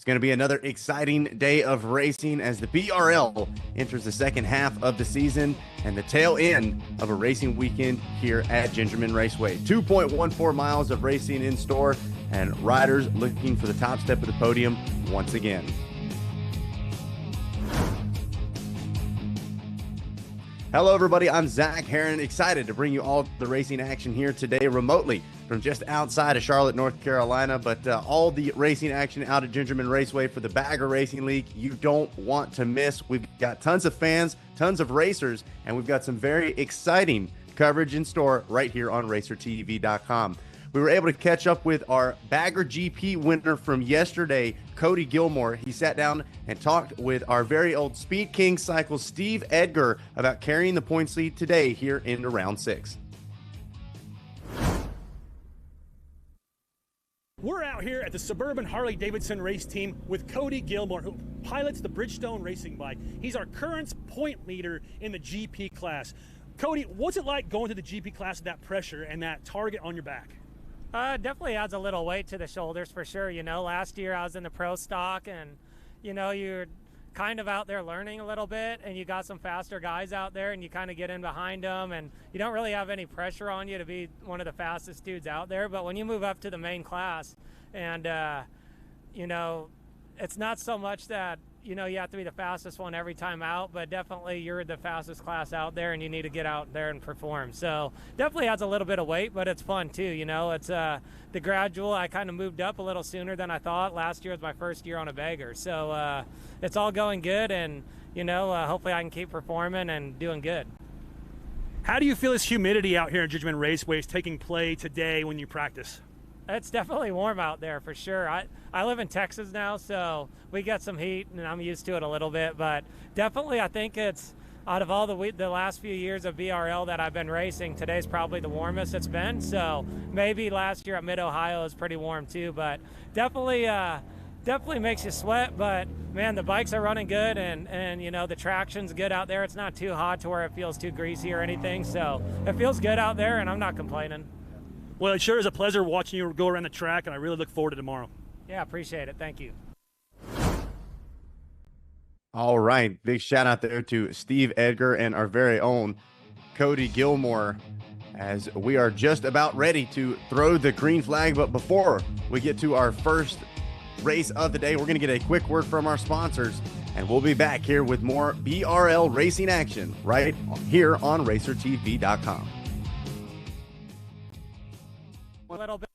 It's going to be another exciting day of racing as the BRL enters the second half of the season and the tail end of a racing weekend here at Gingerman Raceway. 2.14 miles of racing in store and riders looking for the top step of the podium once again. Hello, everybody. I'm Zach Herron, excited to bring you all the racing action here today remotely from just outside of Charlotte, North Carolina, but all the racing action out at Gingerman Raceway for the Bagger Racing League you don't want to miss. We've got tons of fans, tons of racers, and we've got some very exciting coverage in store right here on RacerTV.com. We were able to catch up with our Bagger GP winner from yesterday, Cody Gilmore. He sat down and talked with our very old Speed King cycle, Steve Edgar, about carrying the points lead today here into round 6. We're out here at the Suburban Harley-Davidson race team with Cody Gilmore, who pilots the Bridgestone racing bike. He's our current point leader in the GP class. Cody, what's it like going to the GP class with that pressure and that target on your back? Definitely adds a little weight to the shoulders for sure. You know, last year I was in the pro stock and, you know, you're kind of out there learning a little bit and you got some faster guys out there and you kind of get in behind them and you don't really have any pressure on you to be one of the fastest dudes out there. But when you move up to the main class and, you know, it's not so much that, you know, you have to be the fastest one every time out, but definitely you're the fastest class out there and you need to get out there and perform. So definitely adds a little bit of weight, but it's fun too. You know, it's the gradual. I kind of moved up a little sooner than I thought. Last year was my first year on a bagger. So it's all going good and, you know, hopefully I can keep performing and doing good. How do you feel this humidity out here at Gingerman Raceway is taking play today when you practice? It's definitely warm out there for sure. I live in Texas now, so we get some heat, and I'm used to it a little bit. But definitely, I think it's out of all the last few years of BRL that I've been racing, today's probably the warmest it's been. So maybe last year at Mid-Ohio was pretty warm too, but definitely makes you sweat. But man, the bikes are running good, and you know the traction's good out there. It's not too hot to where it feels too greasy or anything. So it feels good out there, and I'm not complaining. Well, it sure is a pleasure watching you go around the track, and I really look forward to tomorrow. Yeah, appreciate it. Thank you. All right. Big shout out there to Steve Edgar and our very own Cody Gilmore as we are just about ready to throw the green flag. But before we get to our first race of the day, we're going to get a quick word from our sponsors, and we'll be back here with more BRL racing action right here on RacerTV.com. A little bit.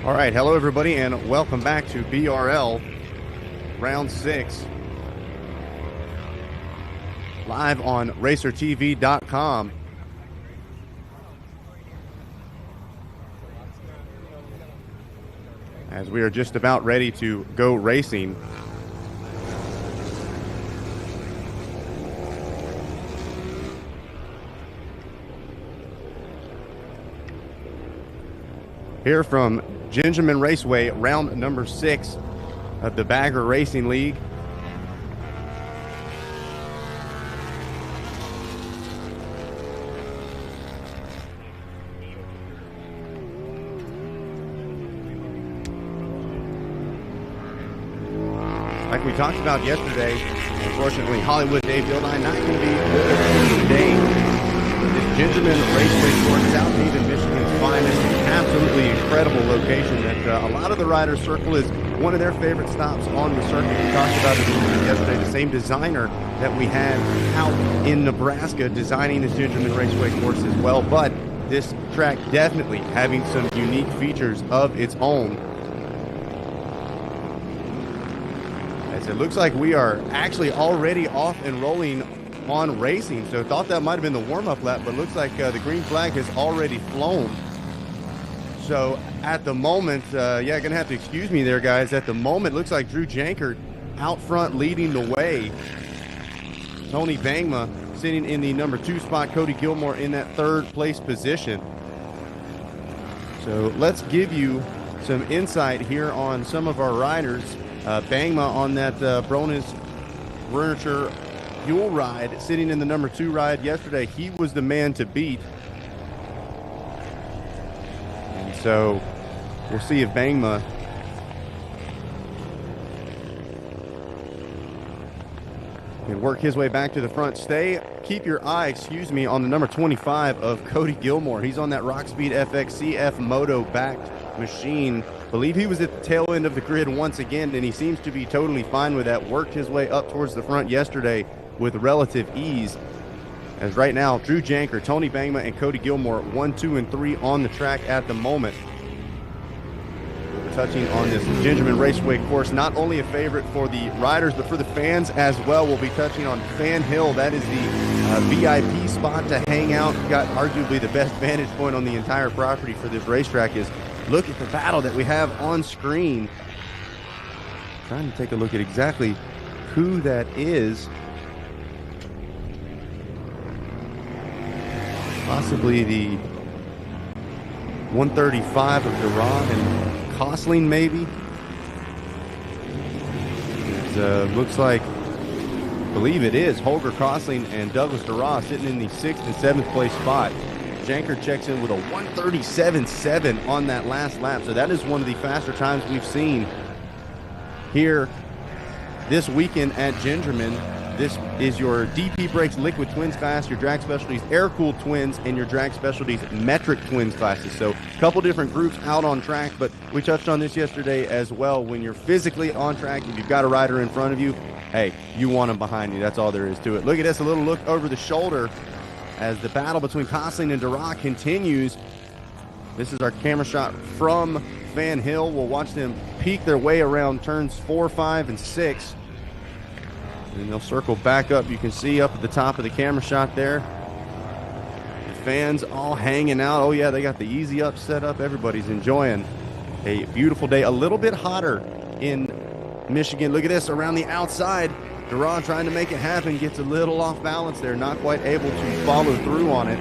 All right, hello everybody, and welcome back to BRL Round 6, live on RacerTV.com. As we are just about ready to go racing. Here from Gingerman Raceway, round number 6 of the Bagger Racing League. Like track we talked about yesterday. Unfortunately, Hollywood Dave Gildine not going to be with us today. This Gingerman Raceway course, South Haven, Michigan's finest. Absolutely incredible location that a lot of the riders circle as one of their favorite stops on the circuit. We talked about it yesterday. The same designer that we had out in Nebraska designing this Gingerman Raceway course as well. But this track definitely having some unique features of its own. As it looks like we are actually already off and rolling on racing. So thought that might have been the warm-up lap, but looks like the green flag has already flown. So at the moment, yeah, gonna have to excuse me there, guys. At the moment, looks like Drew Jankert out front leading the way. Tony Bangma sitting in the number 2 spot. Cody Gilmore in that 3rd place position. So let's give you some insight here on some of our riders. Bangma on that Bronis Furniture Fuel ride, sitting in the number 2 ride yesterday. He was the man to beat. And so we'll see if Bangma can work his way back to the front. Keep your eye, on the number 25 of Cody Gilmore. He's on that Rockspeed FX CF Moto backed machine. Believe he was at the tail end of the grid once again, and he seems to be totally fine with that. Worked his way up towards the front yesterday with relative ease. As right now, Drew Janker, Tony Bangma, and Cody Gilmore 1, 2, and 3 on the track at the moment. We're touching on this Gingerman Raceway course, not only a favorite for the riders, but for the fans as well. We'll be touching on Fan Hill. That is the VIP spot to hang out. Got arguably the best vantage point on the entire property for this racetrack. Is look at the battle that we have on screen. Trying to take a look at exactly who that is. Possibly the 135 of Duran and Costling, maybe. It looks like, I believe it is Holger Costling and Douglas Duran sitting in the 6th and 7th place spot. Janker checks in with a 137.7 on that last lap. So that is one of the faster times we've seen here this weekend at Gingerman. This is your DP Brakes Liquid Twins class, your Drag Specialties Air-Cooled Twins, and your Drag Specialties Metric Twins classes. So a couple different groups out on track, but we touched on this yesterday as well. When you're physically on track, if you've got a rider in front of you, hey, you want them behind you. That's all there is to it. Look at this, a little look over the shoulder as the battle between Costling and Durack continues. This is our camera shot from Fan Hill. We'll watch them peek their way around turns 4, 5, and 6. And they'll circle back up. You can see up at the top of the camera shot there, the fans all hanging out. Oh yeah, they got the easy up set up. Everybody's enjoying a beautiful day. A little bit hotter in Michigan. Look at this around the outside. Duran trying to make it happen, gets a little off balance there, not quite able to follow through on it.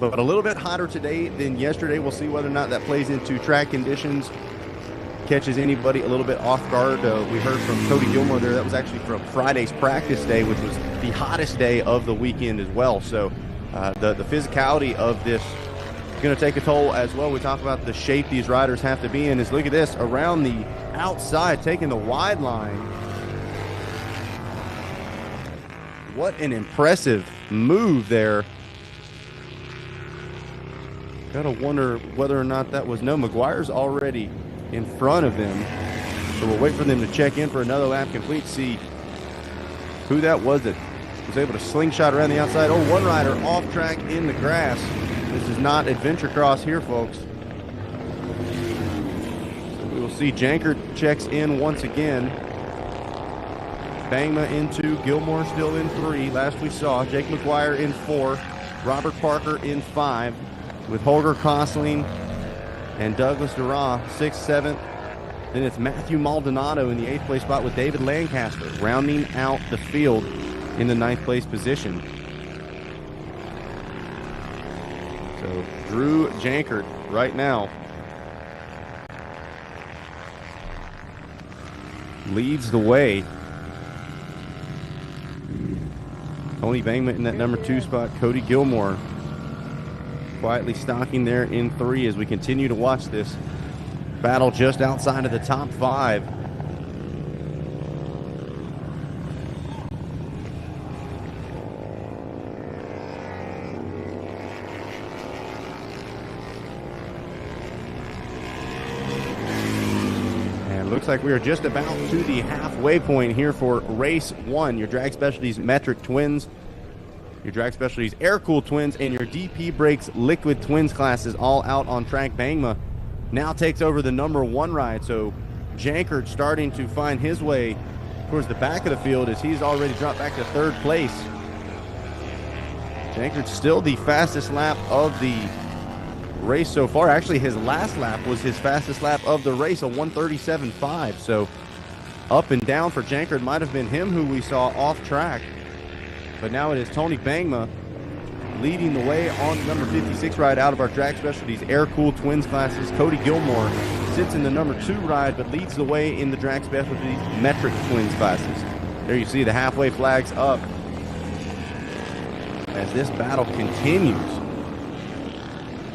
But a little bit hotter today than yesterday. We'll see whether or not that plays into track conditions, catches anybody a little bit off guard. We heard from Cody Gilmore there. That was actually from Friday's practice day, which was the hottest day of the weekend as well. So the physicality of this is going to take a toll as well. We talk about the shape these riders have to be in. Is look at this around the outside, taking the wide line. What an impressive move there. Gotta wonder whether or not that was, no, McGuire's already in front of them. So we'll wait for them to check in for another lap complete, see who that was that was able to slingshot around the outside. Oh, one rider off track in the grass. This is not adventure cross here, folks. So we will see Janker checks in once again. Bangma in 2, Gilmore still in 3. Last we saw, Jake McGuire in 4, Robert Parker in 5, with Holger Costling and Douglas Duran 6th, 7th. Then it's Matthew Maldonado in the 8th place spot with David Lancaster rounding out the field in the 9th place position. So Drew Jankert right now leads the way. Tony Bangma in that number 2 spot. Cody Gilmore quietly stalking there in 3 as we continue to watch this battle just outside of the top 5. looks like we are just about to the halfway point here for race 1. Your Drag Specialties Metric Twins, your Drag Specialties Air-Cooled Twins, and your DP Brakes Liquid Twins classes all out on track. Bangma now takes over the number 1 ride, so Jankert starting to find his way towards the back of the field as he's already dropped back to 3rd place. Jankert's still the fastest lap of the race so far. Actually, his last lap was his fastest lap of the race, a 1:37.5. So up and down for Jankert. Might have been him who we saw off track, but now it is Tony Bangma leading the way on the number 56 ride out of our Drag Specialties Air-Cooled Twins classes. Cody Gilmore sits in the number 2 ride, but leads the way in the Drag Specialties Metric Twins classes. There you see the halfway flags up as this battle continues.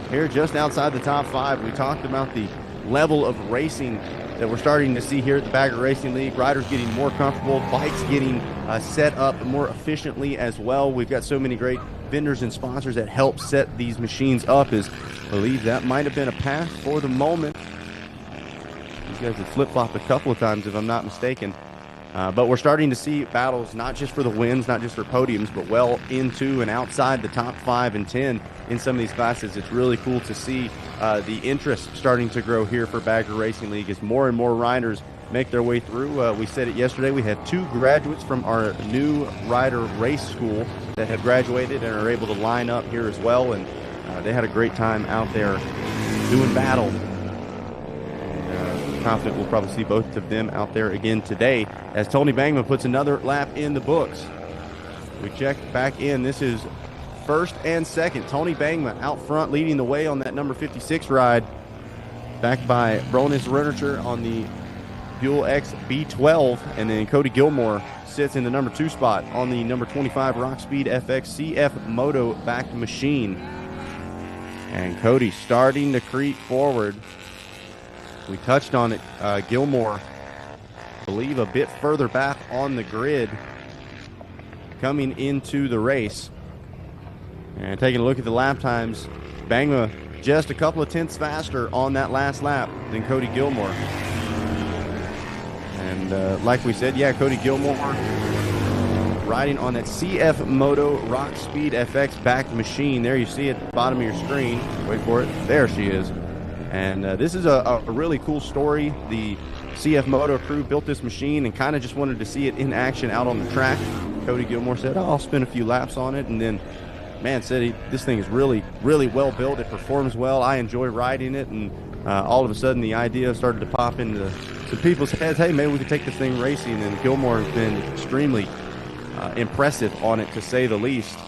Here just outside the top 5, we talked about the level of racing that we're starting to see here at the Bagger Racing League. Riders getting more comfortable, bikes getting set up more efficiently as well. We've got so many great vendors and sponsors that help set these machines up. I believe that might have been a pass for the moment. These guys have flip-flopped a couple of times if I'm not mistaken. But we're starting to see battles not just for the wins, not just for podiums, but well into and outside the top 5 and 10 in some of these classes. It's really cool to see the interest starting to grow here for Bagger Racing League as more and more riders make their way through. We said it yesterday, we had 2 graduates from our new rider race school that have graduated and are able to line up here as well, and they had a great time out there doing battle. Confident we'll probably see both of them out there again today as Tony Bangma puts another lap in the books. We check back in. This is 1st and 2nd. Tony Bangma out front leading the way on that number 56 ride, backed by Bronis Rennercher on the Buell X B12, and then Cody Gilmore sits in the number 2 spot on the number 25 Rockspeed FX CF Moto backed machine. And Cody starting to creep forward. We touched on it. Gilmore, I believe, a bit further back on the grid coming into the race. And taking a look at the lap times, Bangma just a couple of tenths faster on that last lap than Cody Gilmore. And like we said, yeah, Cody Gilmore riding on that CF Moto Rockspeed FX backed machine. There you see it at the bottom of your screen. Wait for it. There she is. And this is a really cool story. The CF Moto crew built this machine and kind of just wanted to see it in action out on the track. Cody Gilmore said, I'll spend a few laps on it. And then, man, said this thing is really, really well built. It performs well. I enjoy riding it. And all of a sudden, the idea started to pop into some people's heads. Hey, maybe we could take this thing racing. And Gilmore has been extremely impressive on it, to say the least,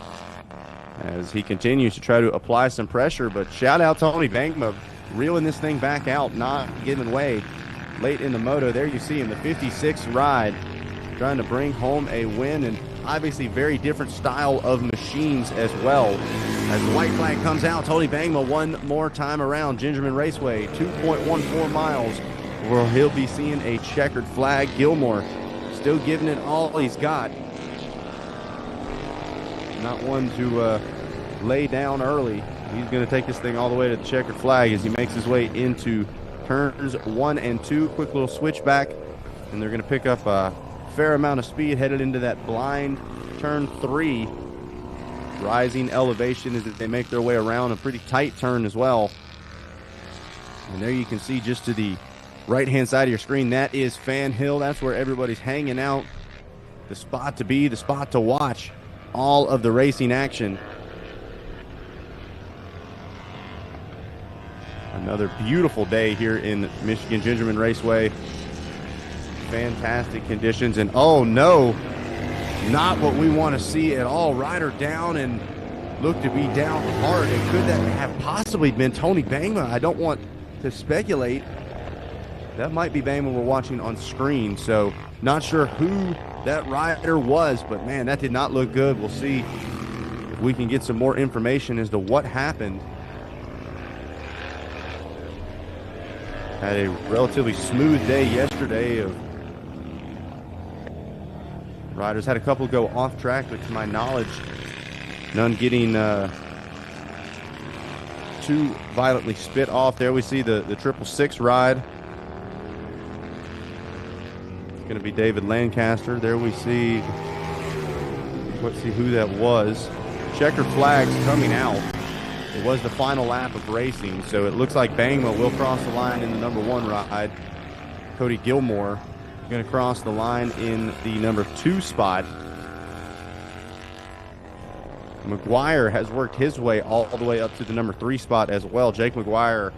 as he continues to try to apply some pressure. But shout out to Tony Bangma, reeling this thing back out, not giving way late in the moto. There you see him, the 56 ride, trying to bring home a win, and obviously very different style of machines as well. As the white flag comes out, Tony Bangma one more time around Gingerman Raceway, 2.14 miles, where he'll be seeing a checkered flag. Gilmore still giving it all he's got. Not one to lay down early. He's going to take this thing all the way to the checkered flag as he makes his way into turns 1 and 2. Quick little switchback, and they're going to pick up a fair amount of speed headed into that blind turn 3. Rising elevation as they make their way around a pretty tight turn as well. And there you can see just to the right-hand side of your screen, that is Fan Hill. That's where everybody's hanging out. The spot to be, the spot to watch all of the racing action. Another beautiful day here in Michigan Gingerman Raceway. Fantastic conditions, and oh no, not what we want to see at all. Rider down and looked to be down hard. And could that have possibly been Tony Bangma? I don't want to speculate. That might be Bangma we're watching on screen, so not sure who that rider was, but man, that did not look good. We'll see if we can get some more information as to what happened. Had a relatively smooth day yesterday of riders. Had a couple go off track, but to my knowledge, none getting too violently spit off. There we see the 666 ride going to be David Lancaster. There we see, let's see who that was. Checkered flags coming out. It was the final lap of racing, so it looks like Bangma will cross the line in the number 1 ride. Cody Gilmore going to cross the line in the number 2 spot. McGuire has worked his way all the way up to the number 3 spot as well. Jake McGuire,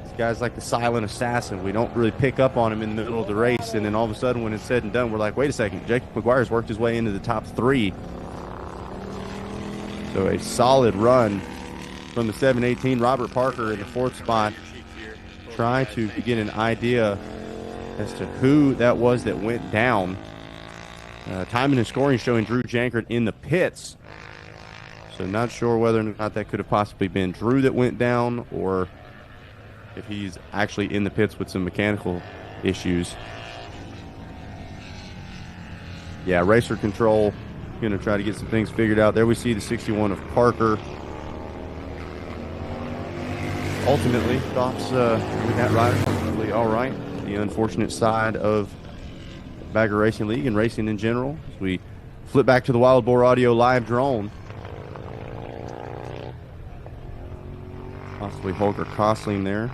this guy's like the silent assassin. We don't really pick up on him in the middle of the race, and then all of a sudden when it's said and done, we're like, wait a second, Jake McGuire's worked his way into the top 3. So a solid run from the 718. Robert Parker in the 4th spot. Try to get an idea as to who that was that went down. Timing and scoring showing Drew Jankert in the pits. So not sure whether or not that could have possibly been Drew that went down, or if he's actually in the pits with some mechanical issues. Yeah, racer control going to try to get some things figured out. There we see the 61 of Parker. Ultimately, thoughts with that rider, probably all right. The unfortunate side of Bagger Racing League and racing in general. As we flip back to the Wild Boar Audio live drone. Possibly Holger Kosling there.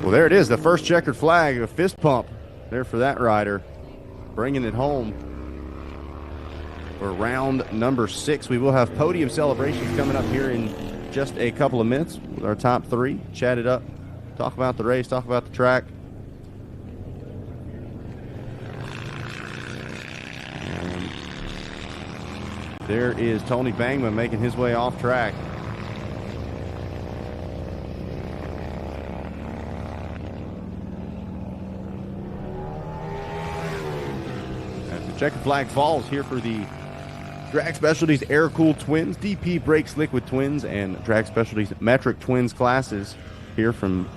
Well, there it is. The first checkered flag, a fist pump there for that rider. Bringing it home for round number 6. We will have podium celebrations coming up here in just a couple of minutes with our top 3. Chat it up. Talk about the race, talk about the track. And there is Tony Bangman making his way off track. As the checkered flag falls here for the Drag Specialties Air Cooled Twins, DP Brakes Liquid Twins, and Drag Specialties Metric Twins classes here from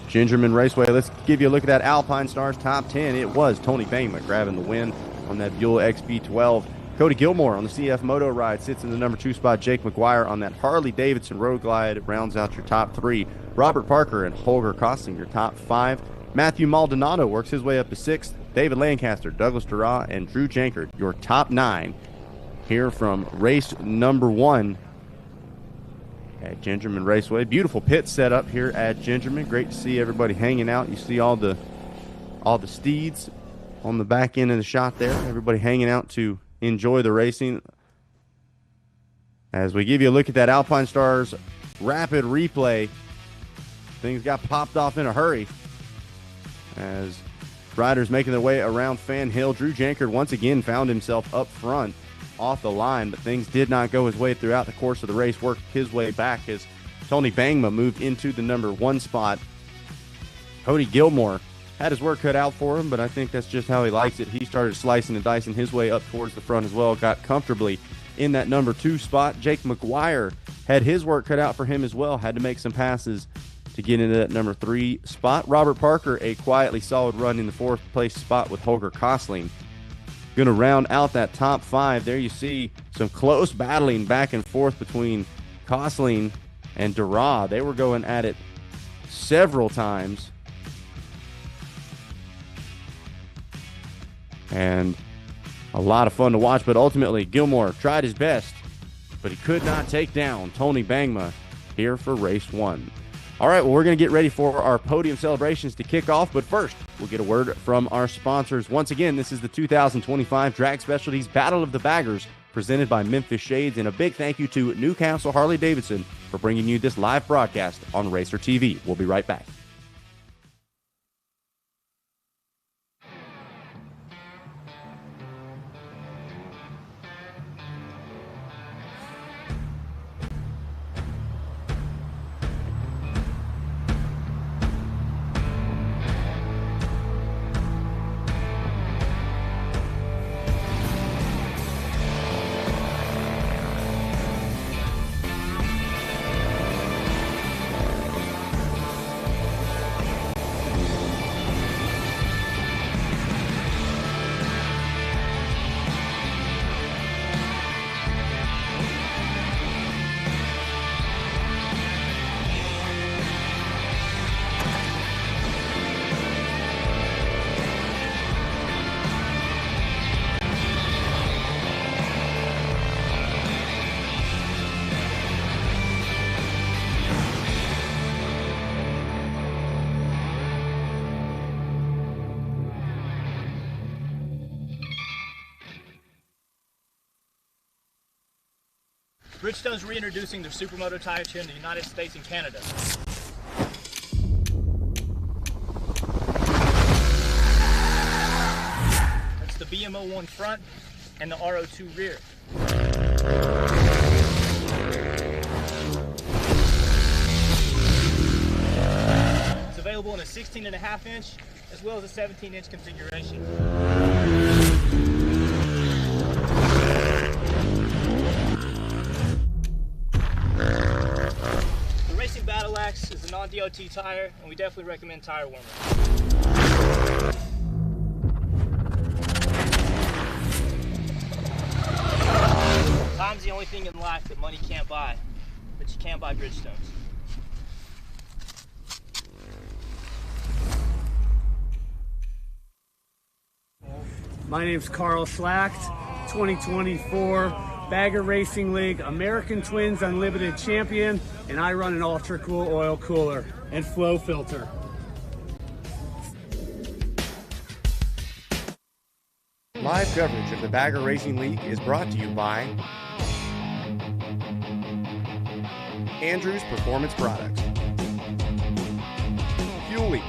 Gingerman Raceway. Let's give you a look at that Alpine Stars top 10. It was Tony Bangman grabbing the win on that Buell XP12. Cody Gilmore on the CF Moto ride sits in the number 2 spot. Jake McGuire on that Harley Davidson Road Glide rounds out your top 3. Robert Parker and Holger Kosling your top 5. Matthew Maldonado works his way up to 6th. David Lancaster, Douglas Durra, and Drew Jankert your top 9 here from race number 1 at Gingerman Raceway. Beautiful pit setup here at Gingerman. Great to see everybody hanging out. You see all the steeds on the back end of the shot there. Everybody hanging out to enjoy the racing. As we give you a look at that Alpine Stars rapid replay, things got popped off in a hurry as riders making their way around Fan Hill. Drew Jankert once again found himself up front off the line, but things did not go his way throughout the course of the race. Worked his way back as Tony Bangma moved into the number 1 spot. Cody Gilmore had his work cut out for him, but I think that's just how he likes it. He started slicing and dicing his way up towards the front as well. Got comfortably in that number 2 spot. Jake McGuire had his work cut out for him as well. Had to make some passes to get into that number 3 spot. Robert Parker, a quietly solid run in the 4th place spot with Holger Kosling. Going to round out that top 5. There you see some close battling back and forth between Kosling and Durra. They were going at it several times. And a lot of fun to watch, but ultimately Gilmore tried his best, but he could not take down Tony Bangma here for race 1. All right, well, we're going to get ready for our podium celebrations to kick off, but first, we'll get a word from our sponsors. Once again, this is the 2025 Drag Specialties Battle of the Baggers, presented by Memphis Shades, and a big thank you to Newcastle Harley-Davidson for bringing you this live broadcast on Racer TV. We'll be right back. Bridgestone's reintroducing their Supermoto tires here in the United States and Canada. That's the BMO1 front and the RO2 rear. It's available in a 16.5 inch as well as a 17-inch configuration. The Racing Battle Axe is a non-DOT tire, and we definitely recommend tire warmer. Time's the only thing in life that money can't buy, but you can buy Bridgestones. My name's Carl Schlacht, 2024 Bagger Racing League American Twins Unlimited Champion, and I run an ultra cool oil cooler and flow filter. Live coverage of the Bagger Racing League is brought to you by Andrews Performance Products, Fuelie,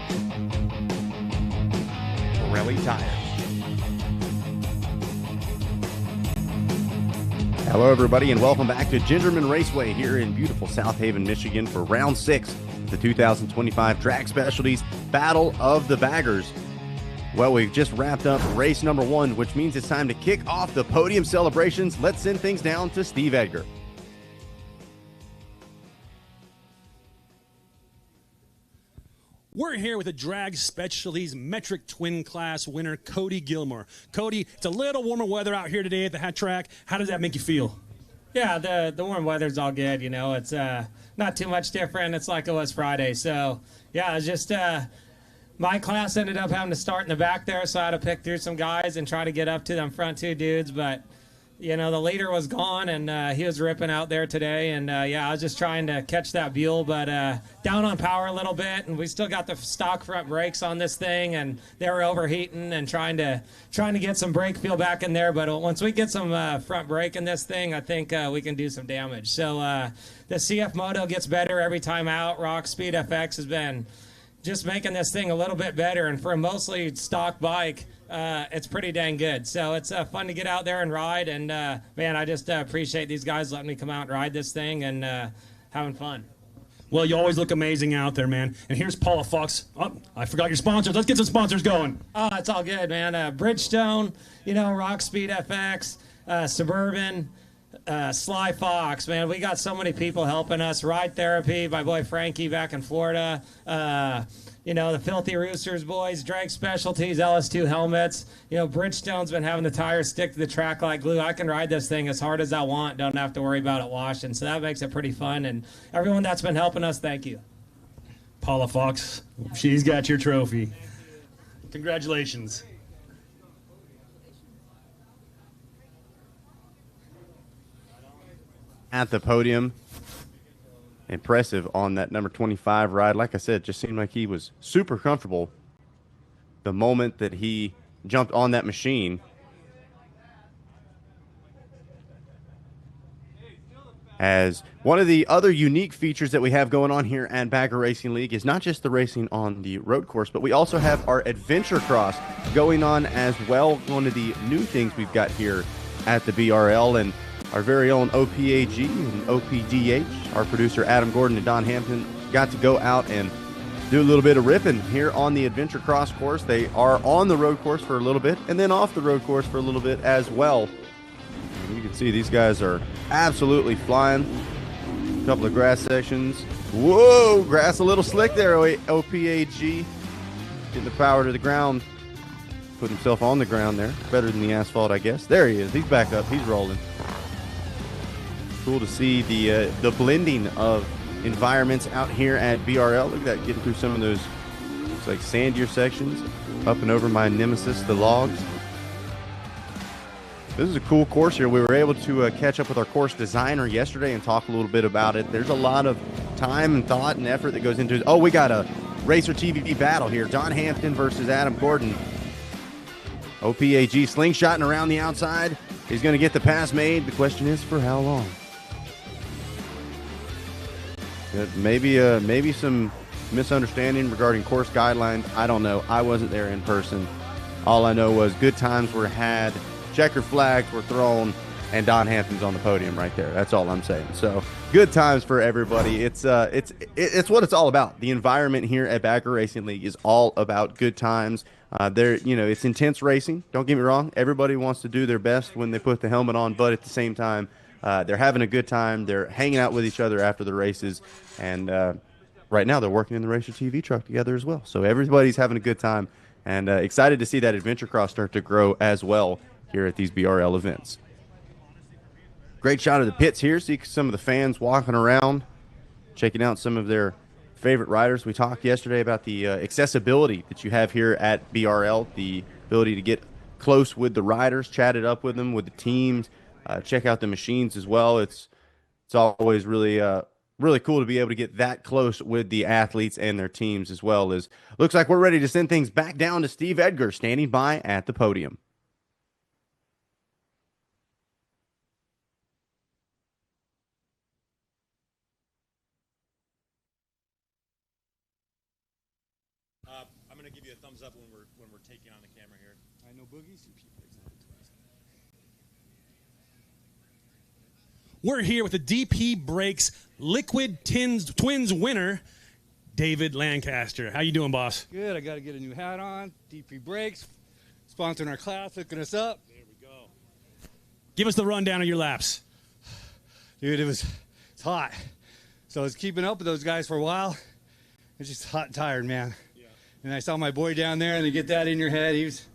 Pirelli Tires. Hello, everybody, and welcome back to Gingerman Raceway here in beautiful South Haven, Michigan for Round 6, the 2025 Track Specialties Battle of the Baggers. Well, we've just wrapped up race number 1, which means it's time to kick off the podium celebrations. Let's send things down to Steve Edgar. We're here with the Drag Specialties Metric Twin Class winner, Cody Gilmore. Cody, it's a little warmer weather out here today at the hat track. How does that make you feel? Yeah, the warm weather's all good. You know, it's not too much different. It's like it was Friday. So, yeah, it's just my class ended up having to start in the back there, so I had to pick through some guys and try to get up to them front two dudes. But, you know, the leader was gone, and he was ripping out there today. And, yeah, I was just trying to catch that Buell, but down on power a little bit. And we still got the stock front brakes on this thing, and they were overheating and trying to get some brake feel back in there. But once we get some front brake in this thing, I think we can do some damage. So the CF Moto gets better every time out. Rock Speed FX has been just making this thing a little bit better. And for a mostly stock bike, it's pretty dang good. So it's fun to get out there and ride. And, man, I just appreciate these guys letting me come out and ride this thing and having fun. Well, you always look amazing out there, man. And here's Paula Fox. Oh, I forgot your sponsors. Let's get some sponsors going. Oh, it's all good, man. Bridgestone, you know, Rock Speed FX, Suburban, Sly Fox, man. We got so many people helping us. Ride Therapy, my boy Frankie back in Florida. You know, the Filthy Roosters boys, Drag Specialties, LS2 helmets. You know, Bridgestone's been having the tires stick to the track like glue. I can ride this thing as hard as I want. Don't have to worry about it washing. So that makes it pretty fun. And everyone that's been helping us, thank you. Paula Fox, she's got your trophy. Congratulations. At the podium, impressive on that number 25 ride. Like I said, just seemed like he was super comfortable the moment that he jumped on that machine. As one of the other unique features that we have going on here at Bagger Racing League is not just the racing on the road course, but we also have our Adventure Cross going on as well. One of the new things we've got here at the BRL, and our very own OPAG and OPDH, our producer Adam Gordon and Don Hampton, got to go out and do a little bit of ripping here on the Adventure Cross course. They are on the road course for a little bit and then off the road course for a little bit as well. And you can see these guys are absolutely flying. A couple of grass sections. Whoa, grass a little slick there, OPAG. Getting the power to the ground. Put himself on the ground there. Better than the asphalt, I guess. There he is. He's back up. He's rolling. Cool to see the blending of environments out here at BRL. Look at that, getting through some of those, looks like sandier sections, up and over my nemesis, the logs. This is a cool course here. We were able to catch up with our course designer yesterday and talk a little bit about it. There's a lot of time and thought and effort that goes into it. Oh, we got a Racer TV battle here. Don Hampton versus Adam Gordon. OPAG slingshotting around the outside. He's going to get the pass made. The question is, for how long? Maybe some misunderstanding regarding course guidelines. I don't know. I wasn't there in person. All I know was good times were had, checker flags were thrown, and Don Hampton's on the podium right there. That's all I'm saying. So good times for everybody. It's what it's all about. The environment here at Bagger Racing League is all about good times. It's intense racing. Don't get me wrong. Everybody wants to do their best when they put the helmet on, but at the same time, they're having a good time. They're hanging out with each other after the races, and right now they're working in the Racer TV truck together as well. So everybody's having a good time, and excited to see that adventure cross start to grow as well here at these BRL events. Great shot of the pits here. See some of the fans walking around, checking out some of their favorite riders. We talked yesterday about the accessibility that you have here at BRL, the ability to get close with the riders, chat it up with them, with the teams, check out the machines as well. It's always really cool to be able to get that close with the athletes and their teams as well. As looks like we're ready to send things back down to Steve Edgar standing by at the podium. I'm going to give you a thumbs up when we're taking on the camera here. I know boogies. We're here with the DP Brakes Liquid Twins winner, David Lancaster. How you doing, boss? Good. I got to get a new hat on. DP Brakes, sponsoring our class, hooking us up. There we go. Give us the rundown of your laps. Dude, it's hot. So I was keeping up with those guys for a while. It's just hot and tired, man. Yeah. And I saw my boy down there, and to get that in your head, he's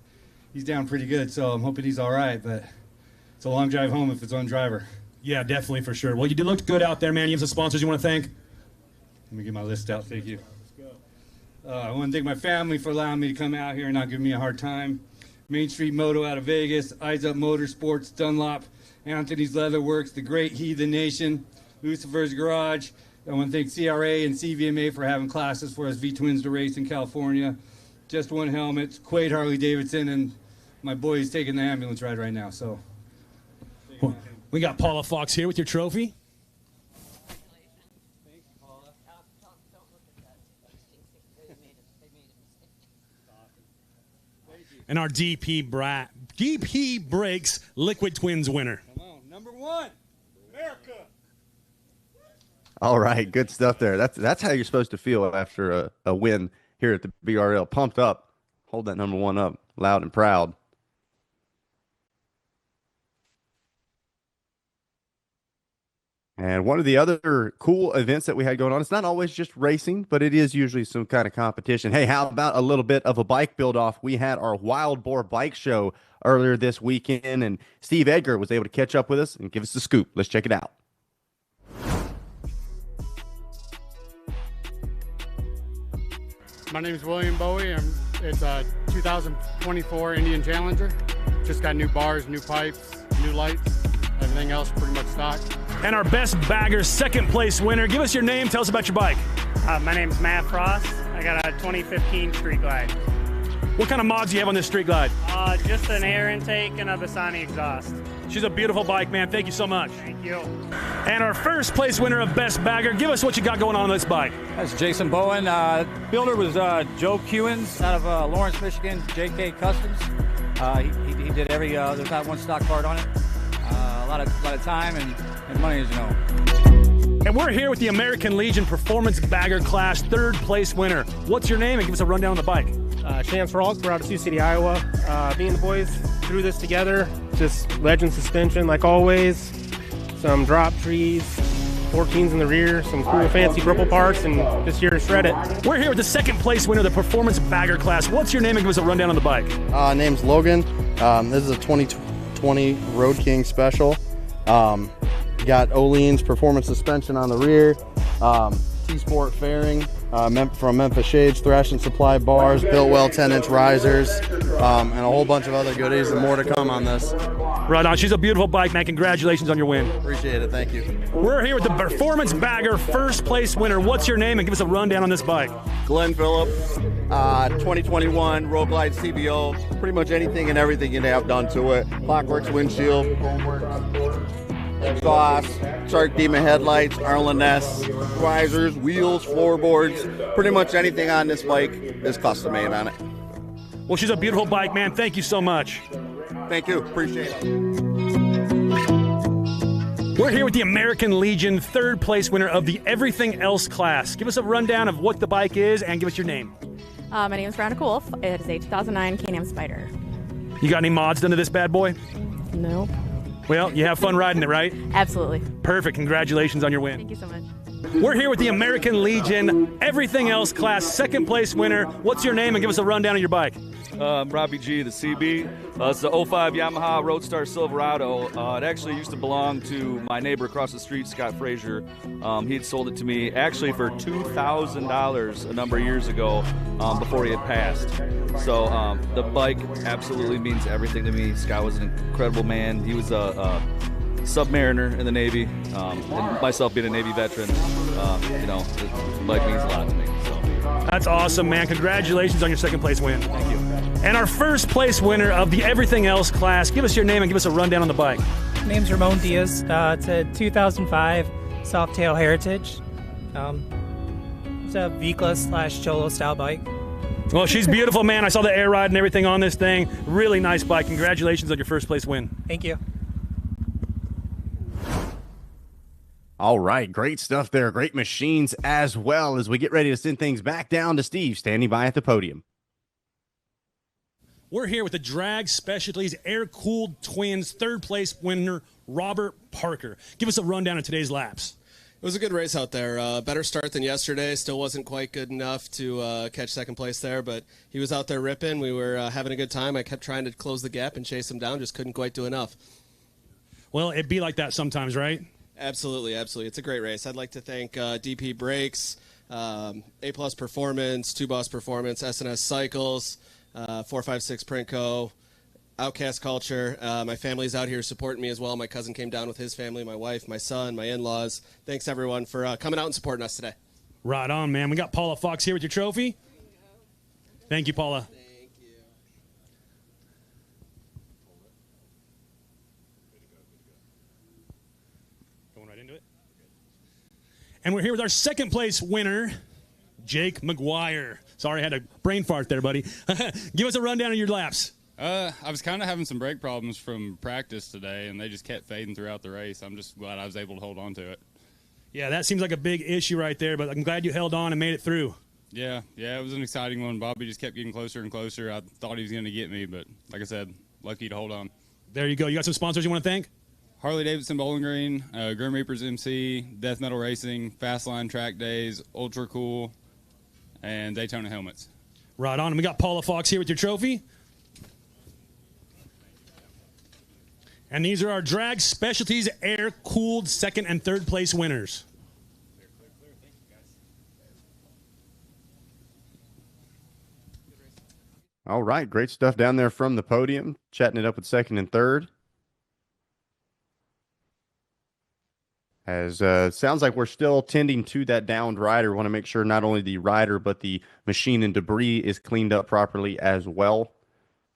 down pretty good. So I'm hoping he's all right, but it's a long drive home if it's on driver. Yeah, definitely, for sure. Well, you looked good out there, man. You have some sponsors you want to thank? Let me get my list out. Thank you. I want to thank my family for allowing me to come out here and not giving me a hard time. Main Street Moto out of Vegas, Eyes Up Motorsports, Dunlop, Anthony's Leatherworks, The Great Heathen Nation, Lucifer's Garage. I want to thank CRA and CVMA for having classes for us V-Twins to race in California. Just One Helmet, Quaid Harley Davidson, and my boy is taking the ambulance ride right now. So, well, we got Paula Fox here with your trophy. thank you, Paula. Don't look at that. And our DP Brakes Liquid Twins winner. Come on, number one, America. All right, good stuff there. That's how you're supposed to feel after a win here at the BRL. Pumped up. Hold that number one up, loud and proud. And one of the other cool events that we had going on, it's not always just racing, but it is usually some kind of competition. Hey, how about a little bit of a bike build-off? We had our Wild Boar Bike Show earlier this weekend, and Steve Edgar was able to catch up with us and give us the scoop. Let's check it out. My name is William Bowie. It's a 2024 Indian Challenger. Just got new bars, new pipes, new lights. Everything else pretty much stock. And our best bagger, second place winner. Give us your name. Tell us about your bike. My name's Matt Frost. I got a 2015 Street Glide. What kind of mods do you have on this Street Glide? Just an air intake and a Bassani exhaust. She's a beautiful bike, man. Thank you so much. Thank you. And our first place winner of Best Bagger. Give us what you got going on this bike. That's Jason Bowen. Builder was Joe Kewins out of Lawrence, Michigan, JK Customs. He did every, there's not one stock part on it. A lot of time and money, as you know. And we're here with the American Legion Performance Bagger Class third place winner. What's your name, and give us a rundown on the bike? Chance Rolk, we're out of Sioux City, Iowa. Me and the boys threw this together. Just legend suspension, like always. Some drop trees, 14s in the rear, some cool fancy purple parts, and just here to shred it. We're here with the second place winner of the Performance Bagger Class. What's your name, and give us a rundown on the bike? Name's Logan. This is a 2020 Road King Special. Got Olean's performance suspension on the rear, T-Sport fairing from Memphis Shades, Thrash and Supply bars, Builtwell 10-inch risers, and a whole bunch of other goodies, and more to come on this. Right on. She's a beautiful bike, man. Congratulations on your win. Appreciate it. Thank you. We're here with the Performance Bagger first place winner. What's your name, and give us a rundown on this bike? Glenn Phillip, 2021 Road Glide CBO. Pretty much anything and everything you have done to it. Clockworks windshield. exhaust, Shark Demon headlights, Arlen S, risers, wheels, floorboards. Pretty much anything on this bike is custom made on it. Well, she's a beautiful bike, man. Thank you so much. Thank you. Appreciate it. We're here with the American Legion third place winner of the Everything Else class. Give us a rundown of what the bike is and give us your name. My name is Veronica Wolf. It is a 2009 Can-Am Spider. You got any mods done to this bad boy? Nope. Well, you have fun riding it, right? Absolutely. Perfect. Congratulations on your win. Thank you so much. We're here with the American Legion Everything Else class second place winner. What's your name and give us a rundown of your bike? I'm Robbie G, the CB. It's the 05 Yamaha Roadstar Silverado. It actually used to belong to my neighbor across the street, Scott Frazier. He had sold it to me actually for $2,000 a number of years ago before he had passed. So the bike absolutely means everything to me. Scott was an incredible man. He was a submariner in the Navy, and myself being a Navy veteran, the bike means a lot to me. So. That's awesome, man. Congratulations on your second place win. Thank you. And our first place winner of the Everything Else class, give us your name and give us a rundown on the bike. My name's Ramon Diaz. It's a 2005 Softail Heritage. It's a V-Class / Cholo style bike. Well, she's beautiful, man. I saw the air ride and everything on this thing. Really nice bike. Congratulations on your first place win. Thank you. All right, great stuff there. Great machines as well as we get ready to send things back down to Steve, standing by at the podium. We're here with the Drag Specialties Air-Cooled Twins third place winner, Robert Parker. Give us a rundown of today's laps. It was a good race out there. Better start than yesterday. Still wasn't quite good enough to catch second place there, but he was out there ripping. We were having a good time. I kept trying to close the gap and chase him down, just couldn't quite do enough. Well, it'd be like that sometimes, right? Absolutely, absolutely. It's a great race. I'd like to thank DP Brakes, A+ Performance, 2 Boss Performance, S&S Cycles, 456 Print Co., Outcast Culture. My family's out here supporting me as well. My cousin came down with his family, my wife, my son, my in-laws. Thanks, everyone, for coming out and supporting us today. Right on, man. We got Paula Fox here with your trophy. Thank you, Paula. Thank you. Going right into it. And we're here with our second place winner, Jake McGuire. Sorry, I had a brain fart there, buddy. Give us a rundown of your laps. I was kind of having some brake problems from practice today, and they just kept fading throughout the race. I'm just glad I was able to hold on to it. Yeah, that seems like a big issue right there, but I'm glad you held on and made it through. Yeah, it was an exciting one. Bobby just kept getting closer and closer. I thought he was going to get me, but like I said, lucky to hold on. There you go. You got some sponsors you want to thank? Harley Davidson Bowling Green, Grim Reapers MC, Death Metal Racing, Fastline Track Days, Ultra Cool, and Daytona Helmets. Right on. And we got Paula Fox here with your trophy. And these are our Drag Specialties Air-Cooled second and third place winners. All right, great stuff down there from the podium, chatting it up with second and third. As sounds like we're still tending to that downed rider. Want to make sure not only the rider, but the machine and debris is cleaned up properly as well.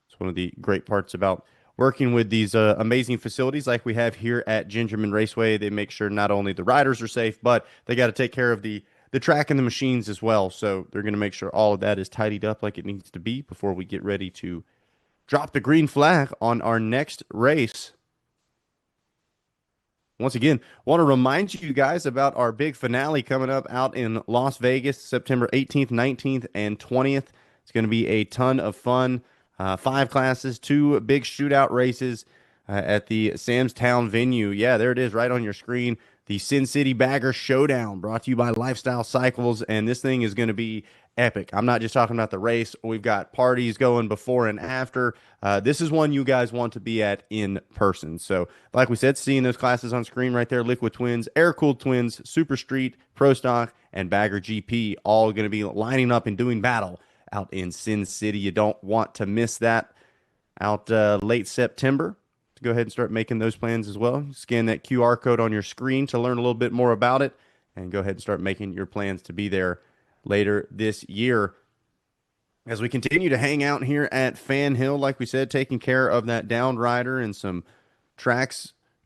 It's one of the great parts about working with these amazing facilities like we have here at Gingerman Raceway. They make sure not only the riders are safe, but they got to take care of the track and the machines as well. So they're going to make sure all of that is tidied up like it needs to be before we get ready to drop the green flag on our next race. Once again, want to remind you guys about our big finale coming up out in Las Vegas, September 18th, 19th, and 20th. It's going to be a ton of fun. 5 classes, 2 big shootout races at the Sam's Town venue. Yeah, there it is right on your screen. The Sin City Bagger Showdown brought to you by Lifestyle Cycles, and this thing is going to be epic. I'm not just talking about the race. We've got parties going before and after. This is one you guys want to be at in person. So, like we said, seeing those classes on screen right there, Liquid Twins, Air-Cooled Twins, Super Street, Pro Stock, and Bagger GP, all going to be lining up and doing battle out in Sin City. You don't want to miss that out late September. Go ahead and start making those plans as well. Scan that QR code on your screen to learn a little bit more about it, and go ahead and start making your plans to be there later this year. As we continue to hang out here at Fan Hill, like we said, taking care of that downed rider and some track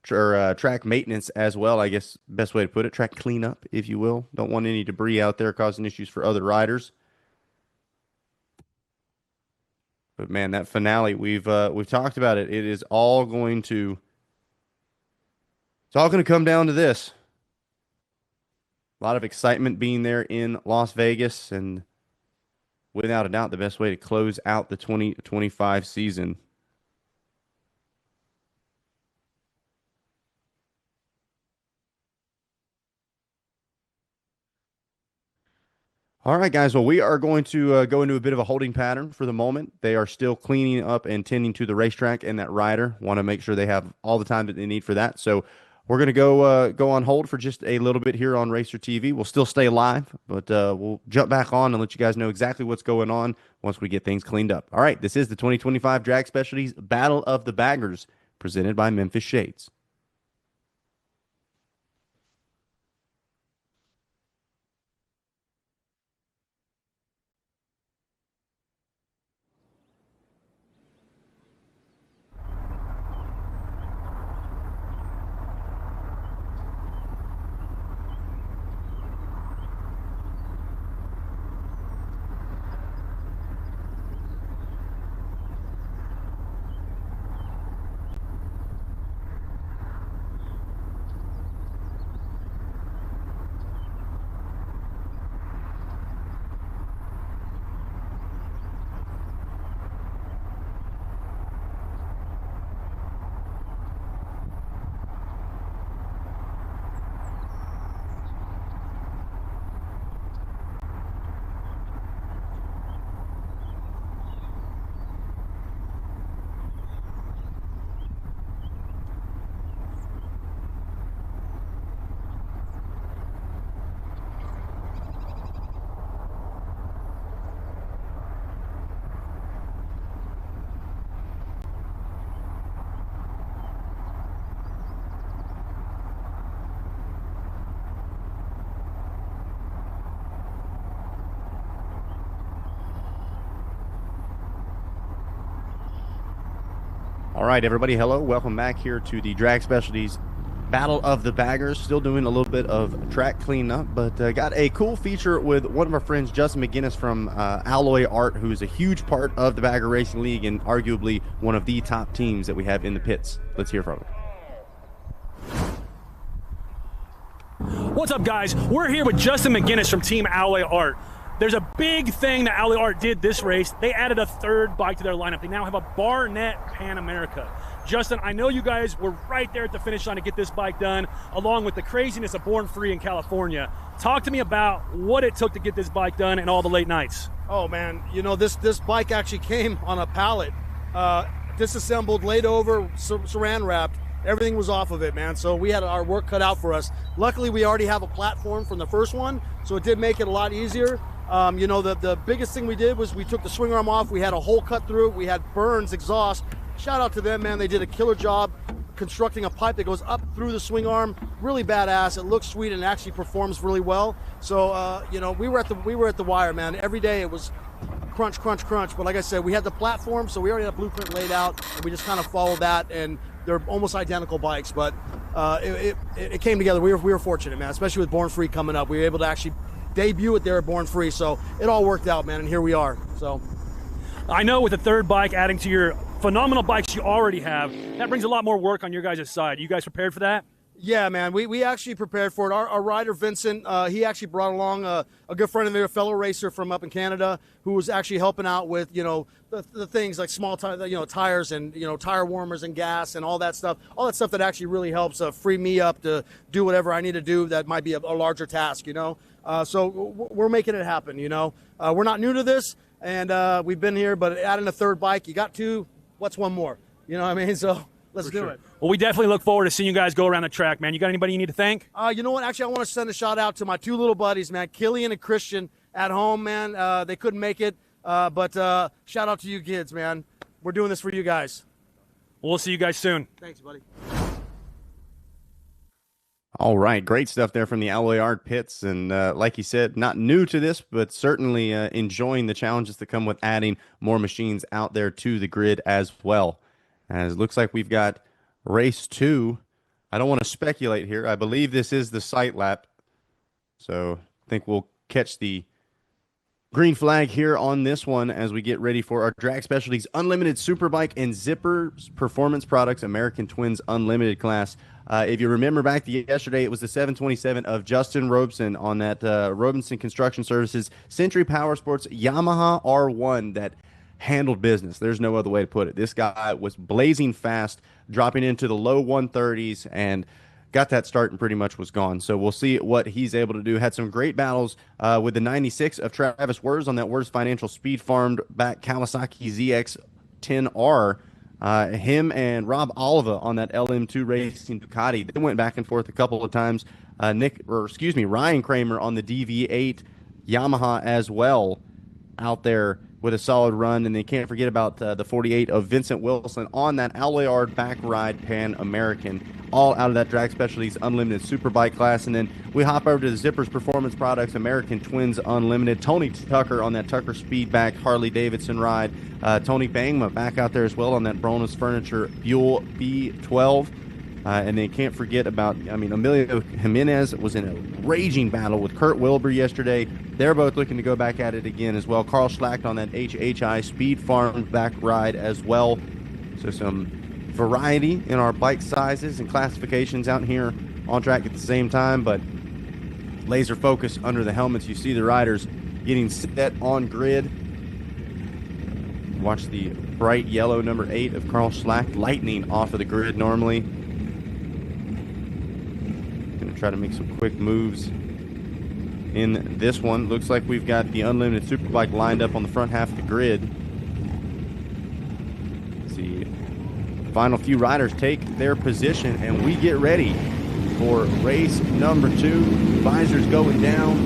track maintenance as well. I guess best way to put it, track cleanup, if you will. Don't want any debris out there causing issues for other riders. But man, that finale, we've talked about it. It's all going to come down to this. A lot of excitement being there in Las Vegas, and without a doubt, the best way to close out the 2025 season. All right, guys. Well, we are going to go into a bit of a holding pattern for the moment. They are still cleaning up and tending to the racetrack and that rider. Want to make sure they have all the time that they need for that. So we're going to go on hold for just a little bit here on Racer TV. We'll still stay live, but we'll jump back on and let you guys know exactly what's going on once we get things cleaned up. All right, this is the 2025 Drag Specialties Battle of the Baggers, presented by Memphis Shades. All right, everybody, hello. Welcome back here to the Drag Specialties Battle of the Baggers. Still doing a little bit of track cleanup, but got a cool feature with one of our friends, Justin McGinnis from Alloy Art, who is a huge part of the Bagger Racing League and arguably one of the top teams that we have in the pits. Let's hear from him. What's up, guys? We're here with Justin McGinnis from Team Alloy Art. There's a big thing that Alloy Art did this race. They added a third bike to their lineup. They now have a Barnett Pan America. Justin, I know you guys were right there at the finish line to get this bike done, along with the craziness of Born Free in California. Talk to me about what it took to get this bike done and all the late nights. Oh, man, you know, this bike actually came on a pallet, disassembled, laid over, saran wrapped. Everything was off of it, man. So we had our work cut out for us. Luckily, we already have a platform from the first one, so it did make it a lot easier. You know, the biggest thing we did was we took the swing arm off. We had a hole cut through. We had Burns exhaust. Shout out to them, man. They did a killer job constructing a pipe that goes up through the swing arm. Really badass. It looks sweet and actually performs really well. So, you know, we were at the wire, man. Every day it was crunch, crunch, crunch. But like I said, we had the platform, so we already had a blueprint laid out, and we just kind of followed that. And they're almost identical bikes, but it came together. We were fortunate, man, especially with Born Free coming up. We were able to actually debut it there at Born Free, so it all worked out, man, and here we are. So I know with the third bike adding to your phenomenal bikes you already have, that brings a lot more work on your guys' side. You guys prepared for that? Yeah, man, we actually prepared for it. Our rider, Vincent, he actually brought along a good friend of his, a fellow racer from up in Canada, who was actually helping out with, you know, the things like small tires and, you know, tire warmers and gas and all that stuff that actually really helps free me up to do whatever I need to do that might be a larger task, you know. So we're making it happen, you know. We're not new to this, and we've been here, but adding a third bike, you got two, what's one more? You know what I mean? So let's do it. Well, we definitely look forward to seeing you guys go around the track, man. You got anybody you need to thank? You know what? Actually, I want to send a shout out to my two little buddies, man, Killian and Christian at home, man. They couldn't make it, but shout out to you kids, man. We're doing this for you guys. We'll see you guys soon. Thanks, buddy. All right, great stuff there from the Alloy Art pits. And like you said, not new to this, but certainly enjoying the challenges that come with adding more machines out there to the grid as well. As it looks like we've got race 2 I don't want to speculate here. I believe this is the sight lap. So I think we'll catch the green flag here on this one as we get ready for our Drag Specialties Unlimited Superbike and Zippers Performance Products American Twins Unlimited class. If you remember back to yesterday, it was the 727 of Justin Robeson on that Robinson Construction Services Century Power Sports Yamaha R1 that handled business. There's no other way to put it. This guy was blazing fast, dropping into the low 130s, and got that start and pretty much was gone. So we'll see what he's able to do. Had some great battles with the 96 of Travis Wurz on that Wurz Financial Speed Farmed back Kawasaki ZX-10R. Him and Rob Oliva on that LM2 Racing Ducati. They went back and forth a couple of times. Ryan Kramer on the DV8 Yamaha as well out there with a solid run. And they can't forget about the 48 of Vincent Wilson on that Alloyard back ride Pan American, all out of that Drag Specialties Unlimited Superbike class. And then we hop over to the Zippers Performance Products American Twins Unlimited. Tony Tucker on that Tucker Speedback Harley Davidson ride. Tony Bangma back out there as well on that Bronis Furniture Buell B12. And then can't forget about, Emilio Jimenez was in a raging battle with Kurt Wilbur yesterday. They're both looking to go back at it again as well. Carl Schlacht on that HHI Speed Farm back ride as well. So some variety in our bike sizes and classifications out here on track at the same time, but laser focus under the helmets. You see the riders getting set on grid. Watch the bright yellow number 8 of Carl Schlacht lightning off of the grid normally. Try to make some quick moves in this one. Looks like we've got the Unlimited Superbike lined up on the front half of the grid. Let's see, final few riders take their position, and we get ready for race number 2. Visors going down.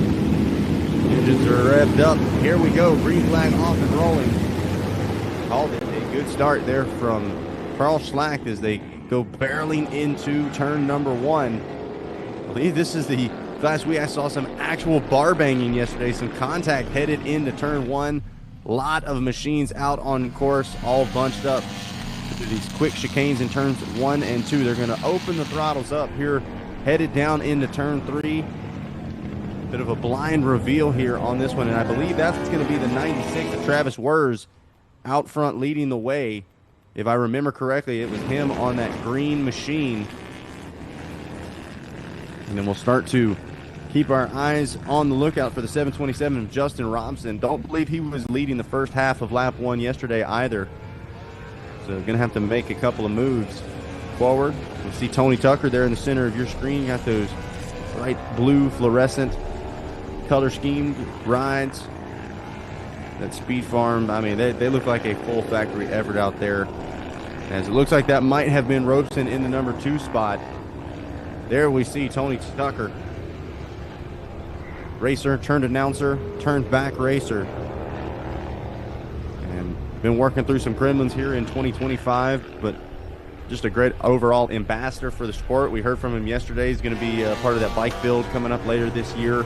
Engines are revved up. Here we go. Green flag off and rolling. Called it a good start there from Carl Schlacht as they go barreling into turn number 1. I believe this is the class I saw some actual bar banging yesterday, some contact headed into turn 1. A lot of machines out on course, all bunched up to these quick chicanes in turns 1 and 2. They're going to open the throttles up here, headed down into turn 3. Bit of a blind reveal here on this one, and I believe that's going to be the 96 of Travis Wurz out front leading the way. If I remember correctly, it was him on that green machine. And then we'll start to keep our eyes on the lookout for the 727 of Justin Robson. Don't believe he was leading the first half of lap 1 yesterday either. So going to have to make a couple of moves forward. You see Tony Tucker there in the center of your screen. You got those bright blue fluorescent color scheme rides. That Speed Farm, they look like a full factory effort out there. As it looks like that might have been Robeson in the number 2 spot. There we see Tony Tucker. Racer, turned announcer, turned back racer. And been working through some gremlins here in 2025, but just a great overall ambassador for the sport. We heard from him yesterday. He's going to be part of that bike build coming up later this year.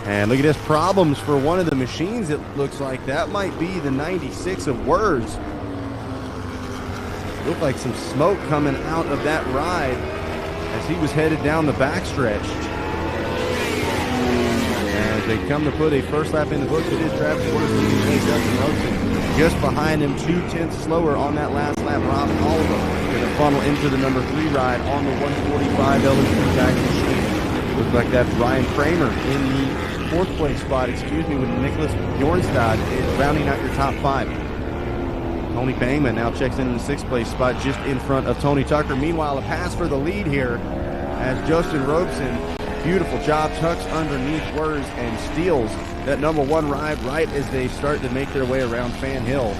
And look at this, problems for one of the machines. It looks like that might be the 96 of Wurz. Looked like some smoke coming out of that ride as he was headed down the backstretch. As they come to put a first lap in the books, it is Travis Wurz leading Justin Robeson. Just behind him, 2/10 slower on that last lap. Rob Oliva going to funnel into the number 3 ride on the 145 LM2 tag machine. Looks like that's Ryan Kramer in the 4th place spot, with Nicholas Bjornstad rounding out your top 5. Tony Bangman now checks in the 6th place spot just in front of Tony Tucker. Meanwhile, a pass for the lead here as Justin Robeson, beautiful job, tucks underneath Wurz and steals that number 1 ride right as they start to make their way around Fan Hill.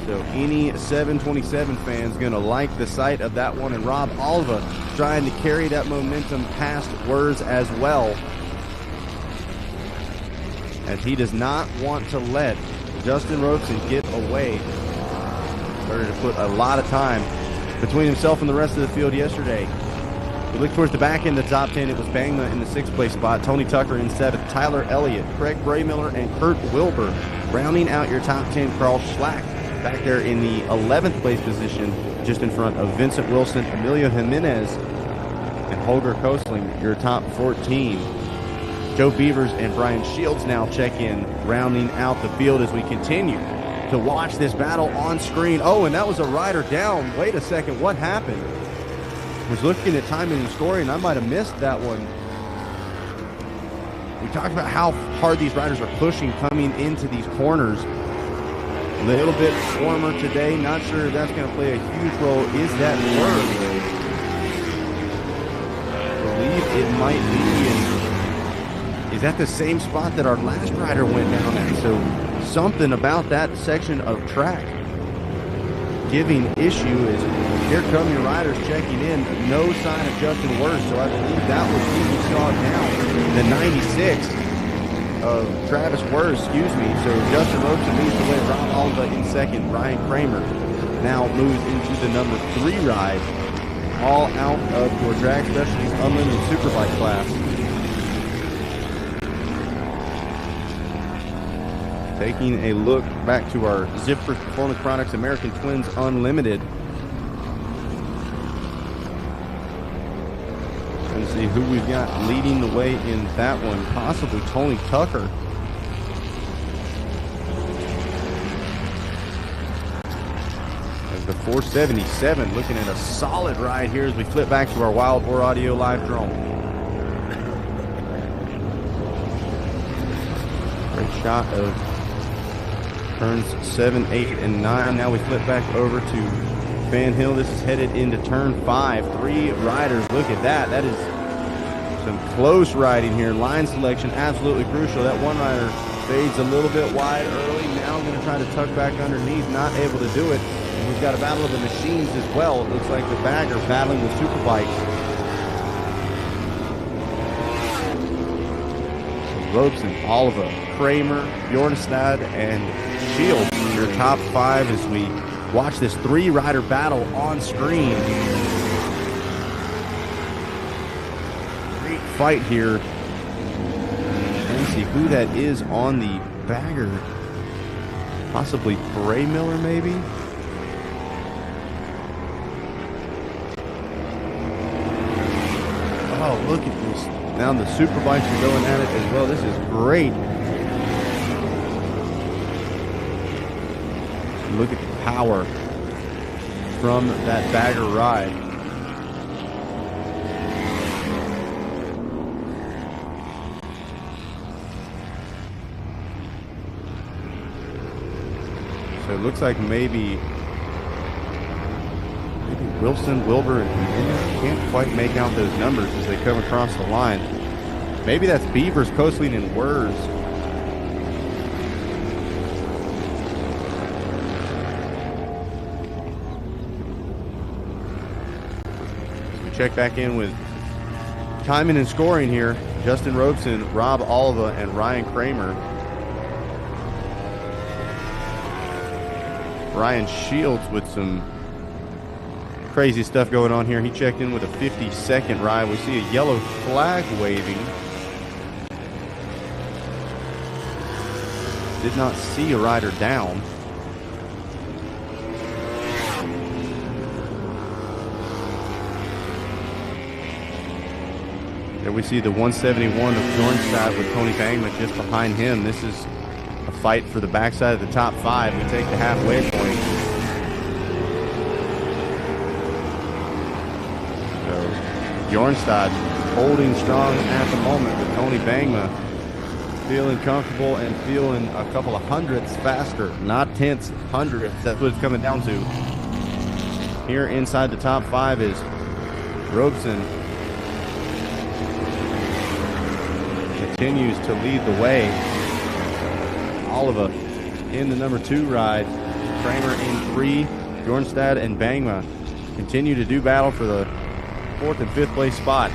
So any 727 fans going to like the sight of that one, and Rob Oliva trying to carry that momentum past Wurz as well, as he does not want to let Justin Robeson get away. Started to put a lot of time between himself and the rest of the field yesterday. We look towards the back end of the top 10. It was Bangma in the 6th place spot, Tony Tucker in 7th, Tyler Elliott, Craig Braymiller, and Kurt Wilbur rounding out your top 10. Carl Schlacht back there in the 11th place position just in front of Vincent Wilson, Emilio Jimenez, and Holger Kosling, your top 14. Joe Beavers and Brian Shields now check in, rounding out the field as we continue to watch this battle on screen. Oh, and that was a rider down. Wait a second, what happened? I was looking at timing and scoring. I might have missed that one. We talked about how hard these riders are pushing coming into these corners. A little bit warmer today. Not sure if that's going to play a huge role. Is that Word? I believe it might be. And is that the same spot that our last rider went down at? So something about that section of track giving issue is here come your riders checking in. No sign of Justin Word. So I believe that was who we saw down. The 96 of Travis Word, excuse me. So Justin Robeson leads the way. Rob Alva in second. Ryan Kramer now moves into the number 3 ride. All out of your Drag Specialties Unlimited Superbike class. Taking a look back to our Zippers Performance Products American Twins Unlimited. Let's see who we've got leading the way in that one. Possibly Tony Tucker. As the 477 looking at a solid ride here as we flip back to our Wild Boar Audio live drone. Great shot of turns 7, 8, and 9. Now we flip back over to Fan Hill. This is headed into turn 5. 3 riders. Look at that. That is some close riding here. Line selection absolutely crucial. That one rider fades a little bit wide early. Now going to try to tuck back underneath. Not able to do it. And we've got a battle of the machines as well. It looks like the Bagger battling with Superbike. Robeson, Oliva, Kramer, Bjornstad, and Shields, your top 5 as we watch this 3-rider battle on screen. Great fight here. Let's see who that is on the Bagger. Possibly Bray Miller, maybe? Oh, look at this. Now the Superbikes are going at it as well. This is great. Look at the power from that Bagger ride. So it looks like maybe Wilson, Wilbur, and can't quite make out those numbers as they come across the line. Maybe that's Beavers, Kosling, and Wers. Check back in with timing and scoring here. Justin Robeson, Rob Oliva, and Ryan Kramer. Ryan Shields with some crazy stuff going on here. He checked in with a 52nd ride. We see a yellow flag waving. Did not see a rider down. There we see the 171 of Bjornstad with Tony Bangman just behind him. This is a fight for the backside of the top 5. We take the halfway point. So Bjornstad holding strong at the moment, but Tony Bangman feeling comfortable and feeling a couple of hundredths faster, not tenths, hundredths. That's what it's coming down to. Here inside the top 5 is Robeson. Continues to lead the way. Oliva in the number 2 ride. Kramer in 3. Bjornstad and Bangma continue to do battle for the 4th and 5th place spot.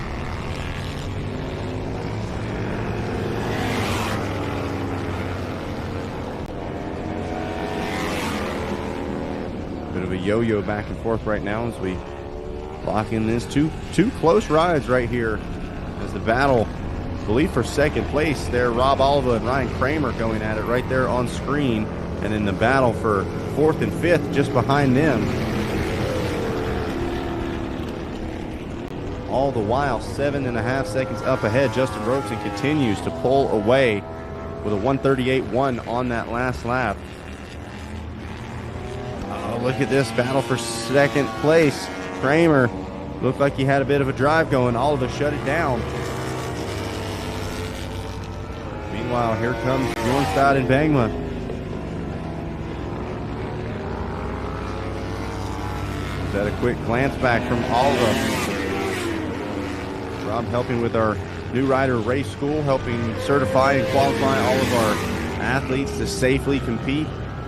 Bit of a yo-yo back and forth right now as we lock in this. Two close rides right here as the battle, I believe, for 2nd place there. Rob Oliva and Ryan Kramer going at it right there on screen. And then the battle for 4th and 5th just behind them. all the while 7.5 seconds up ahead. Justin Robeson continues to pull away with a 1:38.1 on that last lap. Oh, look at this battle for second place. Kramer looked like he had a bit of a drive going. Oliver shut it down. Meanwhile, here comes Bjornstad and Bangma. Is that a quick glance back from Oliver? Rob helping with our new rider race school, helping certify and qualify all of our athletes to safely compete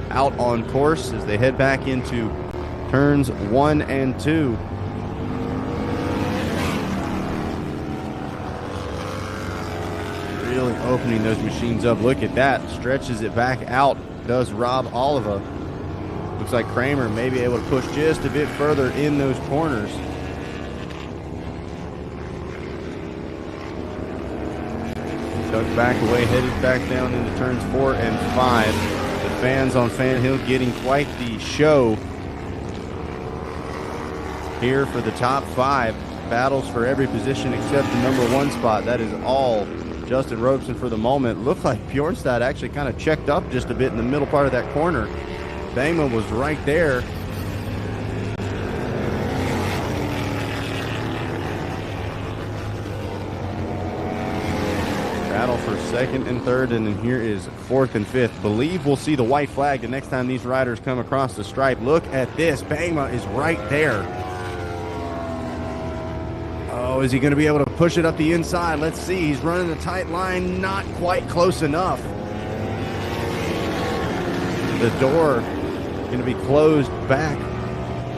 out on course as they head back into turns 1 and 2. Really opening those machines up. Look at that. Stretches it back out. Does Rob Oliva. Looks like Kramer may be able to push just a bit further in those corners. Tucked back away, headed back down into turns 4 and 5. The fans on Fan Hill getting quite the show here for the top 5. Battles for every position except the number 1 spot. That is all Justin Robeson for the moment. Looked like Bjornstad actually kind of checked up just a bit in the middle part of that corner. Bangma was right there. Battle for second and third, and then here is fourth and fifth. Believe we'll see the white flag the next time these riders come across the stripe. Look at this. Bangma is right there. Oh, is he going to be able to push it up the inside? Let's see. He's running a tight line. Not quite close enough. The door going to be closed back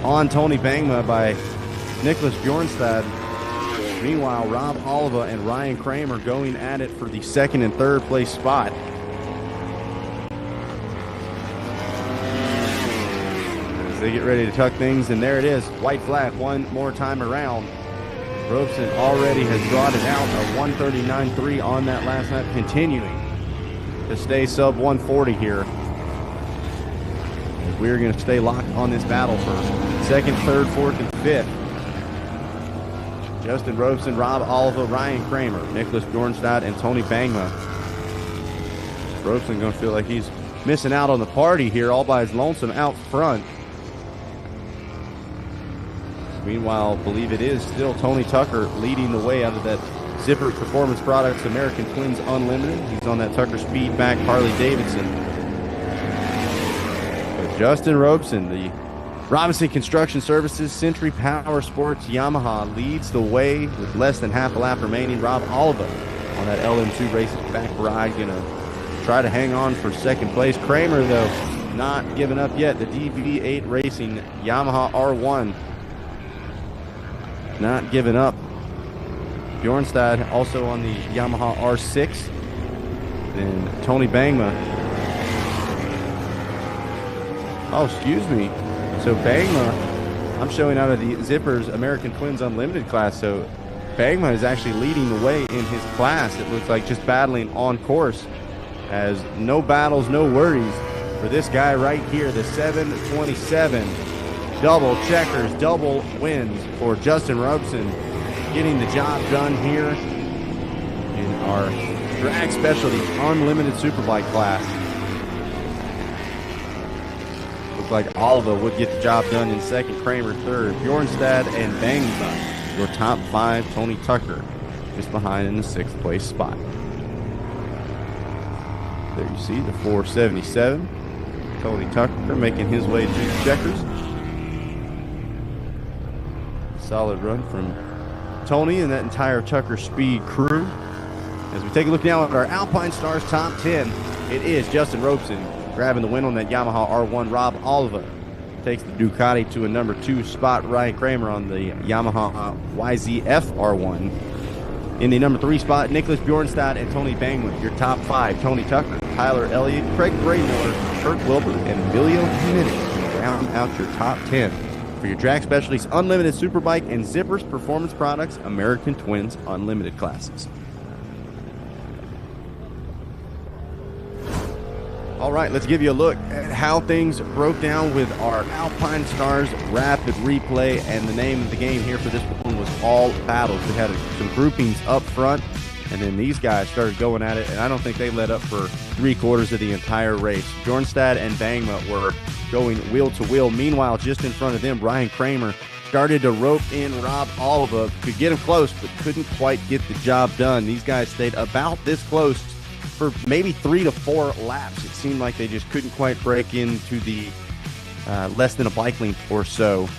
on Tony Bangma by Nicholas Bjornstad. Meanwhile, Rob Oliva and Ryan Kramer going at it for the second and third place spot. As they get ready to tuck things, and there it is. White flag one more time around. Robeson already has brought it out a 139.3 on that last lap, continuing to stay sub 140 here. We're going to stay locked on this battle for second, third, fourth, and fifth. Justin Robeson, Rob Oliva, Ryan Kramer, Nicholas Bjornstad, and Tony Bangma. Robeson going to feel like he's missing out on the party here all by his lonesome out front. Meanwhile, believe it is still Tony Tucker leading the way out of that Zipper Performance Products American Twins Unlimited. He's on that Tucker Speedback Harley Davidson. But Justin Robeson, the Robinson Construction Services, Century Power Sports, Yamaha leads the way with less than half a lap remaining. Rob Oliva on that LM2 racing back ride, going to try to hang on for second place. Kramer, though, not giving up yet. The DV8 Racing Yamaha R1 not giving up. Bjornstad also on the Yamaha R6. And Tony Bangma. Oh, excuse me. So Bangma, I'm showing out of the Zippers American Twins Unlimited class. So Bangma is actually leading the way in his class. It looks like just battling on course. As no battles, no worries for this guy right here. The 727 double checkers, double wins for Justin Robeson, getting the job done here in our drag specialty unlimited superbike class. Looks like Oliva would get the job done in second, Kramer third, Bjornstad and Bangma, your top 5. Tony Tucker just behind in the 6th place spot. There you see the 477. Tony Tucker making his way to the checkers. Solid run from Tony and that entire Tucker Speed crew. As we take a look now at our Alpine Stars top 10, it is Justin Robeson grabbing the win on that Yamaha R1. Rob Oliva takes the Ducati to a number 2 spot. Ryan Kramer on the Yamaha YZF R1. In the number 3 spot, Nicholas Bjornstad and Tony Bangma. Your top 5, Tony Tucker, Tyler Elliott, Craig Braymiller, Kurt Wilbur, and Emilio Jimenez round out your top 10 for your Drag Specialties Unlimited Superbike and Zippers Performance Products American Twins Unlimited classes. All right, let's give you a look at how things broke down with our Alpine Stars Rapid Replay, and the name of the game here for this one was All Battles. We had some groupings up front, and then these guys started going at it, and I don't think they let up for 3/4 of the entire race. Bjornstad and Bangma were going wheel to wheel. Meanwhile, just in front of them, Ryan Kramer started to rope in Rob Oliva. Could get him close, but couldn't quite get the job done. These guys stayed about this close for maybe 3 to 4 laps. It seemed like they just couldn't quite break into the less than a bike length or so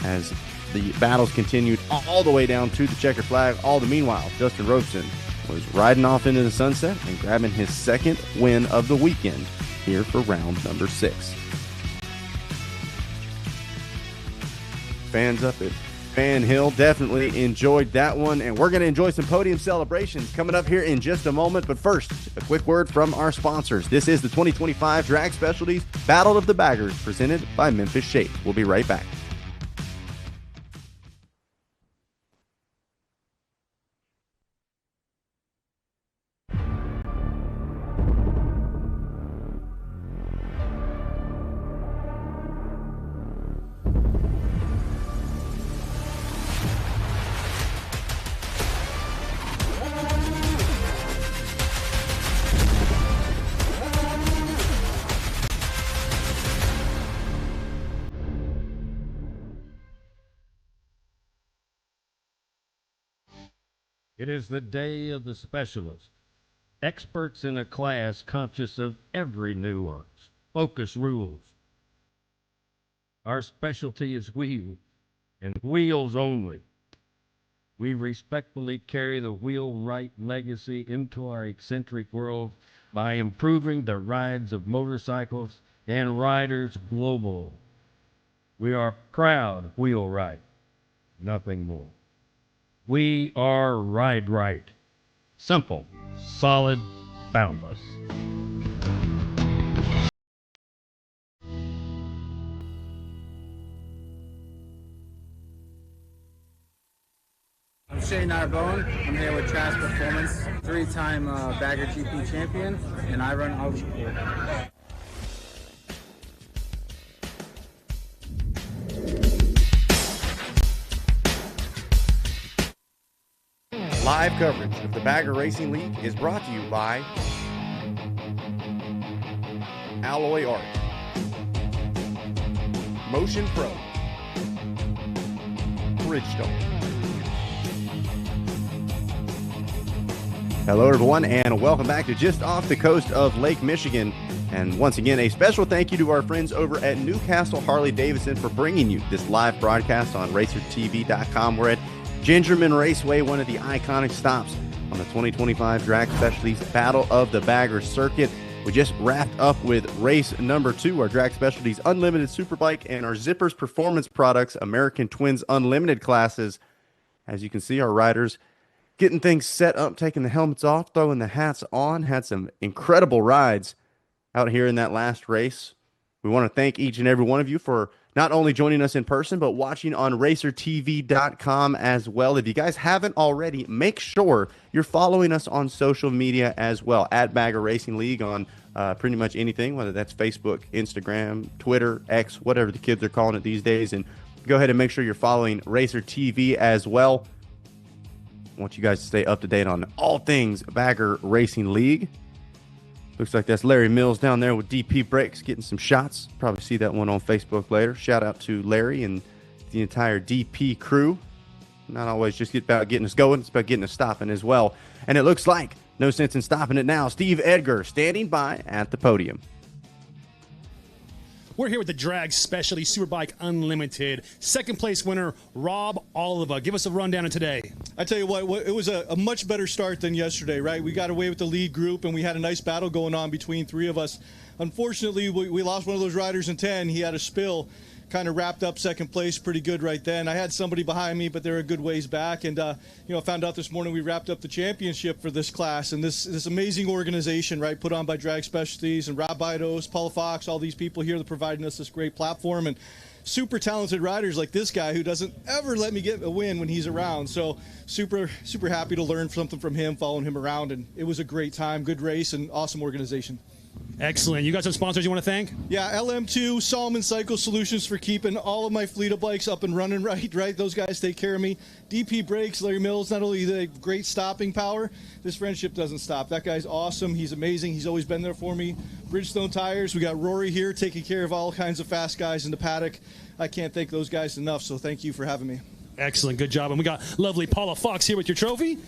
as the battles continued all the way down to the checkered flag. All the meanwhile, Justin Robeson was riding off into the sunset and grabbing his second win of the weekend here for round number 6. Fans up at Fan Hill definitely enjoyed that one, and we're going to enjoy some podium celebrations coming up here in just a moment. But first, a quick word from our sponsors. This is the 2025 Drag Specialties Battle of the Baggers presented by Memphis Shapes. We'll be right back. It is the day of the specialists, experts in a class conscious of every nuance, focus rules. Our specialty is wheels, and wheels only. We respectfully carry the wheelwright legacy into our eccentric world by improving the rides of motorcycles and riders global. We are proud wheelwright, nothing more. We are Ride Right. Simple, solid, boundless. I'm Shane Narbone. I'm here with Trash Performance, 3-time Bagger GP champion, and I run Ultra Cool. Live coverage of the Bagger Racing League is brought to you by Alloy Art, Motion Pro, Bridgestone. Hello, everyone, and welcome back to just off the coast of Lake Michigan. And once again, a special thank you to our friends over at Newcastle Harley-Davidson for bringing you this live broadcast on RacerTV.com. We're at Gingerman Raceway, one of the iconic stops on the 2025 Drag Specialties Battle of the Baggers circuit. We just wrapped up with race number 2, our Drag Specialties Unlimited Superbike and our Zippers Performance Products American Twins Unlimited classes. As you can see, our riders getting things set up, taking the helmets off, throwing the hats on. Had some incredible rides out here in that last race. We want to thank each and every one of you for not only joining us in person, but watching on RacerTV.com as well. If you guys haven't already, make sure you're following us on social media as well, at Bagger Racing League on pretty much anything, whether that's Facebook, Instagram, Twitter, X, whatever the kids are calling it these days. And go ahead and make sure you're following Racer TV as well. I want you guys to stay up to date on all things Bagger Racing League. Looks like that's Larry Mills down there with DP Brakes getting some shots. Probably see that one on Facebook later. Shout out to Larry and the entire DP crew. Not always just about getting us going, it's about getting us stopping as well. And it looks like no sense in stopping it now. Steve Edgar standing by at the podium. We're here with the Drag Specialty Superbike Unlimited. Second place winner, Rob Oliva. Give us a rundown of today. I tell you what, it was a much better start than yesterday, right? We got away with the lead group, and we had a nice battle going on between 3 of us. Unfortunately, we lost one of those riders in 10. He had a spill, kind of wrapped up second place pretty good right then. I had somebody behind me, but they were a good ways back. And, found out this morning we wrapped up the championship for this class. And this amazing organization, right, put on by Drag Specialties and Rob Bidos, Paula Fox, all these people here that providing us this great platform. And super talented riders like this guy who doesn't ever let me get a win when he's around. So super happy to learn something from him, following him around. And it was a great time, good race, and awesome organization. Excellent. You got some sponsors you want to thank? Yeah, LM2, Solomon Cycle Solutions for keeping all of my fleet of bikes up and running right. Those guys take care of me. DP Brakes, Larry Mills, not only the great stopping power, this friendship doesn't stop. That guy's awesome. He's amazing. He's always been there for me. Bridgestone Tires, we got Rory here taking care of all kinds of fast guys in the paddock. I can't thank those guys enough, so thank you for having me. Excellent. Good job. And we got lovely Paula Fox here with your trophy.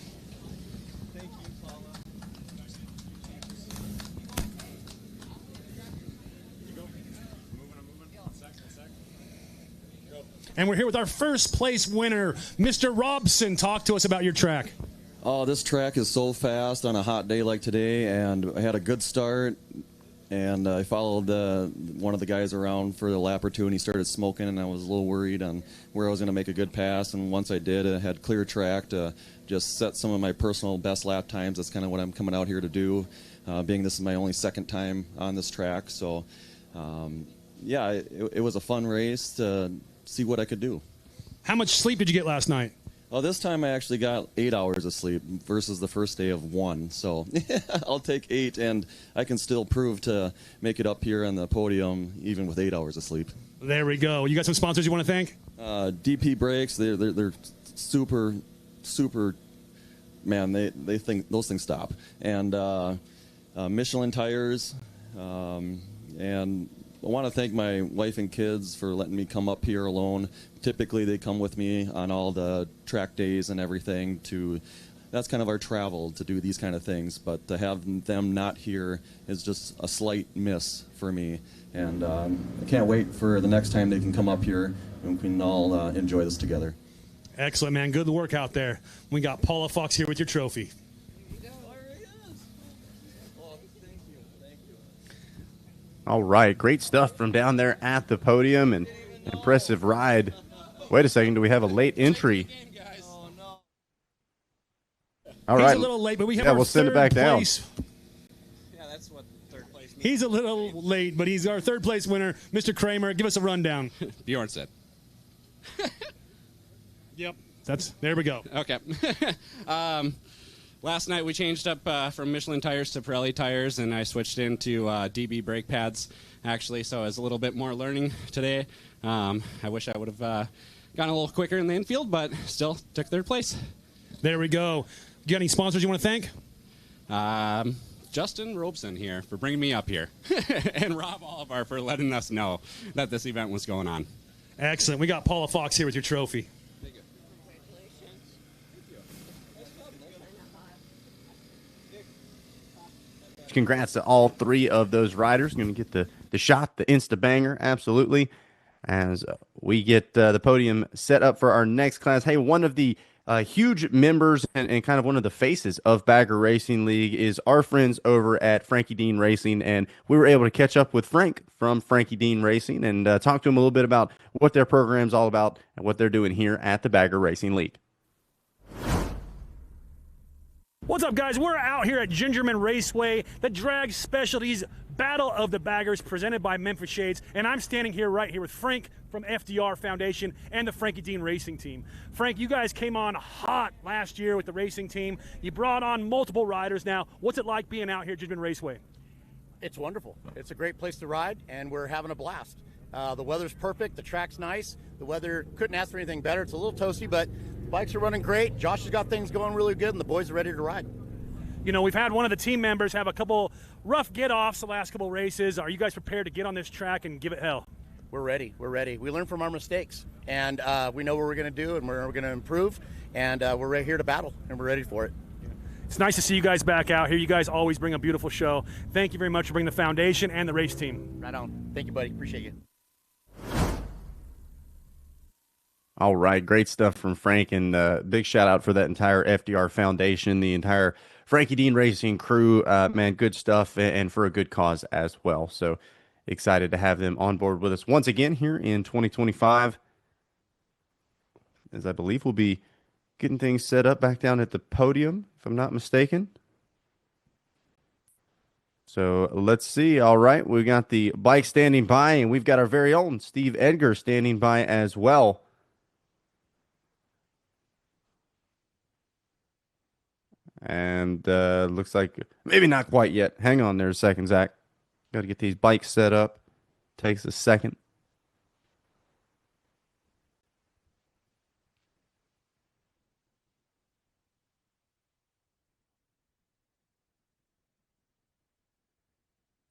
And we're here with our first place winner, Mr. Robson. Talk to us about your track. Oh, this track is so fast on a hot day like today, and I had a good start, and I followed one of the guys around for a lap or two, and he started smoking, and I was a little worried on where I was going to make a good pass, and once I did, I had clear track to just set some of my personal best lap times. That's kind of what I'm coming out here to do, being this is my only second time on this track, so yeah, it was a fun race to see what I could do. How much sleep did you get last night? Well, this time I actually got 8 hours of sleep versus the first day of 1. So I'll take 8, and I can still prove to make it up here on the podium even with 8 hours of sleep. There we go. You got some sponsors you want to thank? DP Brakes, they're super, man, they think those things stop. And Michelin Tires, and I want to thank my wife and kids for letting me come up here alone. Typically, they come with me on all the track days and everything. That's kind of our travel, to do these kind of things. But to have them not here is just a slight miss for me. And I can't wait for the next time they can come up here and we can all enjoy this together. Excellent, man. Good work out there. We got Paula Fox here with your trophy. All right, great stuff from down there at the podium, and impressive ride. Wait a second, do we have a late entry? All right. He's a little late, but we have we'll send it back down. Yeah, that's what third place means. He's a little late, but he's our third place winner, Mr. Kramer. Give us a rundown. Bjorn said. Yep, there we go. Okay. Last night we changed up from Michelin tires to Pirelli tires, and I switched into DB brake pads, actually, so it was a little bit more learning today. I wish I would have gone a little quicker in the infield, but still took third place. There we go. You got any sponsors you want to thank? Justin Robeson here for bringing me up here, and Rob Oliver for letting us know that this event was going on. Excellent. We got Paula Fox here with your trophy. Congrats to all 3 of those riders. Going to get the shot, the Insta banger, absolutely. As we get the podium set up for our next class. Hey, one of the huge members and kind of one of the faces of Bagger Racing League is our friends over at Frankie Dean Racing, and we were able to catch up with Frank from Frankie Dean Racing and talk to him a little bit about what their program's all about and what they're doing here at the Bagger Racing League. What's up, guys? We're out here at Gingerman Raceway, the drag specialties Battle of the Baggers presented by Memphis Shades, and I'm standing here right here with Frank from FDR Foundation and the Frankie Dean Racing Team. Frank, you guys came on hot last year with the racing team. You brought on multiple riders now. What's it like being out here at Gingerman Raceway? It's wonderful. It's a great place to ride, and we're having a blast. The weather's perfect. The track's nice. The weather couldn't ask for anything better. It's a little toasty, but the bikes are running great. Josh has got things going really good, and the boys are ready to ride. You know, we've had one of the team members have a couple rough get-offs the last couple races. Are you guys prepared to get on this track and give it hell? We're ready. We're ready. We learn from our mistakes, and we know what we're going to do, and we're going to improve, and we're right here to battle, and we're ready for it. It's nice to see you guys back out here. You guys always bring a beautiful show. Thank you very much for bringing the foundation and the race team. Right on. Thank you, buddy. Appreciate you. All right, great stuff from Frank, and big shout out for that entire FDR Foundation, the entire Frankie Dean Racing crew. Man, good stuff, and for a good cause as well. So excited to have them on board with us once again here in 2025, as I believe we'll be getting things set up back down at the podium, if I'm not mistaken. So let's see. All right, we got the bike standing by, and we've got our very own Steve Edgar standing by as well. And looks like maybe not quite yet. Hang on there a second, Zach. Got to get these bikes set up. Takes a second.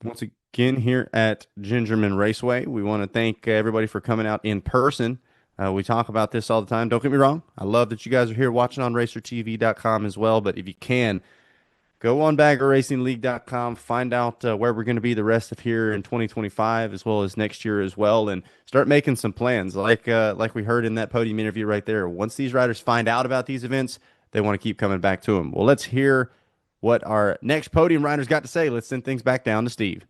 Once again, here at Gingerman Raceway, we want to thank everybody for coming out in person. We talk about this all the time. Don't get me wrong. I love that you guys are here watching on racertv.com as well. But if you can, go on baggerracingleague.com, find out where we're going to be the rest of here in 2025 as well as next year as well, and start making some plans. Like we heard in that podium interview right there, once these riders find out about these events, they want to keep coming back to them. Well, let's hear what our next podium riders got to say. Let's send things back down to Steve.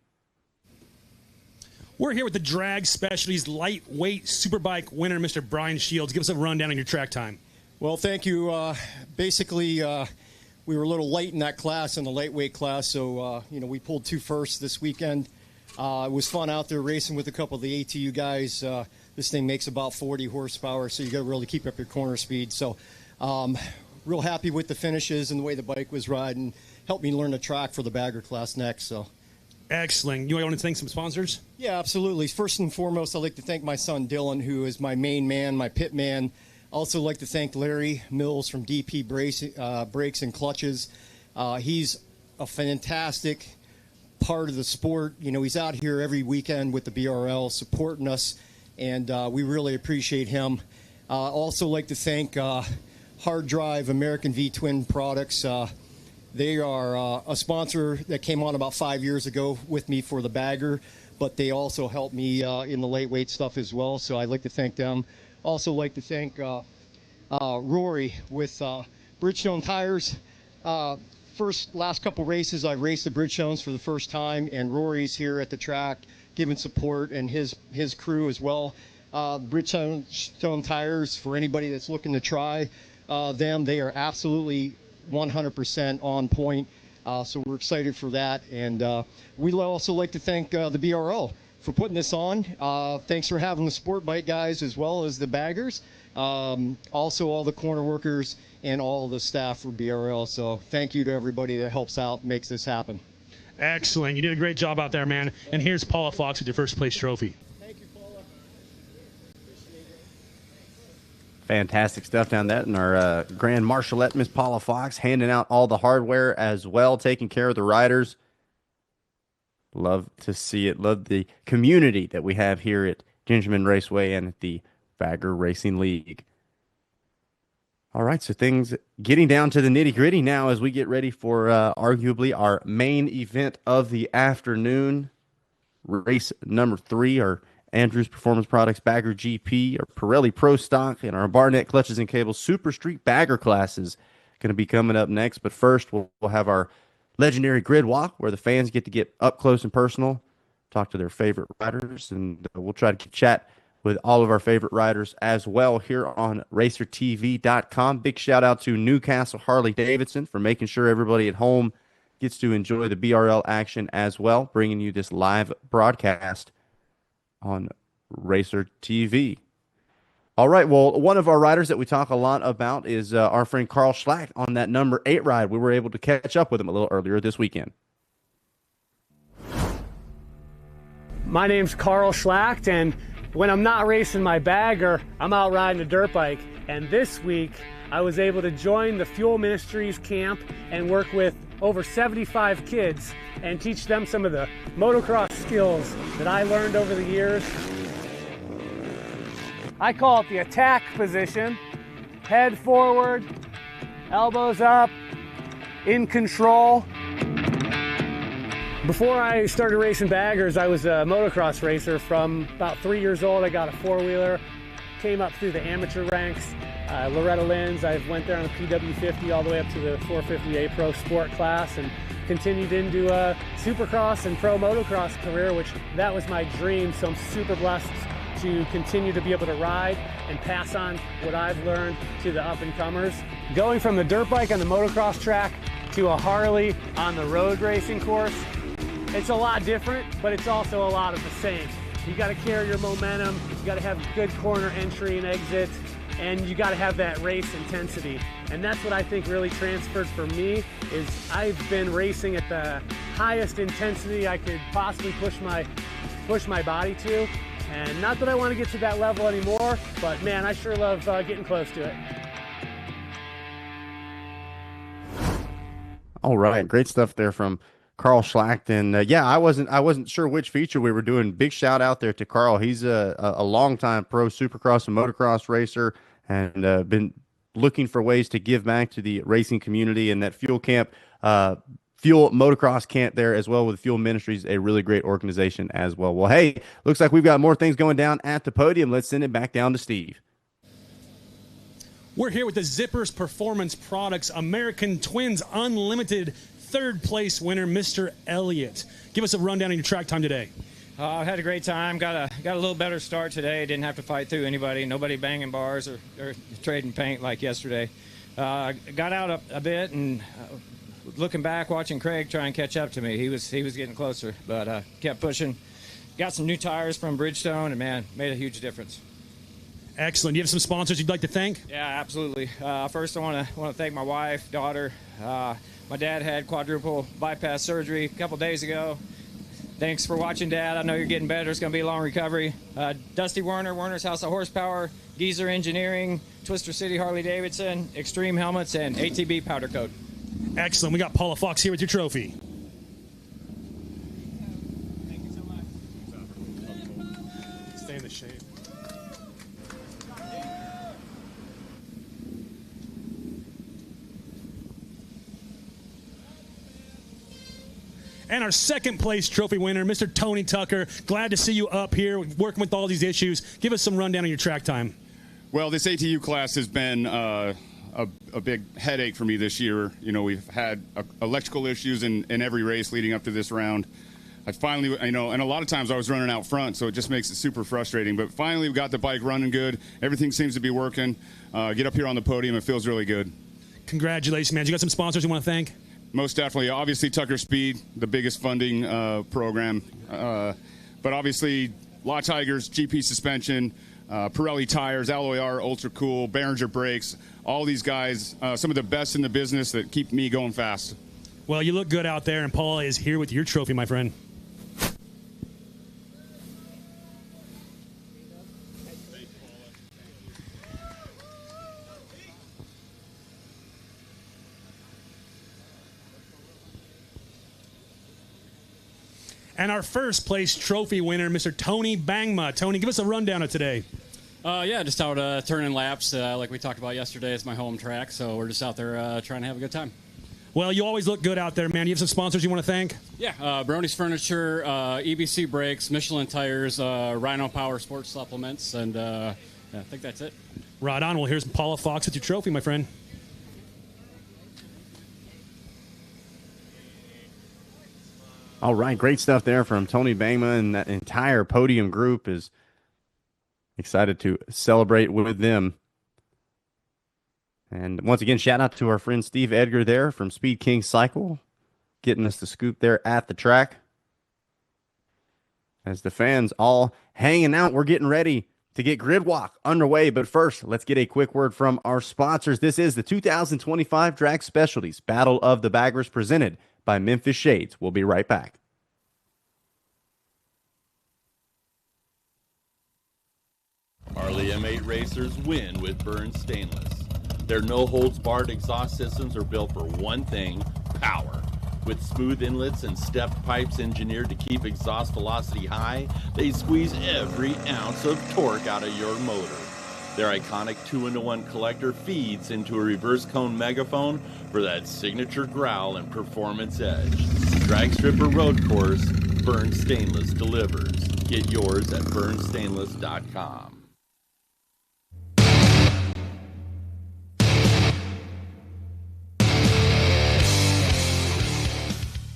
We're here with the drag specialties lightweight superbike winner, Mr. Brian Shields. Give us a rundown on your track time. Well, thank you. Basically, we were a little late in that class, in the lightweight class, so we pulled 2 firsts this weekend. It was fun out there racing with a couple of the ATU guys. This thing makes about 40 horsepower, so you got to really keep up your corner speed. So, real happy with the finishes and the way the bike was riding. Helped me learn the track for the bagger class next. So. Excellent. You want to thank some sponsors? Yeah, absolutely. First and foremost, I'd like to thank my son Dylan, who is my main man, my pit man. Also like to thank Larry Mills from DP Brakes and Clutches. He's a fantastic part of the sport. He's out here every weekend with the BRL supporting us, and we really appreciate him. Also like to thank Hard Drive American V-Twin Products. They are a sponsor that came on about 5 years ago with me for the bagger, but they also helped me in the lightweight stuff as well, so I'd like to thank them. Also like to thank Rory with Bridgestone Tires. Last couple races, I raced the Bridgestones for the first time, and Rory's here at the track giving support, and his crew as well. Bridgestone Tires, for anybody that's looking to try them, they are absolutely 100% on point, so we're excited for that. And we'd also like to thank the BRL for putting this on. Thanks for having the sport bike guys as well as the baggers. Also all the corner workers and all the staff for BRL. So thank you to everybody that helps out, makes this happen. Excellent. You did a great job out there, man. And here's Paula Fox with your first place trophy. Fantastic stuff down there. And our Grand Marshalette, Miss Paula Fox, handing out all the hardware as well, taking care of the riders. Love to see it. Love the community that we have here at Gingerman Raceway and at the Bagger Racing League. All right, so things getting down to the nitty-gritty now as we get ready for arguably our main event of the afternoon. Race number 3, our Andrews Performance Products Bagger GP, our Pirelli Pro Stock, and our Barnett Clutches and Cables Super Street Bagger classes going to be coming up next. But first, we'll have our legendary grid walk where the fans get to get up close and personal, talk to their favorite riders, and we'll try to chat with all of our favorite riders as well here on racertv.com. Big shout out to Newcastle Harley-Davidson for making sure everybody at home gets to enjoy the BRL action as well, bringing you this live broadcast on Racer TV. All right, well, one of our riders that we talk a lot about is our friend Carl Schlack on that number 8 ride. We were able to catch up with him a little earlier this weekend. My name's Carl Schlack, and when I'm not racing my bagger, I'm out riding a dirt bike. And this week, I was able to join the Fuel Ministries camp and work with over 75 kids and teach them some of the motocross skills that I learned over the years. I call it the attack position. Head forward, elbows up, in control. Before I started racing baggers, I was a motocross racer. From about 3 years old, I got a 4-wheeler, came up through the amateur ranks. Loretta Lynn's, I went there on the PW50 all the way up to the 450A Pro Sport class and continued into a Supercross and Pro Motocross career, which that was my dream. So I'm super blessed to continue to be able to ride and pass on what I've learned to the up-and-comers. Going from the dirt bike on the motocross track to a Harley on the road racing course, it's a lot different, but it's also a lot of the same. You got to carry your momentum, you got to have good corner entry and exit, and you got to have that race intensity. And that's what I think really transferred for me. Is I've been racing at the highest intensity I could possibly push my body to. And not that I want to get to that level anymore, but man, I sure love getting close to it. All right, great stuff there from Carl Schlachten. Yeah, I wasn't sure which feature we were doing. Big shout out there to Carl. He's a longtime pro supercross and motocross racer, and been looking for ways to give back to the racing community. And that Fuel Camp, Fuel Motocross Camp there as well with Fuel Ministries, a really great organization as well. Well, hey, looks like we've got more things going down at the podium. Let's send it back down to Steve. We're here with the Zippers Performance Products American Twins Unlimited third place winner, Mr. Elliott. Give us a rundown on your track time today. I had a great time. Got a little better start today. Didn't have to fight through anybody. Nobody banging bars or trading paint like yesterday. Got out a bit and looking back, watching Craig try and catch up to me. He was getting closer, but kept pushing. Got some new tires from Bridgestone, and man, made a huge difference. Excellent. Do you have some sponsors you'd like to thank? Yeah, absolutely. First, I want to thank my wife, daughter. My dad had quadruple bypass surgery a couple days ago. Thanks for watching, Dad. I know you're getting better. It's going to be a long recovery. Dusty Werner, Werner's House of Horsepower, Geezer Engineering, Twister City Harley-Davidson, Extreme Helmets, and ATB Powder Coat. Excellent. We got Paula Fox here with your trophy. Thank you so much. Stay in the shape. And our second place trophy winner, Mr. Tony Tucker. Glad to see you up here working with all these issues. Give us some rundown on your track time. Well, this ATU class has been a big headache for me this year. You know, we've had electrical issues in every race leading up to this round. I finally, and a lot of times I was running out front, so it just makes it super frustrating. But finally, we got the bike running good. Everything seems to be working. Get up here on the podium. It feels really good. Congratulations, man. You got some sponsors you want to thank? Most definitely. Obviously, Tucker Speed, the biggest funding program. But obviously, Law Tigers, GP Suspension, Pirelli Tires, Alloy R, Ultra Cool, Behringer Brakes, all these guys, some of the best in the business that keep me going fast. Well, you look good out there, and Paula is here with your trophy, my friend. And our first place trophy winner, Mr. Tony Bangma. Tony, give us a rundown of today. Yeah, just out turning laps like we talked about yesterday. It's my home track, so we're just out there trying to have a good time. Well, you always look good out there, man. You have some sponsors you want to thank? Yeah, Brony's Furniture, EBC Brakes, Michelin Tires, Rhino Power Sports Supplements, and yeah, I think that's it. Right on. Well, here's Paula Fox with your trophy, my friend. All right, great stuff there from Tony Bangma, and that entire podium group is excited to celebrate with them. And once again, shout out to our friend Steve Edgar there from Speed King Cycle, getting us the scoop there at the track. As the fans all hanging out, we're getting ready to get Grid Walk underway. But first, let's get a quick word from our sponsors. This is the 2025 Drag Specialties Battle of the Baggers presented by Memphis Shades. We'll be right back. Harley M8 racers win with Burns Stainless. Their no-holds-barred exhaust systems are built for one thing, power. With smooth inlets and stepped pipes engineered to keep exhaust velocity high, they squeeze every ounce of torque out of your motor. Their iconic 2-into-1 collector feeds into a reverse cone megaphone for that signature growl and performance edge. Drag strip or road course, Burns Stainless delivers. Get yours at burnsstainless.com.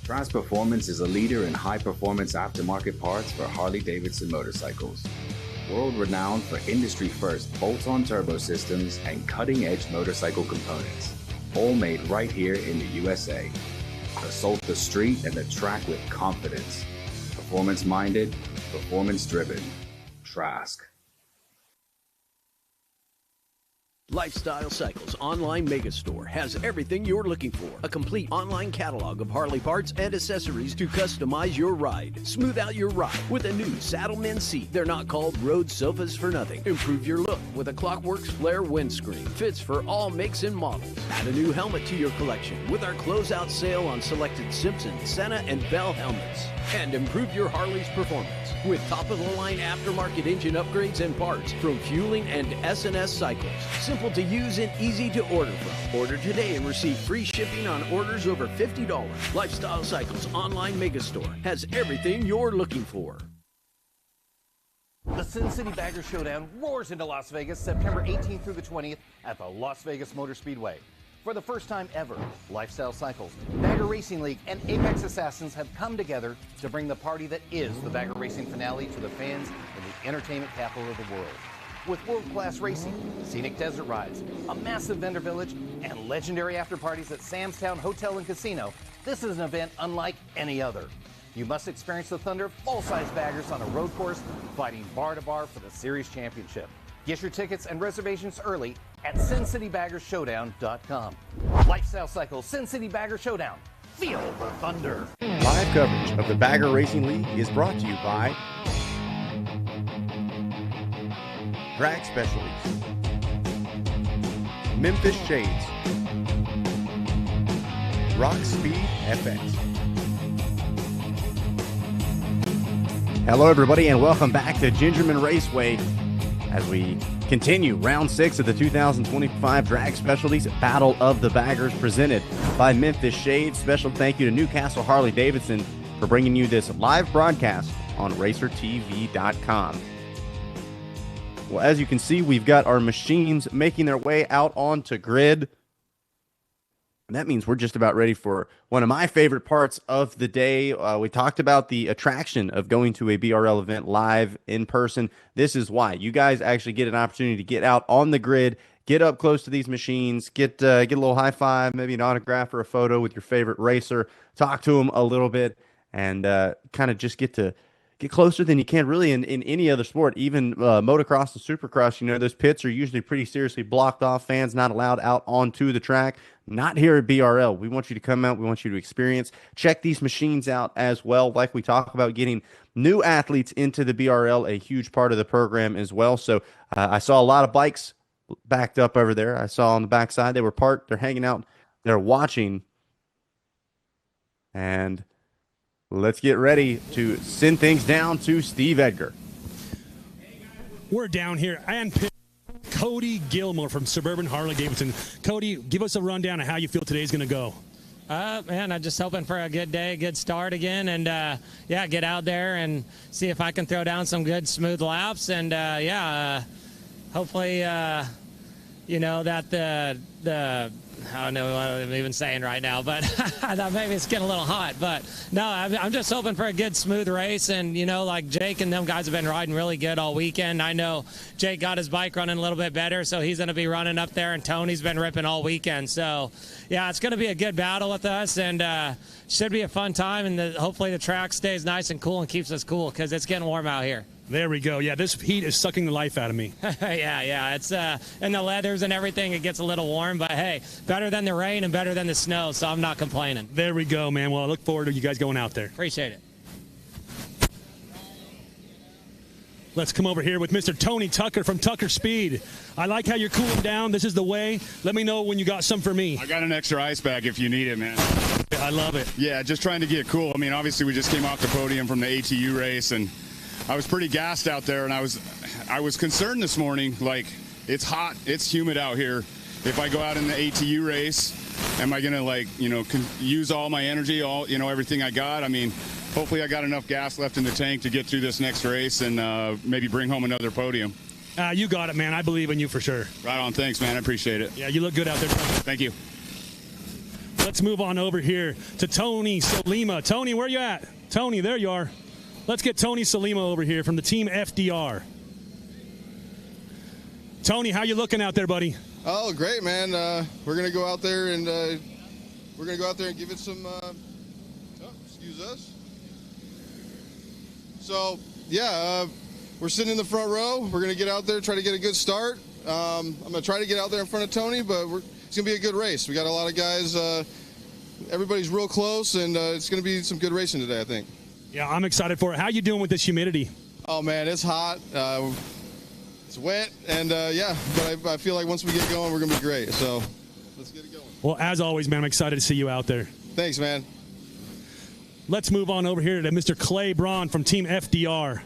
Trans Performance is a leader in high-performance aftermarket parts for Harley-Davidson motorcycles. World-renowned for industry-first bolt-on turbo systems and cutting-edge motorcycle components, all made right here in the USA. Assault the street and the track with confidence. Performance-minded, performance-driven. Trask. Lifestyle Cycles Online Megastore has everything you're looking for. A complete online catalog of Harley parts and accessories to customize your ride. Smooth out your ride with a new Saddlemen seat. They're not called road sofas for nothing. Improve your look with a Clockworks Flare windscreen. Fits for all makes and models. Add a new helmet to your collection with our closeout sale on selected Simpson, Senna, and Bell helmets. And improve your Harley's performance with top-of-the-line aftermarket engine upgrades and parts from Fueling and S&S Cycles. Simple to use and easy to order from. Order today and receive free shipping on orders over $50. Lifestyle Cycles Online Megastore has everything you're looking for. The Sin City Bagger Showdown roars into Las Vegas September 18th through the 20th at the Las Vegas Motor Speedway. For the first time ever, Lifestyle Cycles, Bagger Racing League, and Apex Assassins have come together to bring the party that is the Bagger Racing finale to the fans in the entertainment capital of the world. With world-class racing, scenic desert rides, a massive vendor village, and legendary after-parties at Sam's Town Hotel and Casino, this is an event unlike any other. You must experience the thunder of full-size baggers on a road course, fighting bar to bar for the series championship. Get your tickets and reservations early at SinCityBaggerShowdown.com. Lifestyle Cycles Sin City Bagger Showdown. Feel the thunder. Live coverage of the Bagger Racing League is brought to you by Drag Specialties, Memphis Shades, Rock Speed FX. Hello, everybody, and welcome back to Gingerman Raceway as we continue round 6 of the 2025 Drag Specialties Battle of the Baggers presented by Memphis Shades. Special thank you to Newcastle Harley-Davidson for bringing you this live broadcast on RacerTV.com. Well, as you can see, we've got our machines making their way out onto grid. And that means we're just about ready for one of my favorite parts of the day. We talked about the attraction of going to a BRL event live in person. This is why. You guys actually get an opportunity to get out on the grid, get up close to these machines, get a little high five, maybe an autograph or a photo with your favorite racer, talk to them a little bit, and kind of just get closer than you can really in any other sport, even motocross and supercross. You know, those pits are usually pretty seriously blocked off, fans not allowed out onto the track. Not here at BRL. We want you to come out. We want you to experience. Check these machines out as well. Like we talk about getting new athletes into the BRL, a huge part of the program as well. So I saw a lot of bikes backed up over there. I saw on the backside they were parked. They're hanging out. They're watching. And let's get ready to send things down to Steve Edgar. We're down here and Cody Gilmore from Suburban Harley-Davidson. Cody, give us a rundown of how you feel today's going to go. Man, I'm just hoping for a good day, a good start again, and yeah, get out there and see if I can throw down some good smooth laps, and hopefully, you know, that the I don't know what I'm even saying right now, but maybe it's getting a little hot. But no, I'm just hoping for a good, smooth race. And, you know, like Jake and them guys have been riding really good all weekend. I know Jake got his bike running a little bit better, so he's going to be running up there. And Tony's been ripping all weekend. So, yeah, it's going to be a good battle with us, and should be a fun time. And hopefully the track stays nice and cool and keeps us cool because it's getting warm out here. There we go. Yeah, this heat is sucking the life out of me. yeah. It's and the leathers and everything, it gets a little warm, but hey, better than the rain and better than the snow, so I'm not complaining. There we go, man. Well, I look forward to you guys going out there. Appreciate it. Let's come over here with Mr. Tony Tucker from Tucker Speed. I like how you're cooling down. This is the way. Let me know when you got some for me. I got an extra ice bag if you need it, man. I love it. Yeah, just trying to get cool. I mean, obviously we just came off the podium from the ATU race, and I was pretty gassed out there, and I was concerned this morning. Like, it's hot, it's humid out here. If I go out in the ATU race, am I gonna, like, you know, use all my energy, all, you know, everything I got? I mean, hopefully I got enough gas left in the tank to get through this next race and maybe bring home another podium. You got it, man. I believe in you for sure. Right on. Thanks, man. I appreciate it. Yeah, you look good out there. Thank you. Let's move on over here to Tony Salima. Tony, where you at? Tony, there you are. Let's get Tony Salima over here from the team FDR. Tony, how you looking out there, buddy? Oh, great, man. We're gonna go out there and give it some. Excuse us. So yeah, we're sitting in the front row. We're gonna get out there, try to get a good start. I'm going to try to get out there in front of Tony, but it's going to be a good race. We got a lot of guys. Everybody's real close, and it's going to be some good racing today, I think. Yeah, I'm excited for it. How you doing with this humidity? Oh, man, it's hot. It's wet, and but I feel like once we get going, we're going to be great. So let's get it going. Well, as always, man, I'm excited to see you out there. Thanks, man. Let's move on over here to Mr. Clay Braun from Team FDR.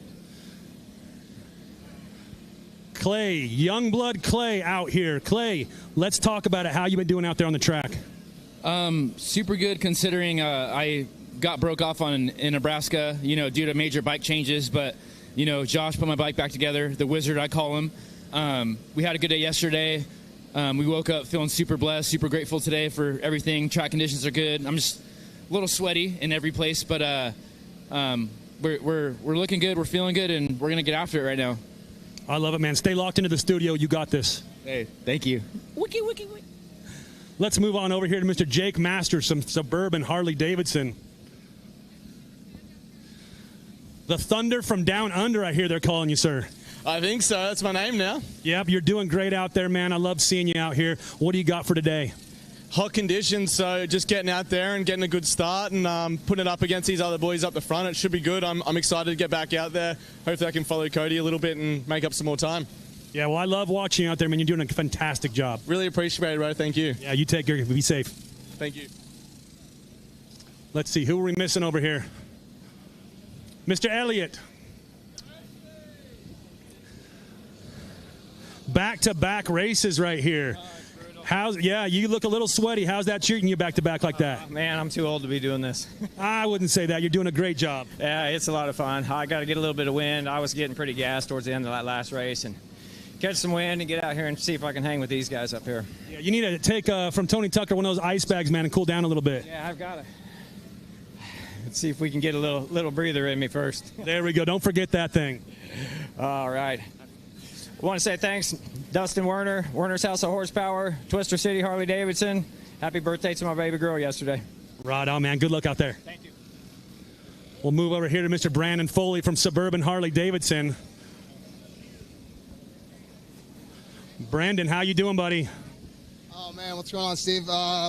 Clay, Youngblood Clay out here. Clay, let's talk about it. How you been doing out there on the track? Super good considering I got broke off in Nebraska, due to major bike changes. But, Josh put my bike back together, the wizard I call him. We had a good day yesterday. We woke up feeling super blessed, super grateful today for everything. Track conditions are good. I'm just a little sweaty in every place, but we're looking good. We're feeling good, and we're going to get after it right now. I love it, man. Stay locked into the studio. You got this. Hey, thank you. Wiki, wiki, wiki. Let's move on over here to Mr. Jake Masters from Suburban Harley Davidson. The Thunder from Down Under, I hear they're calling you, sir. I think so. That's my name now. Yep, you're doing great out there, man. I love seeing you out here. What do you got for today? Hot conditions, so just getting out there and getting a good start and putting it up against these other boys up the front. It should be good. I'm excited to get back out there. Hopefully I can follow Cody a little bit and make up some more time. Yeah, well, I love watching you out there, man. You're doing a fantastic job. Really appreciate it, bro. Thank you. Yeah, you take care. Be safe. Thank you. Let's see. Who are we missing over here? Mr. Elliott. Back-to-back races right here. You look a little sweaty. How's that treating you back-to-back like that? Man, I'm too old to be doing this. I wouldn't say that. You're doing a great job. Yeah, it's a lot of fun. I got to get a little bit of wind. I was getting pretty gassed towards the end of that last race, and catch some wind and get out here and see if I can hang with these guys up here. Yeah, you need to take from Tony Tucker one of those ice bags, man, and cool down a little bit. Yeah, I've got it. Let's see if we can get a little breather in me first. There we go. Don't forget that thing. All right. I want to say thanks, Dustin Werner, Werner's House of Horsepower, Twister City, Harley Davidson. Happy birthday to my baby girl yesterday. Right on, man. Good luck out there. Thank you. We'll move over here to Mr. Brandon Foley from Suburban Harley Davidson. Brandon, how you doing, buddy? Oh, man, what's going on, Steve?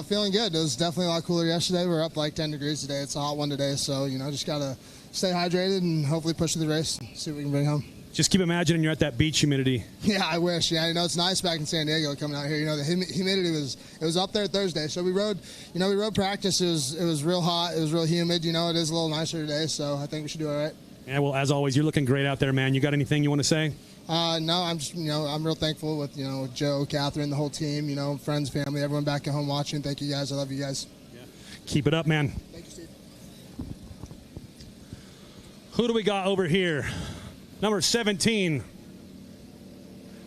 Feeling good. It was definitely a lot cooler yesterday. We're up like 10 degrees today. It's a hot one today, so, just got to stay hydrated and hopefully push through the race and see what we can bring home. Just keep imagining you're at that beach humidity. Yeah, I wish. Yeah, it's nice back in San Diego coming out here. The humidity was up there Thursday. So we rode practice. It was real hot. It was real humid. It is a little nicer today. So I think we should do all right. Yeah, well, as always, you're looking great out there, man. You got anything you want to say? No, I'm just, I'm real thankful with, Joe, Catherine, the whole team, friends, family, everyone back at home watching. Thank you guys. I love you guys. Yeah. Keep it up, man. Thank you, Steve. Who do we got over here? Number 17.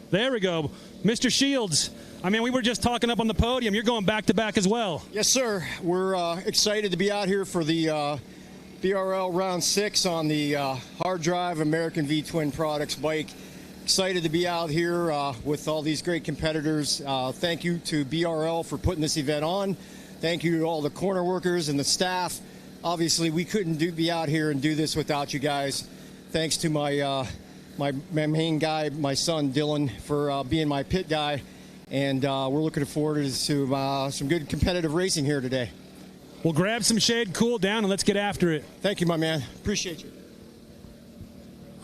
There we go. Mr. Shields. We were just talking up on the podium. You're going back-to-back as well. Yes, sir. We're excited to be out here for the BRL Round 6 on the hard drive American V-Twin Products bike. Excited to be out here with all these great competitors. Thank you to BRL for putting this event on. Thank you to all the corner workers and the staff. Obviously, we couldn't be out here and do this without you guys. Thanks to my main guy, my son Dylan, for being my pit guy, and we're looking forward to some good competitive racing here today. Well, grab some shade, cool down, and let's get after it. Thank you, my man. Appreciate you.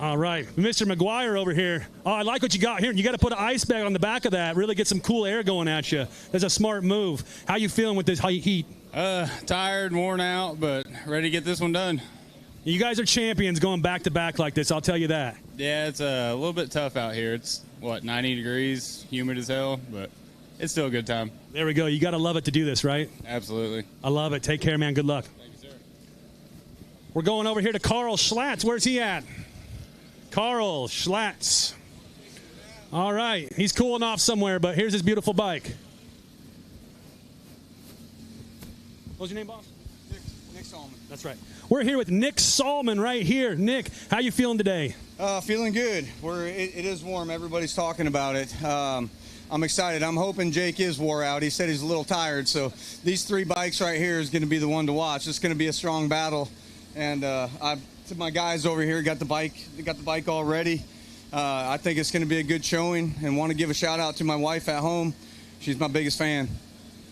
All right, Mr. McGuire over here. Oh, I like what you got here. You got to put an ice bag on the back of that. Really get some cool air going at you. That's a smart move. How you feeling with this heat? Tired, worn out, but ready to get this one done. You guys are champions going back-to-back like this, I'll tell you that. Yeah, it's a little bit tough out here. It's, 90 degrees, humid as hell, but it's still a good time. There we go. You got to love it to do this, right? Absolutely. I love it. Take care, man. Good luck. Thank you, sir. We're going over here to Carl Schlatt. Where's he at? Carl Schlatt. All right. He's cooling off somewhere, but here's his beautiful bike. What's your name, boss? Nick Solomon. That's right. We're here with Nick Solomon right here. Nick, how you feeling today? Feeling good. It is warm. Everybody's talking about it. I'm excited. I'm hoping Jake is wore out. He said he's a little tired. So these 3 bikes right here is going to be the one to watch. It's going to be a strong battle. And my guys over here got the bike all ready. I think it's going to be a good showing, and want to give a shout out to my wife at home. She's my biggest fan.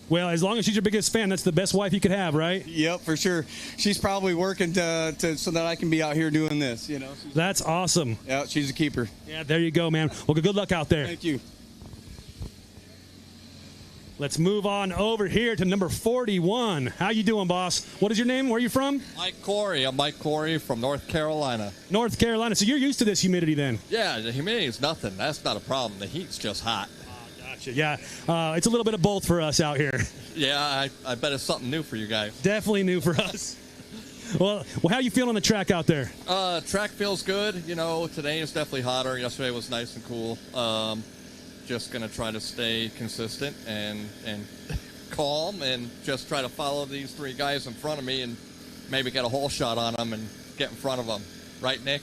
Well, as long as she's your biggest fan, that's the best wife you could have, right? Yep, for sure. She's probably working so that I can be out here doing this, you know. That's awesome. Yeah, she's a keeper. Yeah, there you go, man. Well, good luck out there. Thank you. Let's move on over here to number 41. How you doing, boss? What is your name? Where are you from? Mike Corey. I'm Mike Corey from North Carolina. North Carolina. So you're used to this humidity then? Yeah, the humidity is nothing. That's not a problem. The heat's just hot. Gotcha. Yeah, it's a little bit of both for us out here. Yeah, I bet it's something new for you guys. Definitely new for us. Well, how you feeling on the track out there? Track feels good. You know, today is definitely hotter. Yesterday was nice and cool. Just going to try to stay consistent and calm and just try to follow these three guys in front of me and maybe get a hole shot on them and get in front of them. Right, Nick?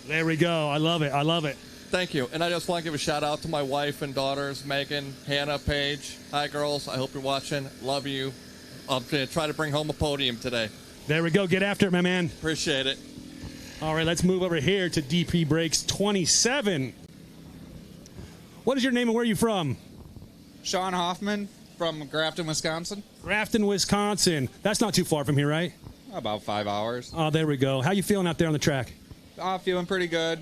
There we go. I love it. I love it. Thank you. And I just want to give a shout out to my wife and daughters, Megan, Hannah, Paige. Hi, girls. I hope you're watching. Love you. I'm going to try to bring home a podium today. There we go. Get after it, my man. Appreciate it. All right, let's move over here to DP Brakes 27. What is your name and where are you from? Sean Hoffman from Grafton, Wisconsin. Grafton, Wisconsin. That's not too far from here, right? About 5 hours. Oh, there we go. How you feeling out there on the track? Feeling pretty good.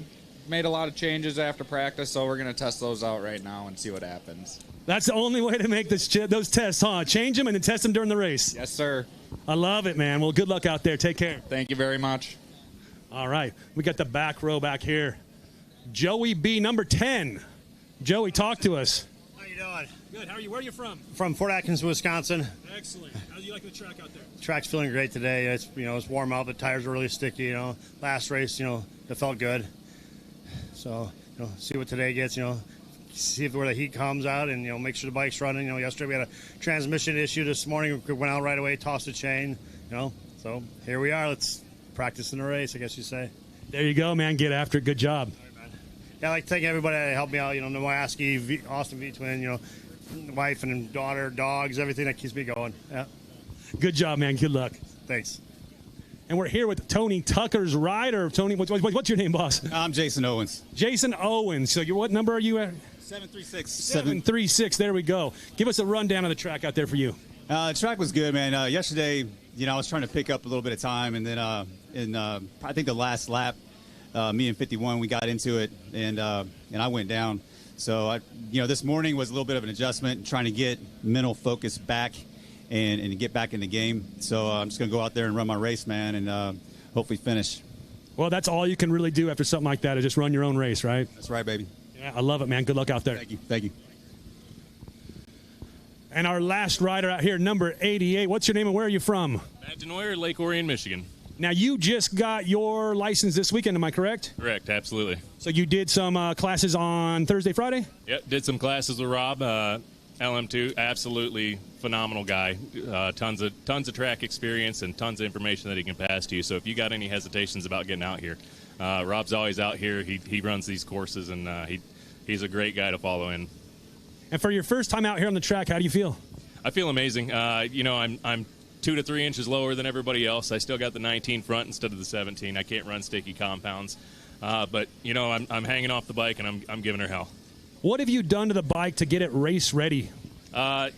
Made a lot of changes after practice, so we're going to test those out right now and see what happens. That's the only way to make those tests, huh? Change them and then test them during the race. Yes, sir. I love it, man. Well, good luck out there. Take care. Thank you very much. All right. We got the back row back here. Joey B, number 10. Joey, talk to us. How you doing? Good. How are you? Where are you from? From Fort Atkins, Wisconsin. Excellent. How do you like the track out there? Track's feeling great today. It's warm out. The tires are really sticky. Last race, it felt good. So see what today gets. See where the heat comes out, and make sure the bike's running. Yesterday we had a transmission issue. This morning we went out right away, tossed the chain. So here we are. Let's practice in the race, I guess you say. There you go, man. Get after it. Good job. Yeah, I'd like to thank everybody that helped me out. Nowaski, Austin V-Twin, wife and daughter, dogs, everything that keeps me going. Yeah. Good job, man. Good luck. Thanks. And we're here with Tony Tucker's rider. Tony, what's your name, boss? I'm Jason Owens. Jason Owens. So what number are you at? 736. 736. There we go. Give us a rundown of the track out there for you. The track was good, man. Yesterday, I was trying to pick up a little bit of time, and then I think the last lap, me and 51, we got into it, and I went down. So this morning was a little bit of an adjustment, trying to get mental focus back and get back in the game. So I'm just going to go out there and run my race, man, and hopefully finish. Well, that's all you can really do after something like that is just run your own race, right? That's right, baby. Yeah, I love it, man. Good luck out there. Thank you. Thank you. And our last rider out here, number 88. What's your name and where are you from? Matt Denoyer, Lake Orion, Michigan. Now, you just got your license this weekend, am I correct? Correct, absolutely. So you did some classes on Thursday, Friday? Yep, did some classes with Rob. LM2, absolutely phenomenal guy. Tons of track experience and tons of information that he can pass to you. So if you got any hesitations about getting out here, Rob's always out here. He runs these courses, and he's a great guy to follow in. And for your first time out here on the track, how do you feel? I feel amazing. I'm 2 to 3 inches lower than everybody else. I still got the 19 front instead of the 17. I can't run sticky compounds. But I'm hanging off the bike, and I'm giving her hell. What have you done to the bike to get it race ready? As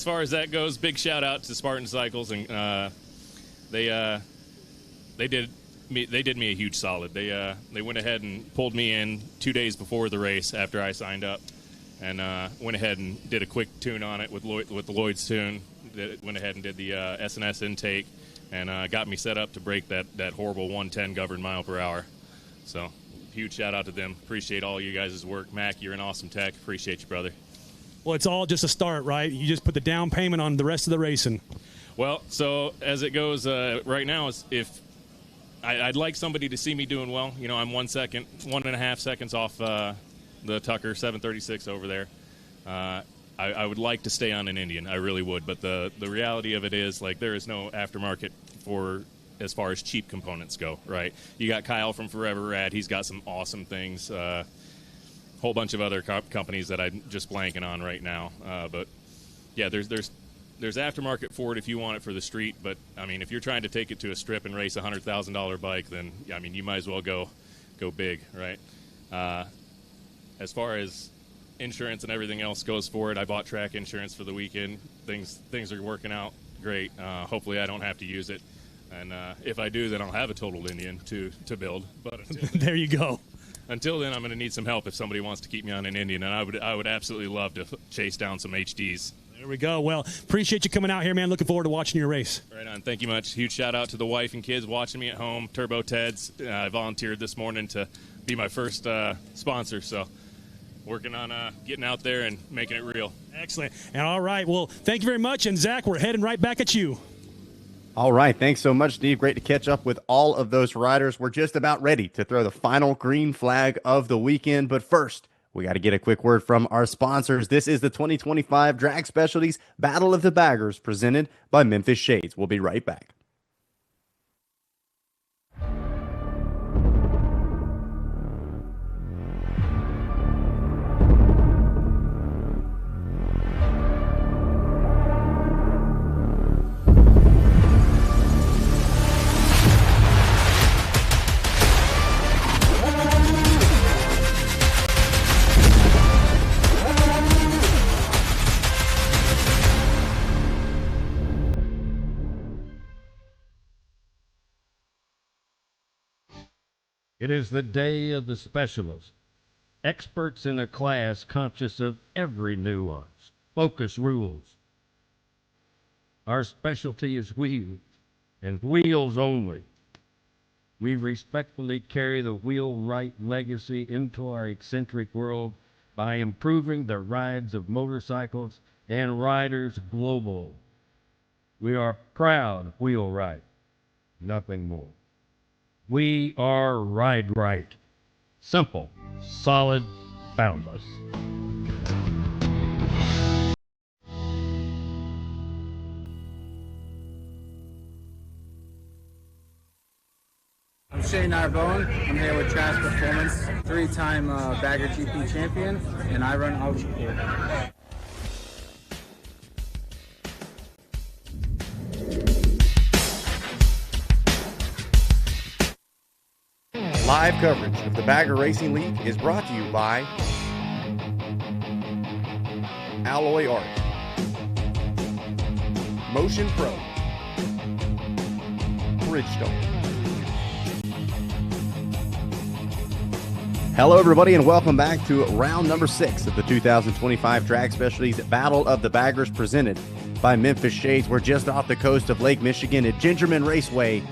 far as that goes, big shout out to Spartan Cycles, and they did me a huge solid. They went ahead and pulled me in 2 days before the race after I signed up, and went ahead and did a quick tune on it with the Lloyd's tune. Went ahead and did the S&S intake, and got me set up to break that horrible 110 governed mile per hour. So huge shout out to them. Appreciate all you guys' work. Mac, you're an awesome tech. Appreciate you, brother. Well, it's all just a start, right? You just put the down payment on the rest of the racing. Well, so as it goes right now, is if I'd like somebody to see me doing well. I'm 1.5 seconds off the Tucker 736 over there. I would like to stay on an Indian. I really would. But the reality of it is, there is no aftermarket for as far as cheap components go, right? You got Kyle from Forever Rad. He's got some awesome things. Whole bunch of other companies that I'm just blanking on right now. But, yeah, there's aftermarket for it if you want it for the street. But, if you're trying to take it to a strip and race a $100,000 bike, then, you might as well go go big, right? As far as insurance and everything else goes forward, I bought track insurance for the weekend. Things are working out great. Hopefully I don't have to use it. And if I do, then I'll have a totaled Indian to build. But there you go. Until then, I'm going to need some help if somebody wants to keep me on an Indian, and I would absolutely love to chase down some HDs. There we go. Well, appreciate you coming out here, man. Looking forward to watching your race. Right on. Thank you much. Huge shout out to the wife and kids watching me at home. Turbo Ted's. I volunteered this morning to be my first sponsor, so working on getting out there and making it real. Excellent. And all right. Well, thank you very much. And Zach, we're heading right back at you. All right. Thanks so much, Steve. Great to catch up with all of those riders. We're just about ready to throw the final green flag of the weekend. But first, we got to get a quick word from our sponsors. This is the 2025 Drag Specialties Battle of the Baggers presented by Memphis Shades. We'll be right back. It is the day of the specialists, experts in a class conscious of every nuance, focus rules. Our specialty is wheels, and wheels only. We respectfully carry the wheelwright legacy into our eccentric world by improving the rides of motorcycles and riders global. We are proud wheelwright, nothing more. We are Ride Right. Simple, solid, boundless. I'm Shane Narbone. I'm here with Trash Performance, 3-time Bagger GP champion, and I run Ultra Cool. Live coverage of the Bagger Racing League is brought to you by Alloy Art, Motion Pro, Bridgestone. Hello, everybody, and welcome back to round number 6 of the 2025 Drag Specialties Battle of the Baggers presented by Memphis Shades. We're just off the coast of Lake Michigan at Gingerman Raceway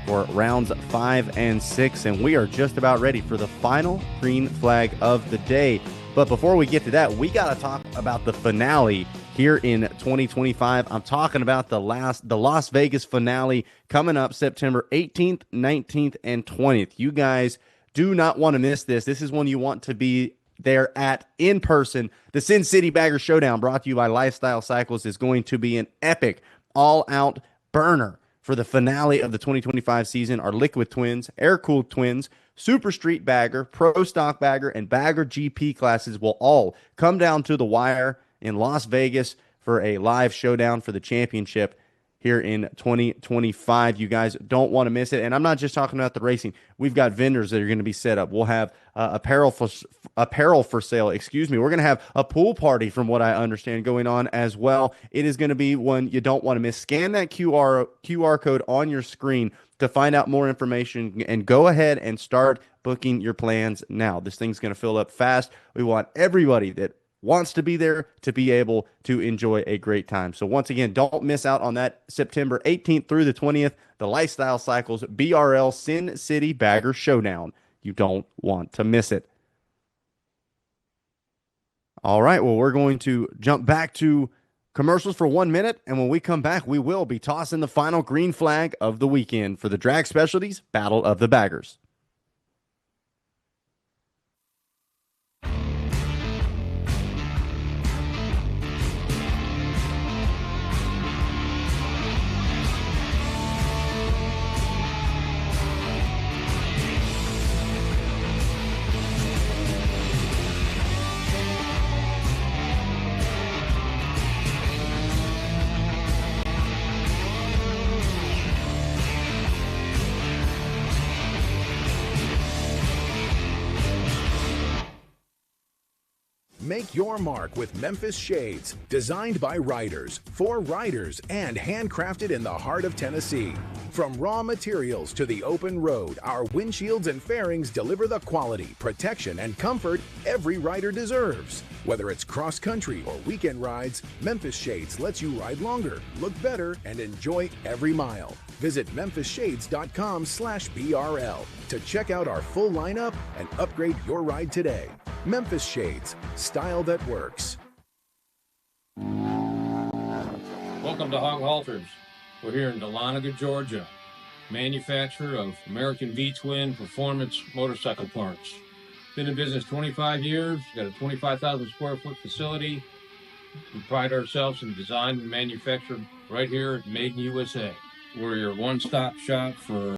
for rounds 5 and 6, and we are just about ready for the final green flag of the day. But before we get to that, we got to talk about the finale here in 2025. I'm talking about the Las Vegas finale coming up September 18th, 19th, and 20th. You guys do not want to miss this. This is one you want to be there at in person. The Sin City Bagger Showdown, brought to you by Lifestyle Cycles, is going to be an epic all-out burner. For the finale of the 2025 season, our Liquid Twins, Air-Cooled Twins, Super Street Bagger, Pro Stock Bagger, and Bagger GP classes will all come down to the wire in Las Vegas for a live showdown for the championship here in 2025. You guys don't want to miss it. And I'm not just talking about the racing. We've got vendors that are going to be set up. We'll have apparel for sale. Excuse me. We're going to have a pool party, from what I understand, going on as well. It is going to be one you don't want to miss. Scan that QR code on your screen to find out more information, and go ahead and start booking your plans now. This thing's going to fill up fast. We want everybody that wants to be there to be able to enjoy a great time. So once again, don't miss out on that September 18th through the 20th, the Lifestyle Cycles BRL Sin City Bagger Showdown. You don't want to miss it. All right, well, we're going to jump back to commercials for 1 minute, and when we come back, we will be tossing the final green flag of the weekend for the Drag Specialties Battle of the Baggers. Make your mark with Memphis Shades, designed by riders, for riders, and handcrafted in the heart of Tennessee. From raw materials to the open road, our windshields and fairings deliver the quality, protection, and comfort every rider deserves. Whether it's cross-country or weekend rides, Memphis Shades lets you ride longer, look better, and enjoy every mile. Visit memphisshades.com/BRL to check out our full lineup and upgrade your ride today. Memphis Shades, style that works. Welcome to Hog Halters. We're here in Dahlonega, Georgia, manufacturer of American V-Twin performance motorcycle parts. Been in business 25 years, got a 25,000 square foot facility. We pride ourselves in design and manufacture right here made in USA. We're your one-stop shop for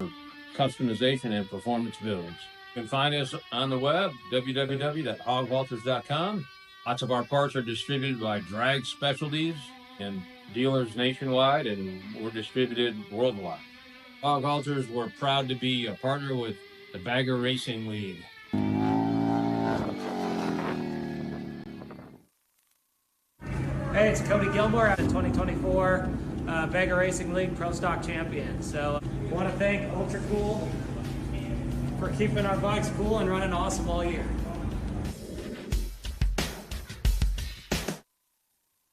customization and performance builds. You can find us on the web, www.hoghalters.com. Lots of our parts are distributed by Drag Specialties and dealers nationwide, and we're distributed worldwide. Hog Halters, we're proud to be a partner with the Bagger Racing League. Hey, it's Cody Gilmore out of 2024 Bagger Racing League Pro Stock Champion. So I want to thank Ultra Cool for keeping our bikes cool and running awesome all year.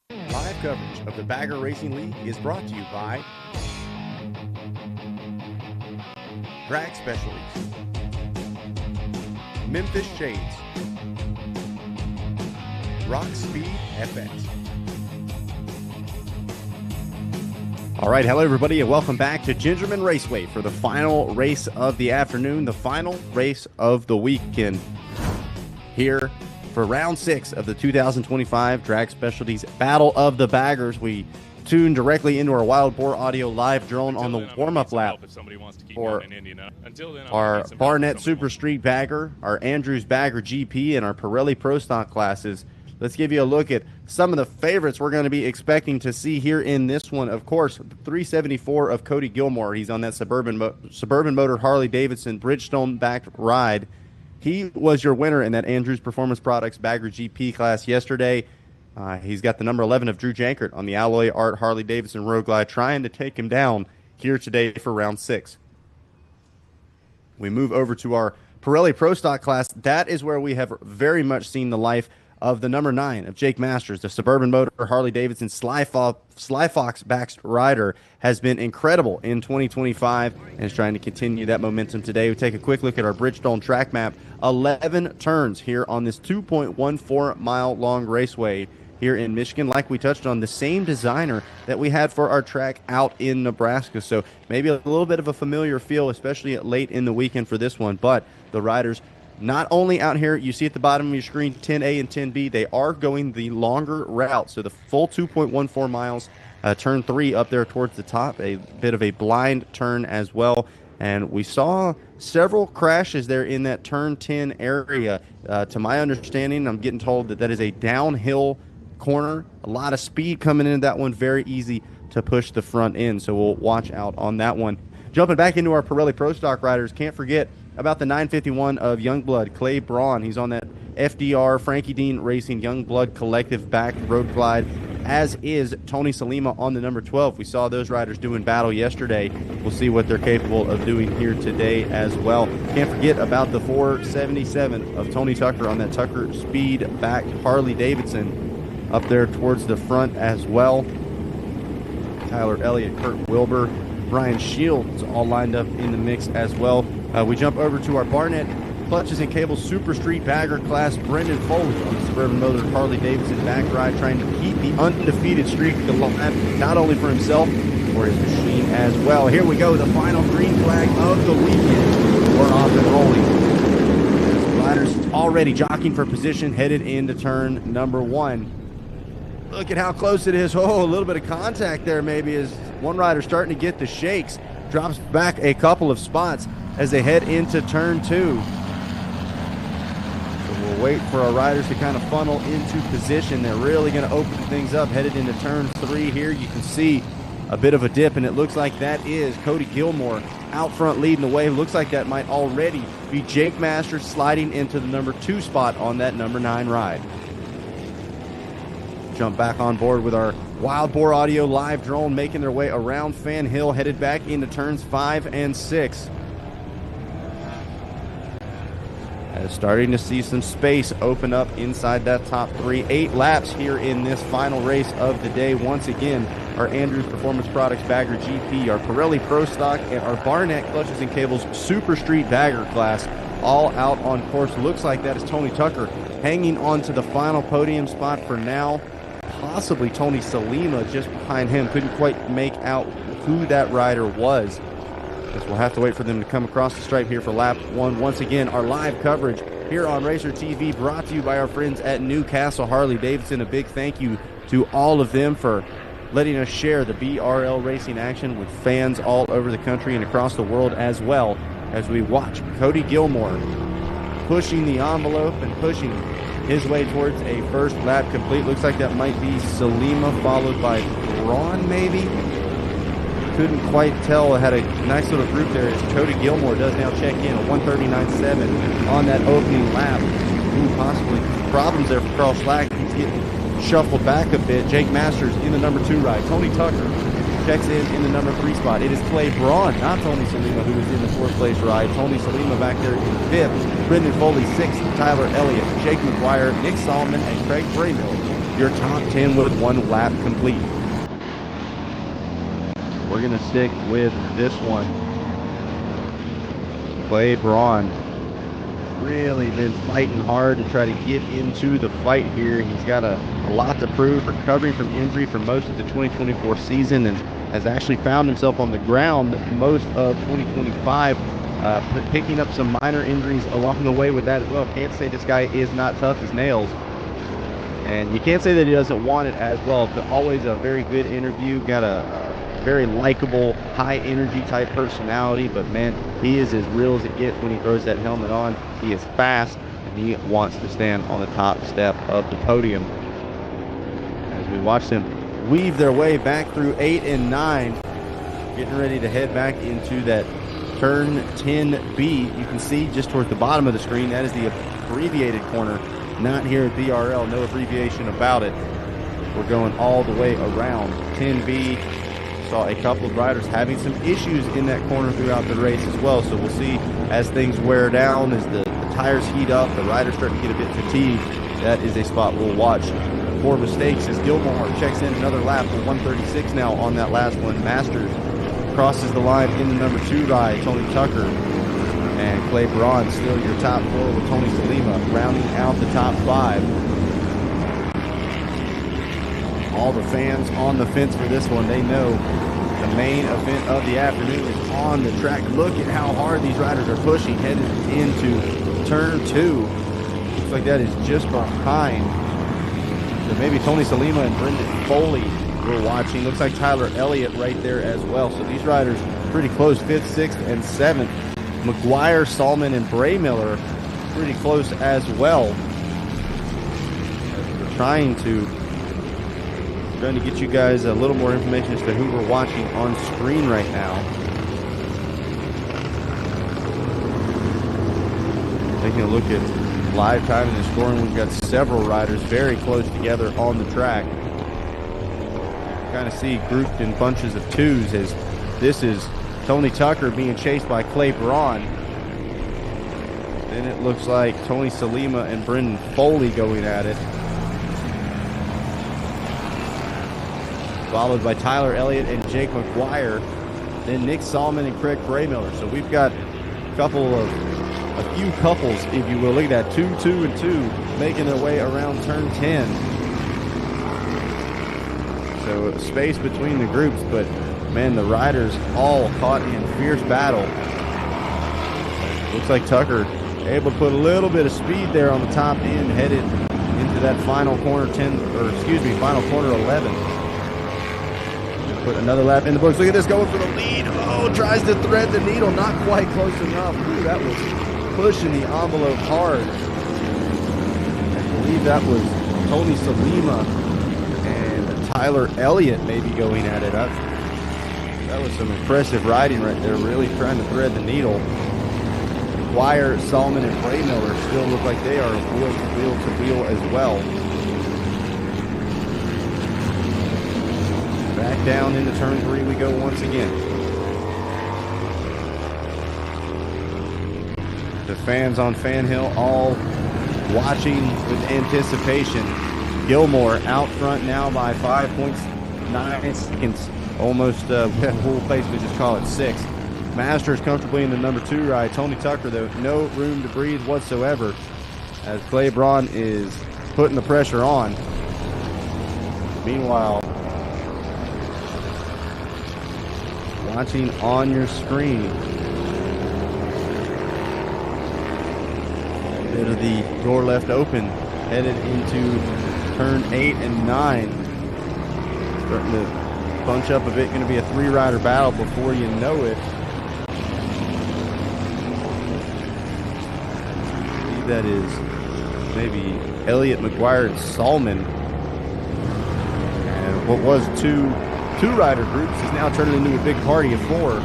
Live coverage of the Bagger Racing League is brought to you by Drag Specialties, Memphis Shades, Rock Speed FX. All right, hello everybody, and welcome back to Gingerman Raceway for the final race of the afternoon, the final race of the weekend. Here for round 6 of the 2025 Drag Specialties Battle of the Baggers. We tune directly into our Wild Boar Audio live drone on the warm-up lap for our Barnett Super Street Bagger, our Andrews Bagger GP, and our Pirelli Pro Stock classes. Let's give you a look at some of the favorites we're going to be expecting to see here in this one. Of course, 374 of Cody Gilmore. He's on that Suburban Motor Harley Davidson Bridgestone-backed ride. He was your winner in that Andrews Performance Products Bagger GP class yesterday. He's got the number 11 of Drew Jankert on the Alloy Art Harley Davidson Road Glide, trying to take him down here today for round 6. We move over to our Pirelli Pro Stock class. That is where we have very much seen the life of the number 9 of Jake Masters, the Suburban Motor Harley Davidson Sly Fox backed rider, has been incredible in 2025 and is trying to continue that momentum today. We take a quick look at our Bridgestone track map. 11 turns here on this 2.14 mile long raceway here in Michigan. Like we touched on, the same designer that we had for our track out in Nebraska. So maybe a little bit of a familiar feel, especially late in the weekend for this one. But the riders not only out here, you see at the bottom of your screen 10A and 10B, they are going the longer route. So the full 2.14 miles, turn 3 up there towards the top, a bit of a blind turn as well. And we saw several crashes there in that turn 10 area. To my understanding, I'm getting told that that is a downhill corner. A lot of speed coming into that one, very easy to push the front end. So we'll watch out on that one. Jumping back into our Pirelli Pro Stock riders, can't forget about the 951 of Youngblood, Clay Braun. He's on that FDR Frankie Dean Racing Youngblood Collective back road glide, as is Tony Salima on the number 12. We saw those riders doing battle yesterday. We'll see what they're capable of doing here today as well. Can't forget about the 477 of Tony Tucker on that Tucker Speed backed Harley Davidson up there towards the front as well. Tyler Elliott, Kurt Wilbur, Brian Shields all lined up in the mix as well. We jump over to our Barnett Clutches and Cables Super Street Bagger class. Brendan Foley on the Suburban Motor Harley Davidson back ride, trying to keep the undefeated streak alive, not only for himself, for his machine as well. Here we go, the final green flag of the weekend. We're off and rolling. The riders already jockeying for position, headed into turn number 1. Look at how close it is. Oh, a little bit of contact there maybe as one rider starting to get the shakes. Drops back a couple of spots as they head into turn 2. So we'll wait for our riders to kind of funnel into position. They're really going to open things up headed into turn 3 here. You can see a bit of a dip, and it looks like that is Cody Gilmore out front leading the way. Looks like that might already be Jake Masters sliding into the number 2 spot on that number 9 ride. jump back on board with our Wild Boar Audio live drone, making their way around Fan Hill, headed back into turns 5 and 6. Starting to see some space open up inside that top 3. 8 laps here in this final race of the day. Once again, our Andrews Performance Products Bagger GP, our Pirelli Pro Stock, and our Barnett Clutches and Cables Super Street Bagger class all out on course. Looks like that is Tony Tucker hanging on to the final podium spot for now. Possibly Tony Salima just behind him. Couldn't quite make out who that rider was. Guess we'll have to wait for them to come across the stripe here for lap 1. Once again, our live coverage here on Racer TV brought to you by our friends at Newcastle Harley-Davidson. A big thank you to all of them for letting us share the BRL racing action with fans all over the country and across the world, as well as we watch Cody Gilmore pushing the envelope and pushing his way towards a first lap complete. Looks like that might be Salima, followed by Braun, maybe. Couldn't quite tell. Had a nice little group there as Cody Gilmore does now check in a 1:39.7 on that opening lap. Ooh, possibly problems there for Carl Slack. He's getting shuffled back a bit. Jake Masters in the number 2 ride. Tony Tucker checks in the number 3 spot. It is Clay Braun, not Tony Salima, who is in the 4th place ride. Tony Salima back there in 5th. Brendan Foley 6th. Tyler Elliott, Jake McGuire, Nick Solomon, and Craig Braymill. Your top 10 with 1 lap complete. We're going to stick with this one. Clay Braun really been fighting hard to try to get into the fight here. He's got a lot to prove, recovering from injury for most of the 2024 season, and has actually found himself on the ground most of 2025, picking up some minor injuries along the way with that as well. Can't say this guy is not tough as nails, and you can't say that he doesn't want it as well, but always a very good interview. Got a very likable, high energy type personality, but man, he is as real as it gets when he throws that helmet on. He is fast, and he wants to stand on the top step of the podium. As we watch them weave their way back through 8 and 9, getting ready to head back into that turn 10B. You can see just towards the bottom of the screen, that is the abbreviated corner, not here at BRL, no abbreviation about it. We're going all the way around 10B. Saw a couple of riders having some issues in that corner throughout the race as well, so we'll see as things wear down, as the tires heat up, the riders start to get a bit fatigued. That is a spot we'll watch for mistakes as Gilmore checks in another lap for 136 now on that last one. Masters crosses the line in the number 2 ride. Tony Tucker and Clay Braun still your top 4 with Tony Salima rounding out the top 5. All the fans on the fence for this one, they know the main event of the afternoon is on the track. Look at how hard these riders are pushing, headed into turn 2. Looks like that is just behind. So maybe Tony Salima and Brendan Foley we're watching. Looks like Tyler Elliott right there as well. So these riders pretty close, 5th, 6th, and 7th. McGuire, Stallman, and Braymiller pretty close as well. We're trying to get you guys a little more information as to who we're watching on screen right now. Taking a look at live time and the scoring, we've got several riders very close together on the track. Kind of see grouped in bunches of 2s, as this is Tony Tucker being chased by Clay Braun. Then it looks like Tony Salima and Brendan Foley going at it, followed by Tyler Elliott and Jake McGuire, then Nick Solomon and Craig Braymiller. So we've got a few couples, if you will. Look at that, 2, 2, and 2 making their way around turn 10. So space between the groups, but man, the riders all caught in fierce battle. Looks like Tucker able to put a little bit of speed there on the top end, headed into that final corner final corner 11. Put another lap in the books. Look at this, going for the lead. Oh, tries to thread the needle. Not quite close enough. Ooh, that was pushing the envelope hard. I believe that was Tony Salima and Tyler Elliott maybe going at it. That was some impressive riding right there, really trying to thread the needle. Dwyer, Solomon, and Braymiller still look like they are wheel to wheel as well. down into turn 3 we go once again. The fans on Fan Hill all watching with anticipation. Gilmore out front now by 5.9 seconds. Almost, we'll basically just call it 6. Masters comfortably in the number 2 ride. Tony Tucker, though, no room to breathe whatsoever as Clay Braun is putting the pressure on. Meanwhile, watching on your screen, a bit of the door left open, headed into turn 8 and 9. Starting to bunch up a bit, going to be a 3-rider battle before you know it. That is maybe Elliott, McGuire, and Salmon. And what was two-rider groups is now turning into a big party of 4.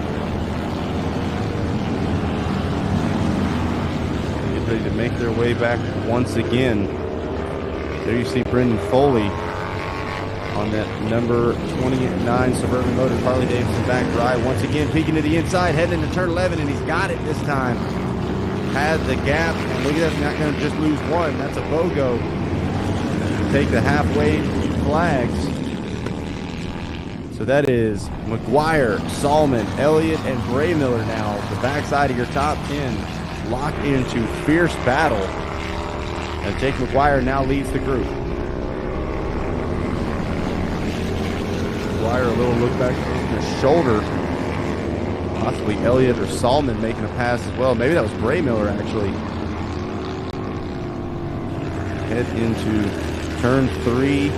Get ready to make their way back once again. There you see Brendan Foley on that number 29 Suburban Motors Harley Davidson back ride. Once again, peeking to the inside, heading into turn 11, and he's got it this time. Had the gap, and look at that, not going to just lose one. That's a BOGO. Take the halfway flags. So that is McGuire, Salmon, Elliott, and Braymiller now. The backside of your top 10 locked into fierce battle. And Jake McGuire now leads the group. McGuire, a little look back on the shoulder. Possibly Elliott or Salmon making a pass as well. Maybe that was Braymiller, actually. Head into turn 3.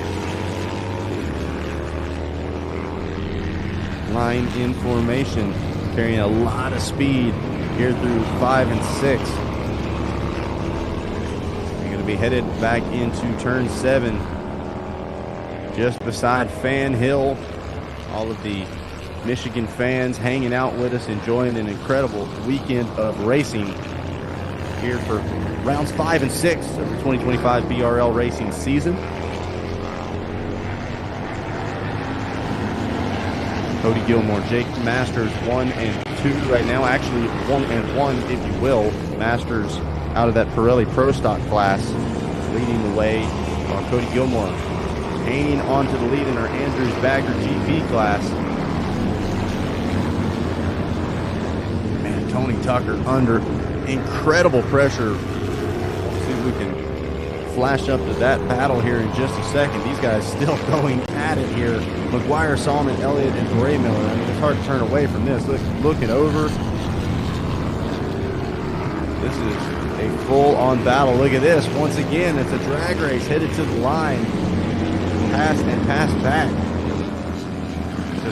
Line in formation. Carrying a lot of speed here through 5 and 6. You're going to be headed back into turn 7. Just beside Fan Hill. All of the Michigan fans hanging out with us, enjoying an incredible weekend of racing here for rounds 5 and 6 of the 2025 BRL racing season. Cody Gilmore, Jake Masters 1 and 2 right now, actually 1 and 1 if you will. Masters out of that Pirelli Pro Stock class leading the way, while Cody Gilmore hanging on to the lead in our Andrews Bagger GP class. Tony Tucker under incredible pressure. Let's see if we can flash up to that battle here in just a second. These guys still going at it here. McGuire, Salmon, Elliott, and Braymiller. I mean, it's hard to turn away from this. Look it over. This is a full-on battle. Look at this. Once again, it's a drag race headed to the line. Pass and pass back.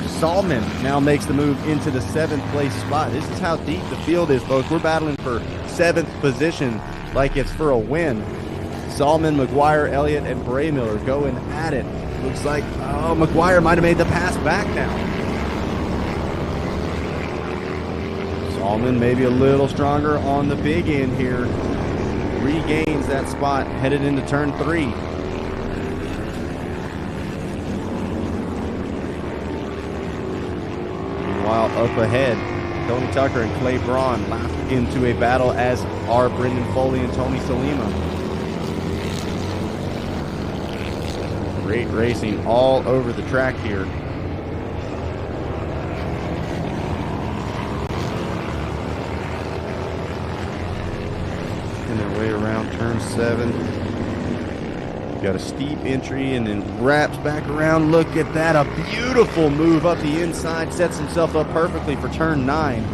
Salmon now makes the move into the 7th place spot. This is how deep the field is, folks. We're battling for 7th position like it's for a win. Salmon, McGuire, Elliott, and Braymiller going at it. Looks like, oh, McGuire might have made the pass back now. Salmon maybe a little stronger on the big end here. Regains that spot, headed into turn 3. Up ahead, Tony Tucker and Clay Braun locked into a battle, as are Brendan Foley and Tony Salima. Great racing all over the track here. Making their way around turn 7. Got a steep entry and then wraps back around. Look at that, a beautiful move up the inside. Sets himself up perfectly for turn 9.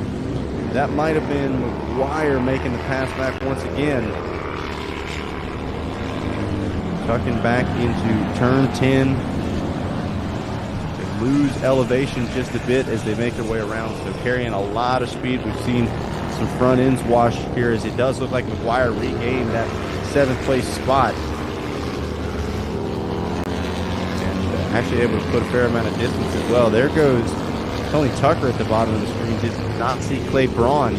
That might have been McGuire making the pass back once again. Tucking back into turn 10. They lose elevation just a bit as they make their way around. So carrying a lot of speed. We've seen some front ends wash here, as it does look like McGuire regained that 7th place spot. Actually able to put a fair amount of distance as well. There goes Tony Tucker at the bottom of the screen. Did not see Clay Braun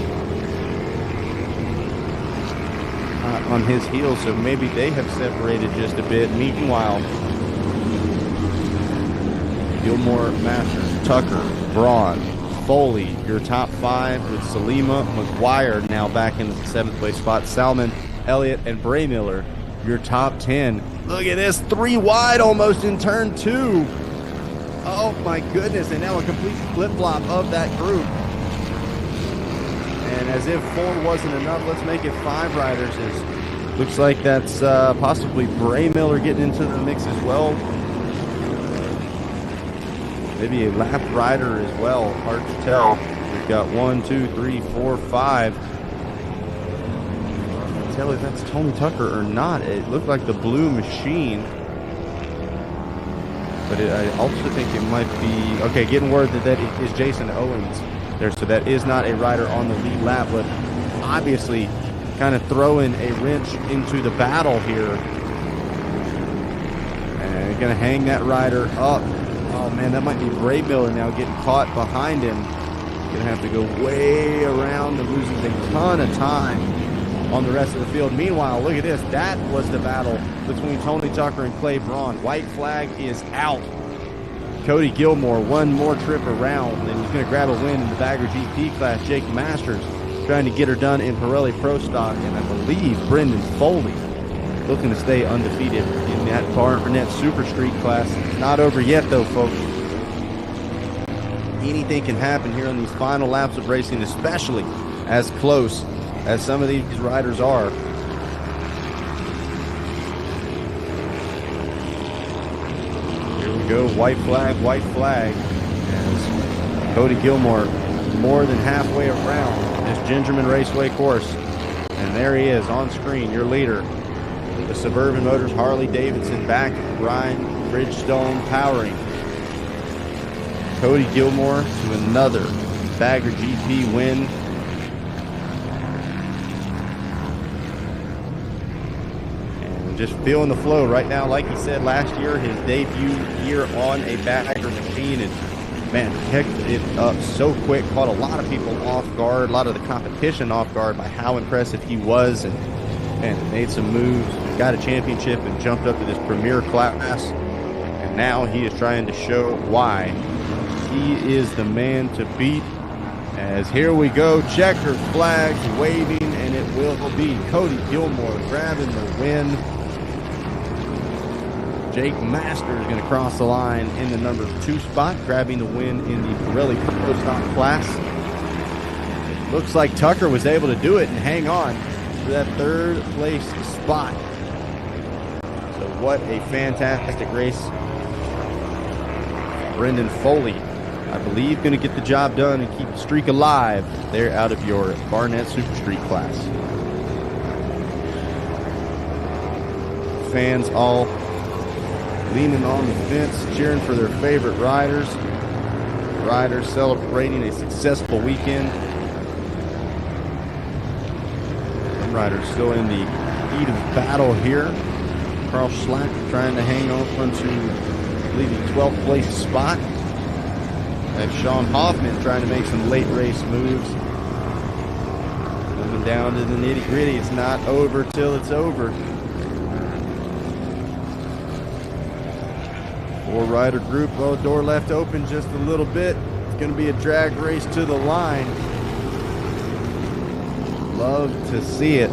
on his heels, so maybe they have separated just a bit. Meanwhile, Gilmore, Masters, Tucker, Braun, Foley, your top 5 with Salima, McGuire now back in the 7th place spot. Salmon, Elliott, and Bray Miller, your top 10. Look at this, 3 wide almost in turn 2. Oh my goodness, and now a complete flip-flop of that group. And as if 4 wasn't enough, let's make it 5 riders. Looks like that's possibly Bray Miller getting into the mix as well. Maybe a lap rider as well, hard to tell. We've got 1, 2, 3, 4, 5. Can't tell if that's Tony Tucker or not. It looked like the blue machine. But I also think it might be, okay, getting word that is Jason Owens there. So that is not a rider on the lead lap, but obviously kind of throwing a wrench into the battle here. And going to hang that rider up. Oh man, that might be Bray Miller now getting caught behind him. Gonna have to go way around and losing a ton of time on the rest of the field. Meanwhile, look at this. That was the battle between Tony Tucker and Clay Braun. White flag is out. Cody Gilmore, one more trip around, and he's gonna grab a win in the Bagger GP class. Jake Masters trying to get her done in Pirelli Pro Stock, and I believe Brendan Foley looking to stay undefeated in that Barnett Super Street class. Not over yet, though, folks. Anything can happen here on these final laps of racing, especially as close as some of these riders are. Here we go, white flag, as Cody Gilmore more than halfway around this Gingerman Raceway course. And there he is on screen, your leader. The Suburban Motors Harley Davidson back Ryan Bridgestone powering Cody Gilmore to another Bagger GP win. And just feeling the flow right now. Like he said last year, his debut year on a Bagger machine, and man, picked it up so quick, caught a lot of people off guard, a lot of the competition off guard by how impressive he was, and made some moves, got a championship, and jumped up to this premier class. And now he is trying to show why he is the man to beat. As here we go, checkered flags waving, and it will be Cody Gilmore grabbing the win. Jake Masters going to cross the line in the number 2 spot, grabbing the win in the Pirelli Pro Stock class. Looks like Tucker was able to do it and hang on to that 3rd place spot. So what a fantastic race. Brendan Foley, I believe, going to get the job done and keep the streak alive there out of your Barnett Super Street class. Fans all leaning on the fence, cheering for their favorite riders. Riders celebrating a successful weekend. Some riders still in the heat of battle here. Carl Schlack trying to hang on to, I believe, the 12th place spot. And Sean Hoffman trying to make some late race moves. Moving down to the nitty gritty. It's not over till it's over. 4-rider group. Well, door left open just a little bit. It's going to be a drag race to the line. Love to see it.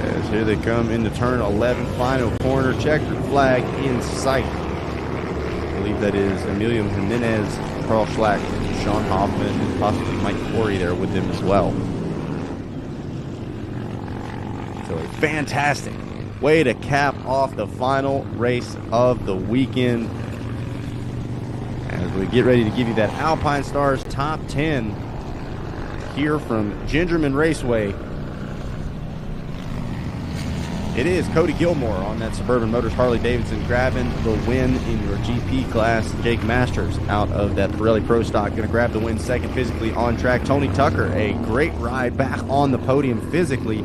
As here they come into turn 11, final corner, checkered flag in sight. I believe that is Emilio Jimenez, Carl Schlack, Sean Hoffman, and possibly Mike Corey there with them as well. So a fantastic way to cap off the final race of the weekend. As we get ready to give you that Alpine Stars top 10 here from Gingerman Raceway. It is Cody Gilmore on that Suburban Motors Harley Davidson grabbing the win in your GP class. Jake Masters out of that Pirelli Pro Stock going to grab the win second physically on track. Tony Tucker, a great ride back on the podium physically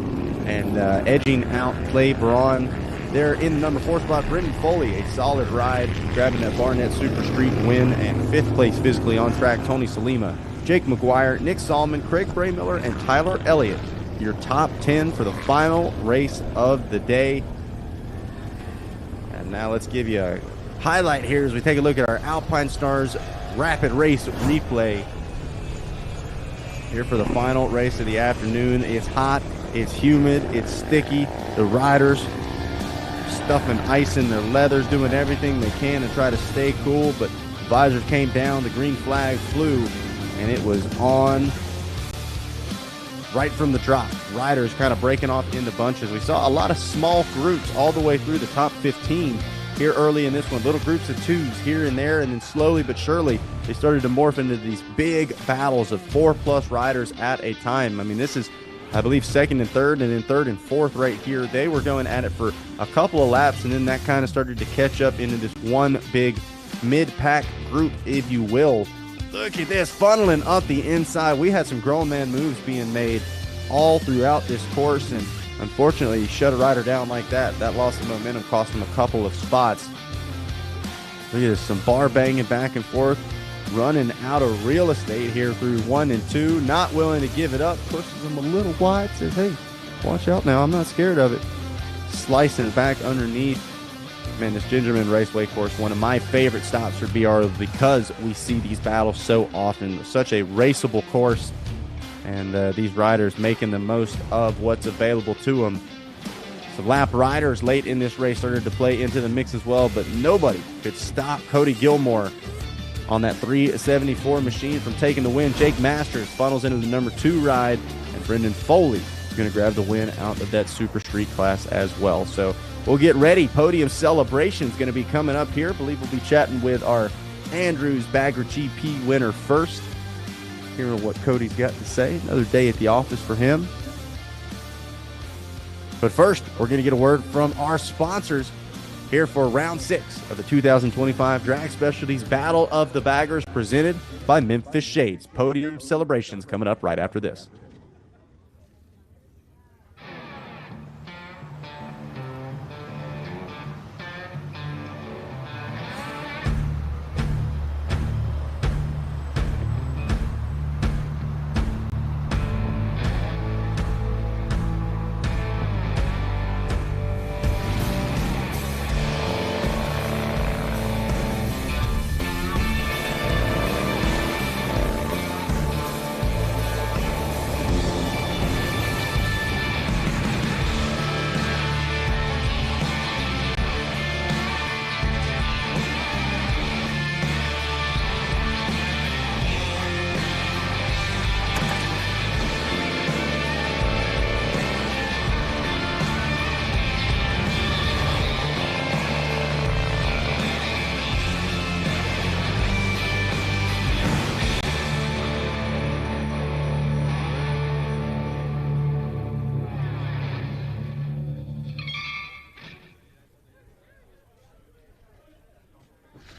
and edging out Clay Braun. There in the number 4 spot, Brendan Foley, a solid ride, grabbing that Barnett Super Street win, and 5th place physically on track, Tony Salima, Jake McGuire, Nick Solomon, Craig Bray Miller, and Tyler Elliott. Your top 10 for the final race of the day. And now let's give you a highlight here as we take a look at our Alpine Stars Rapid Race replay here for the final race of the afternoon. It's hot, it's humid, it's sticky. The riders stuffing ice in their leathers, doing everything they can to try to stay cool, but visors came down, the green flag flew, and it was on right from the drop. Riders kind of breaking off into bunches. We saw a lot of small groups all the way through the top 15 here early in this one. Little groups of twos here and there, and then slowly but surely they started to morph into these big battles of 4+ riders at a time. I mean, this is, I believe, second and third, and then third and fourth right here. They were going at it for a couple of laps, and then that kind of started to catch up into this one big mid-pack group, if you will. Look at this, funneling up the inside. We had some grown man moves being made all throughout this course, and unfortunately, you shut a rider down like that. That loss of momentum cost him a couple of spots. Look at this, some bar banging back and forth, running out of real estate here through 1 and 2. Not willing to give it up, pushes him a little wide, says, hey, watch out now, I'm not scared of it. Slicing it back underneath. Man, this Gingerman Raceway course, one of my favorite stops for BR because we see these battles so often. Such a raceable course, and these riders making the most of what's available to them. Some lap riders late in this race started to play into the mix as well, but nobody could stop Cody Gilmore on that 374 machine from taking the win. Jake Masters funnels into the number 2 ride, and Brendan Foley is going to grab the win out of that Super Street class as well. So we'll get ready. Podium celebration is going to be coming up here. I believe we'll be chatting with our Andrews Bagger GP winner first. Hearing what Cody's got to say. Another day at the office for him. But first, we're going to get a word from our sponsors here for round 6 of the 2025 Drag Specialties Battle of the Baggers, presented by Memphis Shades. Podium celebrations coming up right after this.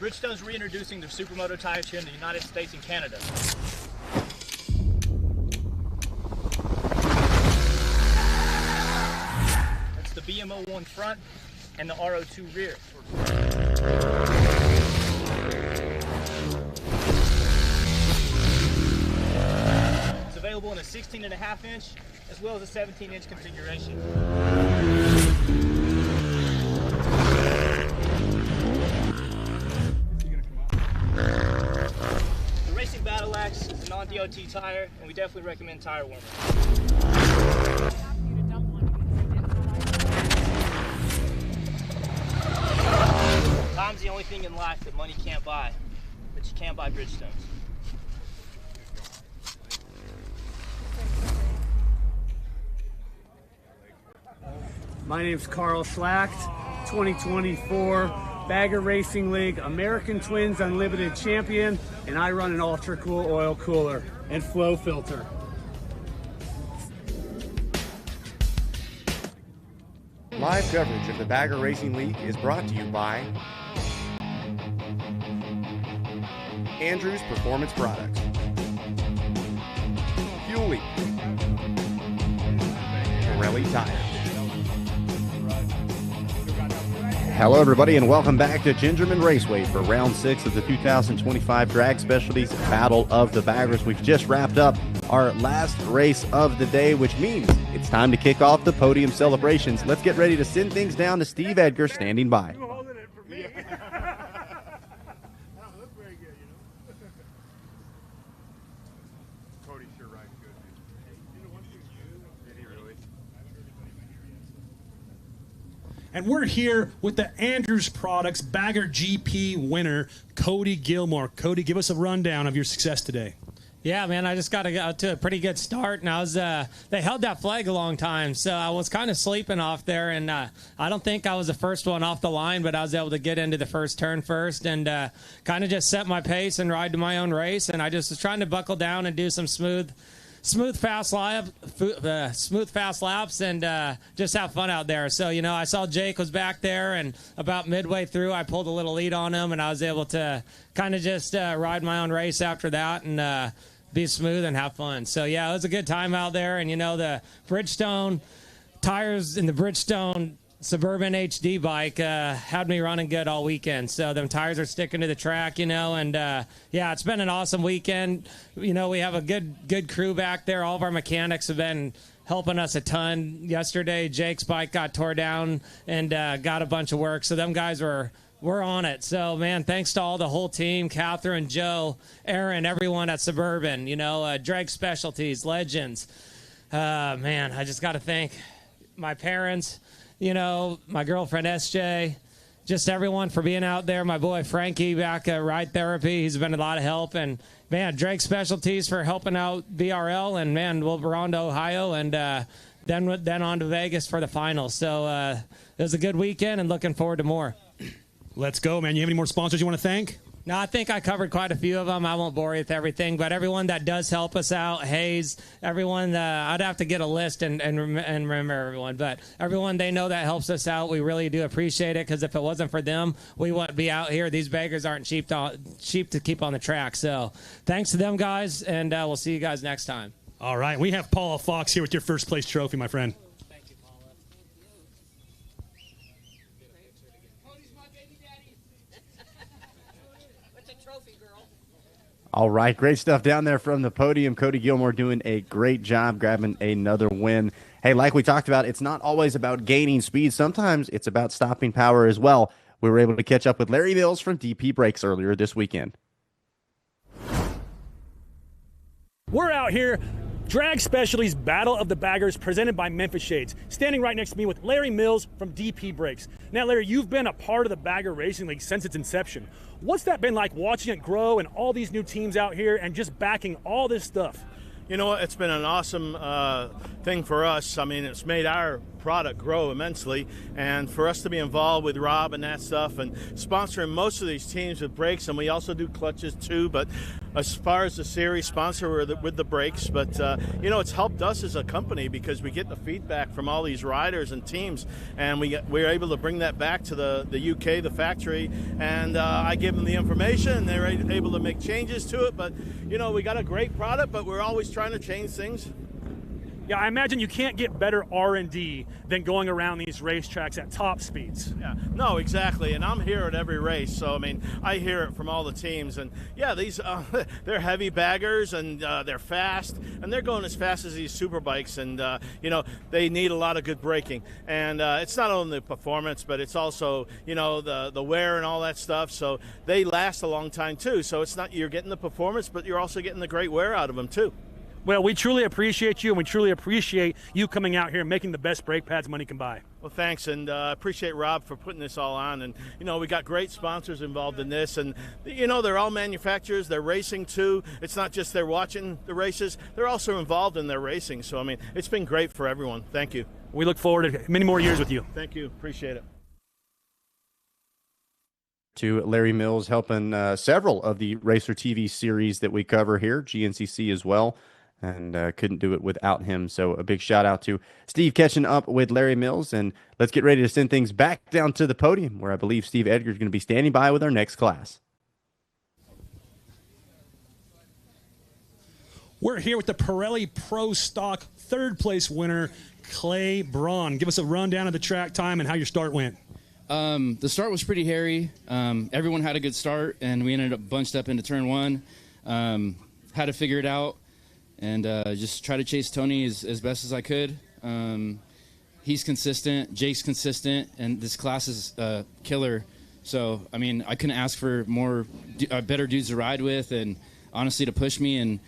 Bridgestone's reintroducing their Supermoto tires here in the United States and Canada. That's the BMO1 front and the RO2 rear. It's available in a 16.5 inch as well as a 17-inch configuration. The Racing Battle Axe is a non-DOT tire, and we definitely recommend tire warmer. Time's the only thing in life that money can't buy, but you can buy Bridgestones. My name's Carl Schlacht, 2024 Bagger Racing League American Twins Unlimited Champion, and I run an Ultra Cool oil cooler and flow filter. Live coverage of the Bagger Racing League is brought to you by Andrews Performance Products, Fuelie, Pirelli Tires. Hello, everybody, and welcome back to Gingerman Raceway for round 6 of the 2025 Drag Specialties Battle of the Baggers. We've just wrapped up our last race of the day, which means it's time to kick off the podium celebrations. Let's get ready to send things down to Steve Edgar standing by. And we're here with the Andrews Products Bagger GP winner, Cody Gilmore. Cody, give us a rundown of your success today. Yeah, man, I just got to a pretty good start, and I was they held that flag a long time, so I was kind of sleeping off there, and I don't think I was the first one off the line, but I was able to get into the first turn first and kind of just set my pace and ride to my own race, and I just was trying to buckle down and do some smooth fast laps and just have fun out there. So, you know, I saw Jake was back there, and about midway through I pulled a little lead on him, and I was able to kind of just ride my own race after that and be smooth and have fun. So, yeah, it was a good time out there. And, you know, the Bridgestone tires in the Bridgestone Suburban HD bike had me running good all weekend. So them tires are sticking to the track, you know, and yeah, it's been an awesome weekend. You know, we have a good crew back there. All of our mechanics have been helping us a ton. Yesterday, Jake's bike got tore down and got a bunch of work. So them guys were on it. So, man, thanks to the whole team, Catherine, Joe, Aaron, everyone at Suburban, you know, Drag Specialties, Legends. Man, I just got to thank my parents, you know, my girlfriend, SJ, just everyone for being out there. My boy, Frankie, back at Ride Therapy. He's been a lot of help. And, man, Drake Specialties for helping out BRL. And, man, we're on to Ohio and then on to Vegas for the finals. So it was a good weekend and looking forward to more. Let's go, man. You have any more sponsors you want to thank? No, I think I covered quite a few of them. I won't bore you with everything, but everyone that does help us out, Hayes, everyone, I'd have to get a list and remember everyone, but everyone they know that helps us out, we really do appreciate it, because if it wasn't for them, we wouldn't be out here. These baggers aren't cheap to keep on the track, so thanks to them, guys, and we'll see you guys next time. All right, we have Paula Fox here with your first place trophy, my friend. All right, great stuff down there from the podium. Cody Gilmore doing a great job grabbing another win. Hey, like we talked about, it's not always about gaining speed. Sometimes it's about stopping power as well. We were able to catch up with Larry Mills from DP Brakes earlier this weekend. We're out here, Drag Specialties Battle of the Baggers, presented by Memphis Shades. Standing right next to me with Larry Mills from DP Brakes. Now, Larry, you've been a part of the Bagger Racing League since its inception. What's that been like, watching it grow and all these new teams out here and just backing all this stuff? You know what? It's been an awesome thing for us. I mean, it's made our product grow immensely, and for us to be involved with Rob and that stuff and sponsoring most of these teams with brakes, and we also do clutches too, but as far as the series sponsor with the brakes, but you know, it's helped us as a company because we get the feedback from all these riders and teams, and we're able to bring that back to the UK, the factory, and I give them the information and they're able to make changes to it. But you know, we got a great product, but we're always trying to change things. Yeah, I imagine you can't get better R&D than going around these racetracks at top speeds. Yeah, no, exactly. And I'm here at every race, so I mean, I hear it from all the teams. And yeah, these they're heavy baggers, and they're fast, and they're going as fast as these super bikes. And you know, they need a lot of good braking. And it's not only the performance, but it's also, you know, the wear and all that stuff. So they last a long time too. So it's not, you're getting the performance, but you're also getting the great wear out of them too. Well, we truly appreciate you, and we truly appreciate you coming out here and making the best brake pads money can buy. Well, thanks, and appreciate Rob for putting this all on. And, you know, we got great sponsors involved in this, and, you know, they're all manufacturers. They're racing, too. It's not just they're watching the races. They're also involved in their racing. So, I mean, it's been great for everyone. Thank you. We look forward to many more years with you. Thank you. Appreciate it. To Larry Mills helping several of the Racer TV series that we cover here, GNCC as well. And couldn't do it without him. So a big shout out to Steve catching up with Larry Mills. And let's get ready to send things back down to the podium, where I believe Steve Edgar is going to be standing by with our next class. We're here with the Pirelli Pro Stock third place winner, Clay Braun. Give us a rundown of the track time and how your start went. The start was pretty hairy. Everyone had a good start, and we ended up bunched up into turn one. Had to figure it out. And just try to chase Tony as best as I could. He's consistent, Jake's consistent, and this class is killer. So, I mean, I couldn't ask for better dudes to ride with and honestly to push me. And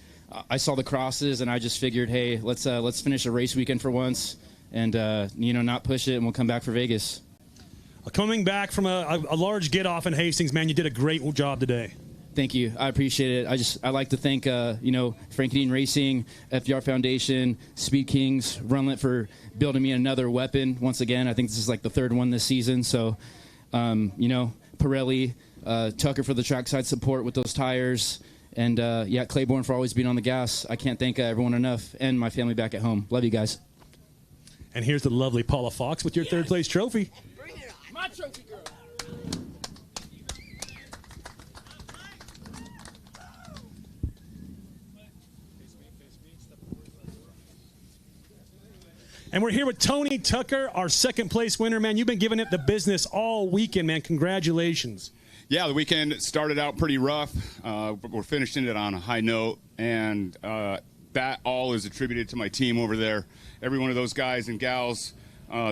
I saw the crosses, and I just figured, hey, let's finish a race weekend for once and, you know, not push it, and we'll come back for Vegas. Coming back from a large get-off in Hastings, man, you did a great job today. Thank you. I appreciate it. I'd like to thank, Frank Dean Racing, FDR Foundation, Speed Kings, Runlet for building me another weapon. Once again, I think this is like the third one this season. So, Pirelli, Tucker for the trackside support with those tires. And, Claiborne for always being on the gas. I can't thank everyone enough, and my family back at home. Love you guys. And here's the lovely Paula Fox with your third-place trophy. Bring it on. My trophy, girl. And we're here with Tony Tucker, our second-place winner. Man, you've been giving it the business all weekend, man. Congratulations. Yeah, the weekend started out pretty rough, but we're finishing it on a high note, and that all is attributed to my team over there. Every one of those guys and gals,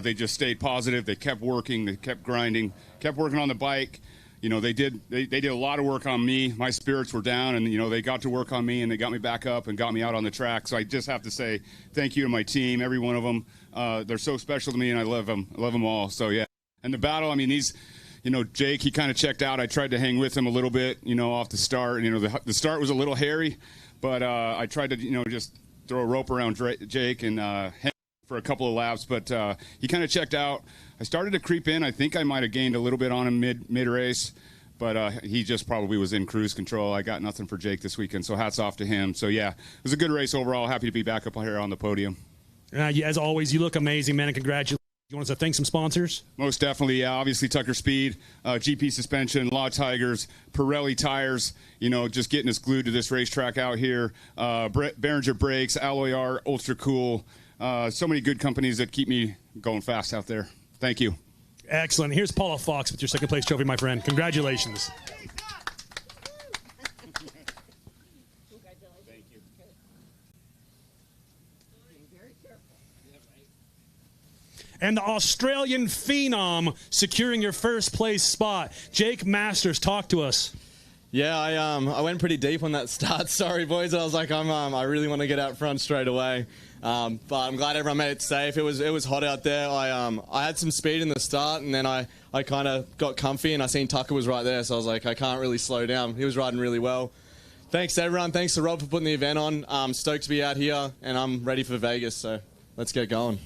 they just stayed positive. They kept working. They kept grinding, kept working on the bike. They did a lot of work on me. My spirits were down, and, they got to work on me, and they got me back up and got me out on the track. So I just have to say thank you to my team, every one of them. They're so special to me, and I love them. I love them all. So, yeah. And the battle, Jake, he kind of checked out. I tried to hang with him a little bit, off the start. The start was a little hairy, but I tried to, just throw a rope around Jake and hang for a couple of laps. But he kind of checked out. I started to creep in. I think I might have gained a little bit on him mid-race, but he just probably was in cruise control. I got nothing for Jake this weekend, so hats off to him. So, yeah, it was a good race overall. Happy to be back up here on the podium. As always, you look amazing, man, and congratulations. You want us to thank some sponsors? Most definitely, yeah. Obviously, Tucker Speed, GP Suspension, Law Tigers, Pirelli Tires, just getting us glued to this racetrack out here. Behringer Brakes, Alloy Art, Ultra Cool. So many good companies that keep me going fast out there. Thank you. Excellent. Here's Paula Fox with your second-place trophy, my friend. Congratulations. And the Australian phenom securing your first place spot. Jake Masters, talk to us. Yeah, I went pretty deep on that start. Sorry, boys. I was like, I really want to get out front straight away. But I'm glad everyone made it safe. It was hot out there. I had some speed in the start, and then I kind of got comfy, and I seen Tucker was right there, so I was like, I can't really slow down. He was riding really well. Thanks to everyone. Thanks to Rob for putting the event on. I'm stoked to be out here, and I'm ready for Vegas, so let's get going.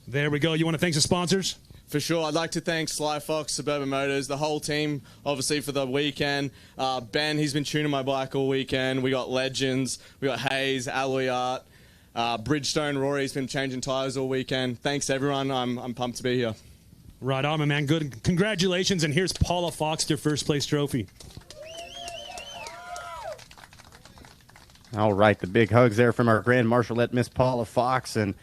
There we go. You want to thank the sponsors? For sure. I'd like to thank Sly Fox, Suburban Motors, the whole team, obviously, for the weekend. Ben, he's been tuning my bike all weekend. We got Legends. We got Hayes, Alloy Art. Bridgestone, Rory's been changing tyres all weekend. Thanks, everyone. I'm pumped to be here. Right on, my man. Good. Congratulations. And here's Paula Fox, your first place trophy. All right. The big hugs there from our Grand Marshal-elect, Miss Paula Fox. And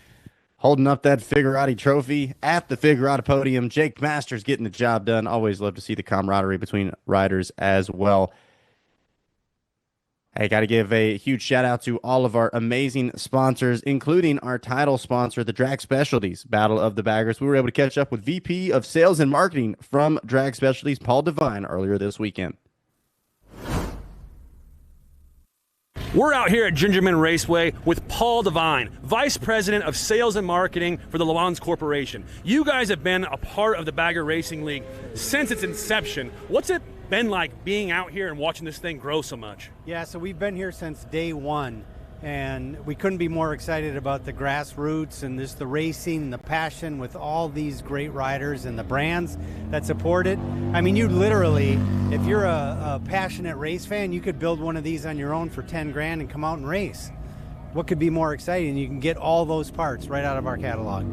holding up that Figurati trophy at the Figurati podium. Jake Masters getting the job done. Always love to see the camaraderie between riders as well. Hey, got to give a huge shout out to all of our amazing sponsors, including our title sponsor, the Drag Specialties Battle of the Baggers. We were able to catch up with VP of Sales and Marketing from Drag Specialties, Paul Devine, earlier this weekend. We're out here at Gingerman Raceway with Paul Devine, Vice President of Sales and Marketing for the Le Mans Corporation. You guys have been a part of the Bagger Racing League since its inception. What's it been like being out here and watching this thing grow so much? Yeah, so we've been here since day one, and we couldn't be more excited about the grassroots and just the racing and the passion with all these great riders and the brands that support it. I mean, you literally, if you're a passionate race fan, you could build one of these on your own for 10 grand and come out and race. What could be more exciting? You can get all those parts right out of our catalog.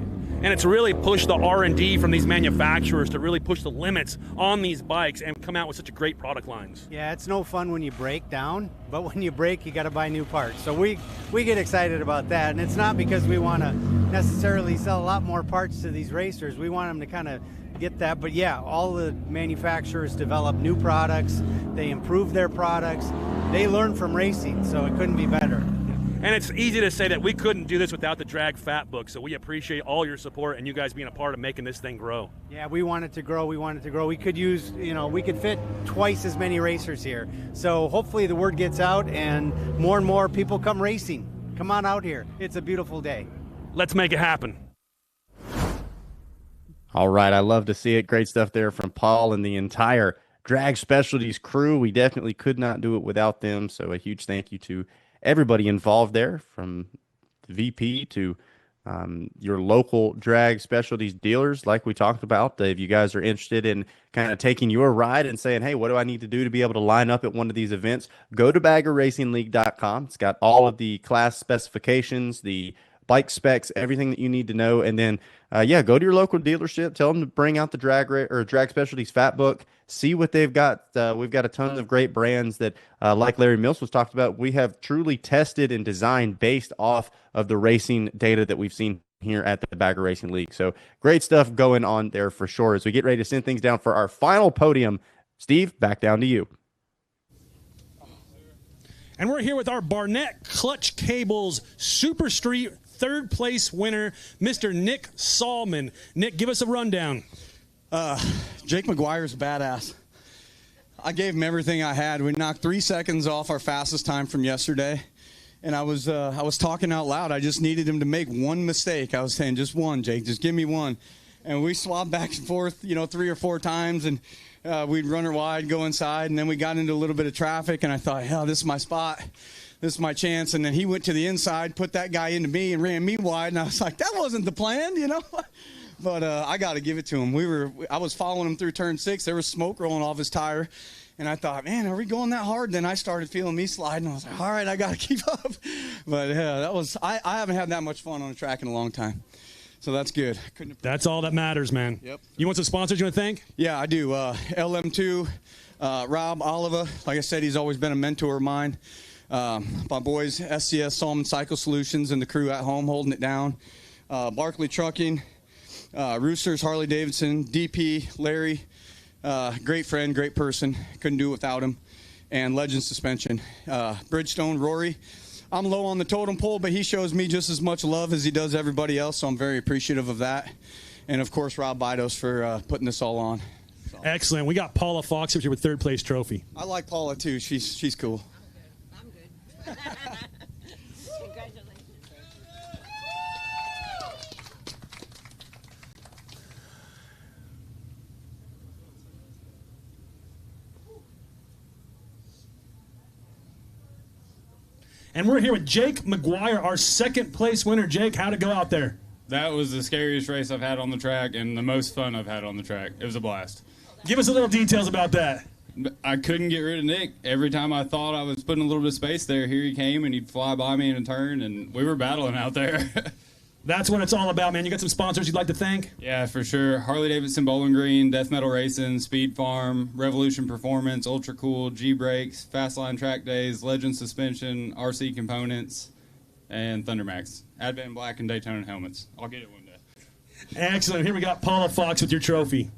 And it's really pushed the R&D from these manufacturers to really push the limits on these bikes and come out with such a great product lines. Yeah, it's no fun when you break down, but when you break, you got to buy new parts. So we get excited about that, and it's not because we want to necessarily sell a lot more parts to these racers. We want them to kind of get that, but yeah, all the manufacturers develop new products, they improve their products, they learn from racing, so it couldn't be better. And it's easy to say that we couldn't do this without the Drag Fat Book, so we appreciate all your support and you guys being a part of making this thing grow. Yeah, we want it to grow. We could use, we could fit twice as many racers here. So hopefully the word gets out and more people come racing. Come on out here. It's a beautiful day. Let's make it happen. All right, I love to see it. Great stuff there from Paul and the entire Drag Specialties crew. We definitely could not do it without them, so a huge thank you to everybody involved there, from the VP to your local Drag Specialties dealers, like we talked about. If you guys are interested in kind of taking your ride and saying, hey, what do I need to do to be able to line up at one of these events, go to baggerracingleague.com. It's got all of the class specifications, the bike specs, everything that you need to know. And then, go to your local dealership. Tell them to bring out the Drag Specialties Fat Book. See what they've got. We've got a ton of great brands that, like Larry Mills was talked about, we have truly tested and designed based off of the racing data that we've seen here at the Bagger Racing League. So great stuff going on there for sure. As we get ready to send things down for our final podium, Steve, back down to you. And we're here with our Barnett Clutch Cables Super Street third place winner, Mr. Nick Salman. Nick, give us a rundown. Jake McGuire's a badass. I gave him everything I had. We knocked 3 seconds off our fastest time from yesterday. And I was talking out loud. I just needed him to make one mistake. I was saying, just one, Jake, just give me one. And we swapped back and forth, 3 or 4 times, and we'd run her wide, go inside, and then we got into a little bit of traffic, and I thought, hell, this is my spot. This is my chance. And then he went to the inside, put that guy into me, and ran me wide. And I was like, that wasn't the plan, But I got to give it to him. I was following him through turn 6. There was smoke rolling off his tire. And I thought, man, are we going that hard? Then I started feeling me sliding. I was like, all right, I got to keep up. But yeah, I haven't had that much fun on a track in a long time. So that's good. That's all that matters, man. Yep. You want some sponsors you want to thank? Yeah, I do. LM2, Rob Oliva. Like I said, he's always been a mentor of mine. My boys, SCS Salman Cycle Solutions, and the crew at home holding it down. Barkley Trucking, Roosters, Harley Davidson, DP, Larry, great friend, great person. Couldn't do it without him. And Legend Suspension. Bridgestone, Rory. I'm low on the totem pole, but he shows me just as much love as he does everybody else, so I'm very appreciative of that. And, of course, Rob Bidos for putting this all on. So. Excellent. We got Paula Fox here with third place trophy. I like Paula, too. She's cool. And we're here with Jake McGuire, our second place winner. Jake, how'd it go out there? That was the scariest race I've had on the track and the most fun I've had on the track. It was a blast. Give us a little details about that. I couldn't get rid of Nick. Every time I thought I was putting a little bit of space there, here he came and he'd fly by me in a turn, and we were battling out there. That's what it's all about, man. You got some sponsors you'd like to thank? Yeah, for sure. Harley Davidson Bowling Green, Death Metal Racing, Speed Farm, Revolution Performance, Ultra Cool, G Brakes, Fastline Track Days, Legend Suspension, RC Components, and Thundermax. Advent Black and Daytona Helmets. I'll get it one day. Excellent. Here we got Paula Fox with your trophy.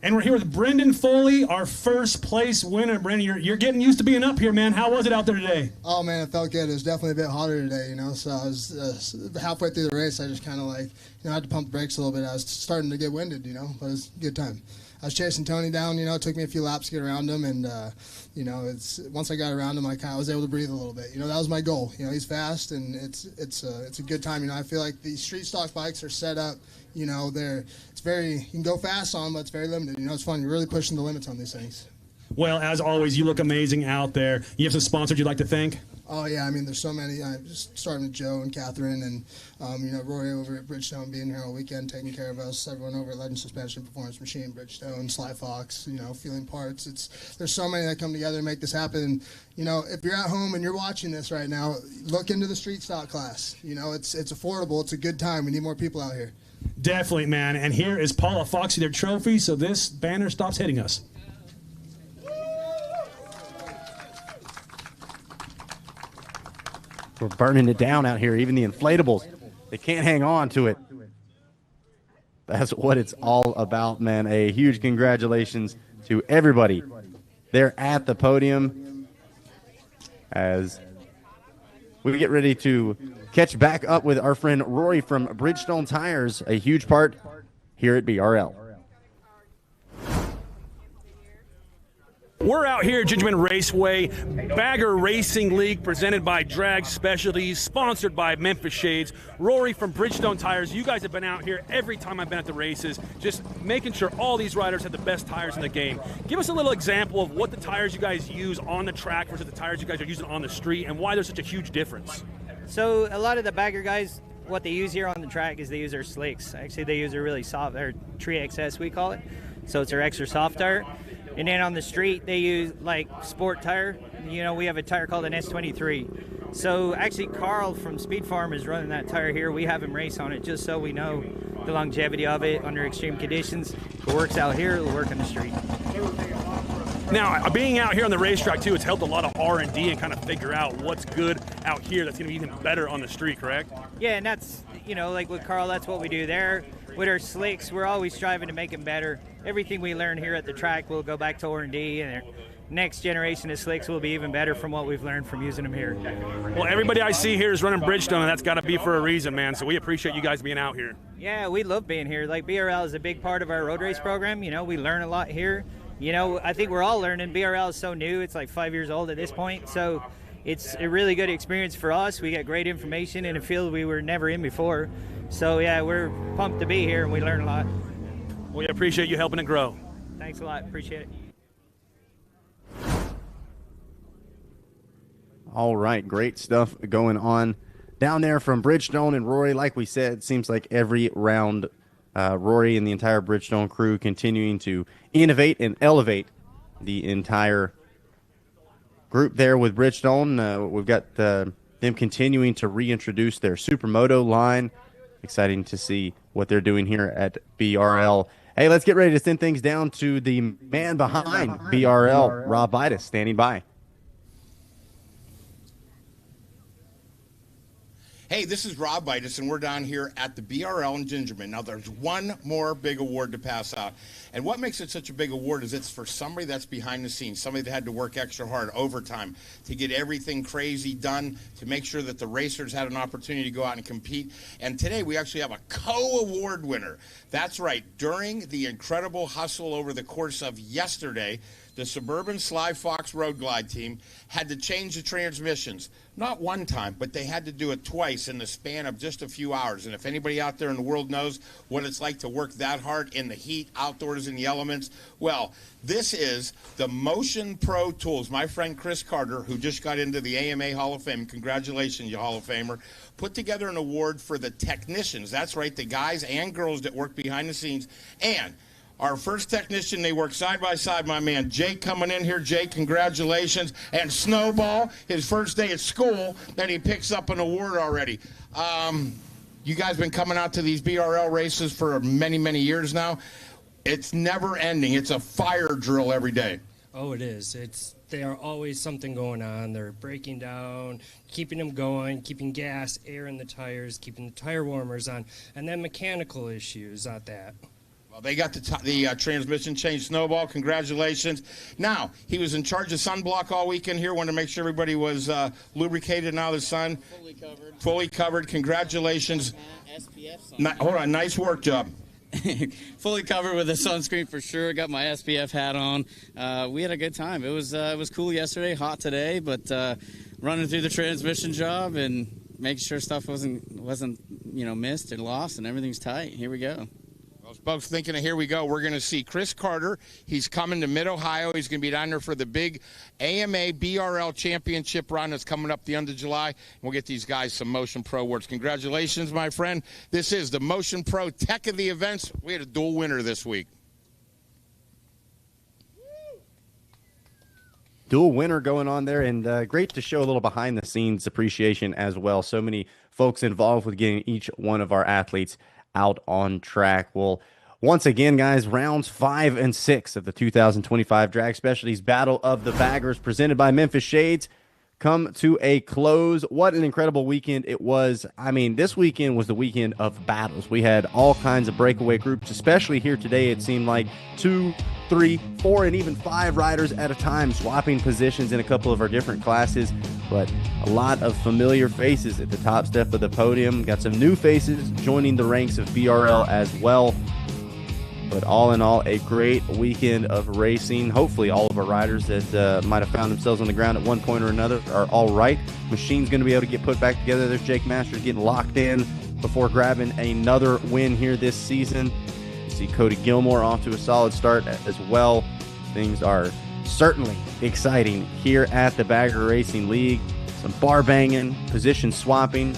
And we're here with Brendan Foley, our first place winner. Brendan, you're getting used to being up here, man. How was it out there today? Oh, man, it felt good. It was definitely a bit hotter today, So I was halfway through the race. I just kind of I had to pump the brakes a little bit. I was starting to get winded, but it was a good time. I was chasing Tony down, it took me a few laps to get around him, and, once I got around him, I was able to breathe a little bit. That was my goal. He's fast, and it's a good time. I feel like these street stock bikes are set up, you can go fast on them, but it's very limited. It's fun. You're really pushing the limits on these things. Well, as always, you look amazing out there. You have some sponsors you'd like to thank? Oh, yeah. There's so many. Just starting with Joe and Catherine and, Rory over at Bridgestone being here all weekend, taking care of us. Everyone over at Legend Suspension, Performance Machine, Bridgestone, Sly Fox, Feeling Parts. There's so many that come together and make this happen. And, if you're at home and you're watching this right now, look into the street stock class. It's affordable. It's a good time. We need more people out here. Definitely, man. And here is Paula Fox, their trophy, so this banner stops hitting us. We're burning it down out here. Even the inflatables, they can't hang on to it. That's what it's all about, man. A huge congratulations to everybody there at the podium as we get ready to catch back up with our friend Rory from Bridgestone Tires, a huge part here at BRL. We're out here at Gingerman Raceway, Bagger Racing League, presented by Drag Specialties, sponsored by Memphis Shades. Rory from Bridgestone Tires, you guys have been out here every time I've been at the races, just making sure all these riders have the best tires in the game. Give us a little example of what the tires you guys use on the track versus the tires you guys are using on the street, and why there's such a huge difference. So a lot of the Bagger guys, what they use here on the track is they use their slicks. Actually, they use a really soft, or Tree XS we call it. So it's their extra soft tire. And then on the street, they use like sport tire. You know, we have a tire called an S23. So actually, Carl from Speed Farm is running that tire here. We have him race on it just so we know the longevity of it under extreme conditions. If it works out here, it'll work on the street. Now, being out here on the racetrack too, it's helped a lot of R&D and kind of figure out what's good out here that's going to be even better on the street, correct? Yeah, and that's, you know, like with Carl, that's what we do there. With our slicks, we're always striving to make them better. Everything we learn here at the track will go back to R&D, and our next generation of slicks will be even better from what we've learned from using them here. Well, everybody I see here is running Bridgestone, and that's got to be for a reason, man. So we appreciate you guys being out here. Yeah, we love being here. Like, BRL is a big part of our road race program. You know, we learn a lot here. You know, I think we're all learning. BRL is so new. It's like 5 years old at this point. So it's a really good experience for us. We get great information in a field we were never in before. So, yeah, we're pumped to be here, and we learn a lot. We appreciate you helping it grow. Thanks a lot. Appreciate it. All right, great stuff going on down there from Bridgestone and Rory. Like we said, it seems like every round Rory and the entire Bridgestone crew continuing to innovate and elevate the entire group there with Bridgestone. We've got them continuing to reintroduce their Supermoto line. Exciting to see what they're doing here at BRL. Hey, let's get ready to send things down to the man behind BRL, Rob Vitus, standing by. Hey, this is Rob Vitus, and we're down here at the BRL in Gingerman. Now, there's one more big award to pass out. And what makes it such a big award is it's for somebody that's behind the scenes, somebody that had to work extra hard, overtime, to get everything crazy done, to make sure that the racers had an opportunity to go out and compete. And today, we actually have a co-award winner. That's right. During the incredible hustle over the course of yesterday, the Suburban Sly Fox Road Glide team had to change the transmissions. Not one time, but they had to do it twice in the span of just a few hours. And if anybody out there in the world knows what it's like to work that hard in the heat, outdoors, in the elements, well, this is the Motion Pro Tools. My friend Chris Carter, who just got into the AMA Hall of Fame, congratulations, you Hall of Famer, put together an award for the technicians. That's right, the guys and girls that work behind the scenes. And our first technician, they work side by side, my man Jake coming in here. Jake, congratulations. And Snowball, his first day at school, then he picks up an award already. You guys been coming out to these BRL races for many, many years now. It's never ending. It's a fire drill every day. Oh, it is. There are always something going on. They're breaking down, keeping them going, keeping gas, air in the tires, keeping the tire warmers on, and then mechanical issues at that. Well, they got the transmission change. Snowball, congratulations. Now, he was in charge of sunblock all weekend here. Wanted to make sure everybody was lubricated now, the sun. Fully covered. Fully covered. Congratulations. SPF hold on, nice work job. Fully covered with a sunscreen for sure. Got my SPF hat on. We had a good time. It was cool yesterday, hot today, but running through the transmission job and making sure stuff wasn't missed and lost and everything's tight. Here we go. Folks, thinking of here we go, we're going to see Chris Carter. He's coming to Mid-Ohio. He's going to be down there for the big AMA BRL Championship run that's coming up the end of July. We'll get these guys some Motion Pro awards. Congratulations, my friend. This is the Motion Pro Tech of the Events. We had a dual winner this week. Dual winner going on there, and great to show a little behind-the-scenes appreciation as well. So many folks involved with getting each one of our athletes out on track. Well, once again, guys, rounds 5 and 6 of the 2025 Drag Specialties Battle of the Baggers presented by Memphis Shades come to a close. What an incredible weekend it was. I mean, this weekend was the weekend of battles. We had all kinds of breakaway groups, especially here today. It seemed like 2, 3, 4, and even 5 riders at a time swapping positions in a couple of our different classes, but a lot of familiar faces at the top step of the podium. Got some new faces joining the ranks of BRL as well. But all in all, a great weekend of racing. Hopefully all of our riders that might have found themselves on the ground at one point or another are all right. Machine's going to be able to get put back together. There's Jake Masters getting locked in before grabbing another win here this season. You see Cody Gilmore off to a solid start as well. Things are certainly exciting here at the Bagger Racing League. Some bar banging, position swapping.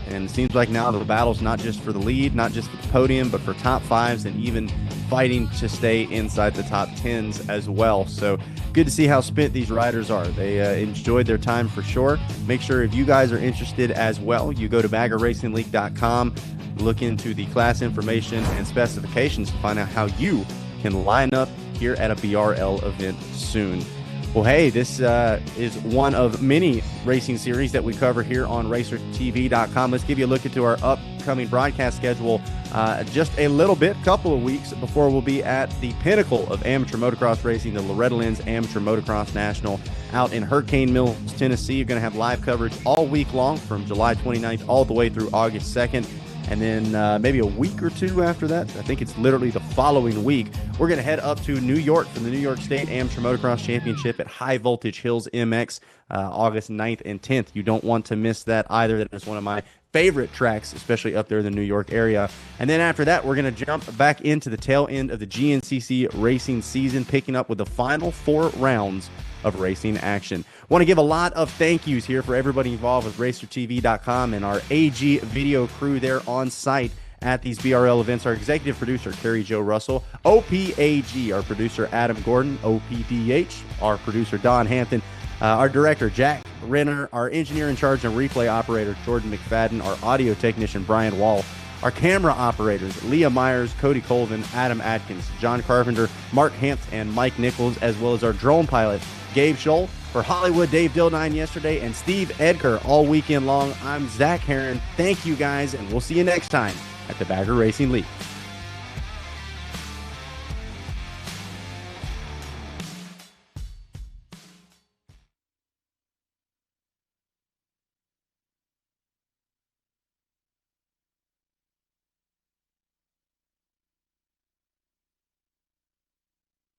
And it seems like now the battle's not just for the lead, not just for the podium, but for top fives and even fighting to stay inside the top tens as well. So good to see how spent these riders are. They enjoyed their time for sure. Make sure if you guys are interested as well, you go to baggerracingleague.com, look into the class information and specifications to find out how you can line up here at a BRL event soon. Well, hey, this is one of many racing series that we cover here on RacerTV.com. Let's give you a look into our upcoming broadcast schedule just a little bit, couple of weeks before we'll be at the pinnacle of amateur motocross racing, the Loretta Lynn's Amateur Motocross National out in Hurricane Mills, Tennessee. You're going to have live coverage all week long from July 29th all the way through August 2nd. And then maybe a week or two after that, I think it's literally the following week, we're going to head up to New York for the New York State Amateur Motocross Championship at High Voltage Hills MX, August 9th and 10th. You don't want to miss that either. That is one of my favorite tracks, especially up there in the New York area. And then after that, we're going to jump back into the tail end of the GNCC racing season, picking up with the final 4 rounds of racing action. Want to give a lot of thank yous here for everybody involved with RacerTV.com and our AG video crew there on site at these BRL events. Our executive producer, Carrie Jo Russell, OPAG, our producer, Adam Gordon, OPDH, our producer, Don Hampton, our director, Jack Renner, our engineer in charge and replay operator, Jordan McFadden, our audio technician, Brian Wall, our camera operators, Leah Myers, Cody Colvin, Adam Atkins, John Carpenter, Mark Hampt, and Mike Nichols, as well as our drone pilot, Gabe Scholl. For Hollywood, Dave Dildine yesterday, and Steve Edgar all weekend long, I'm Zach Herron. Thank you guys, and we'll see you next time at the Bagger Racing League.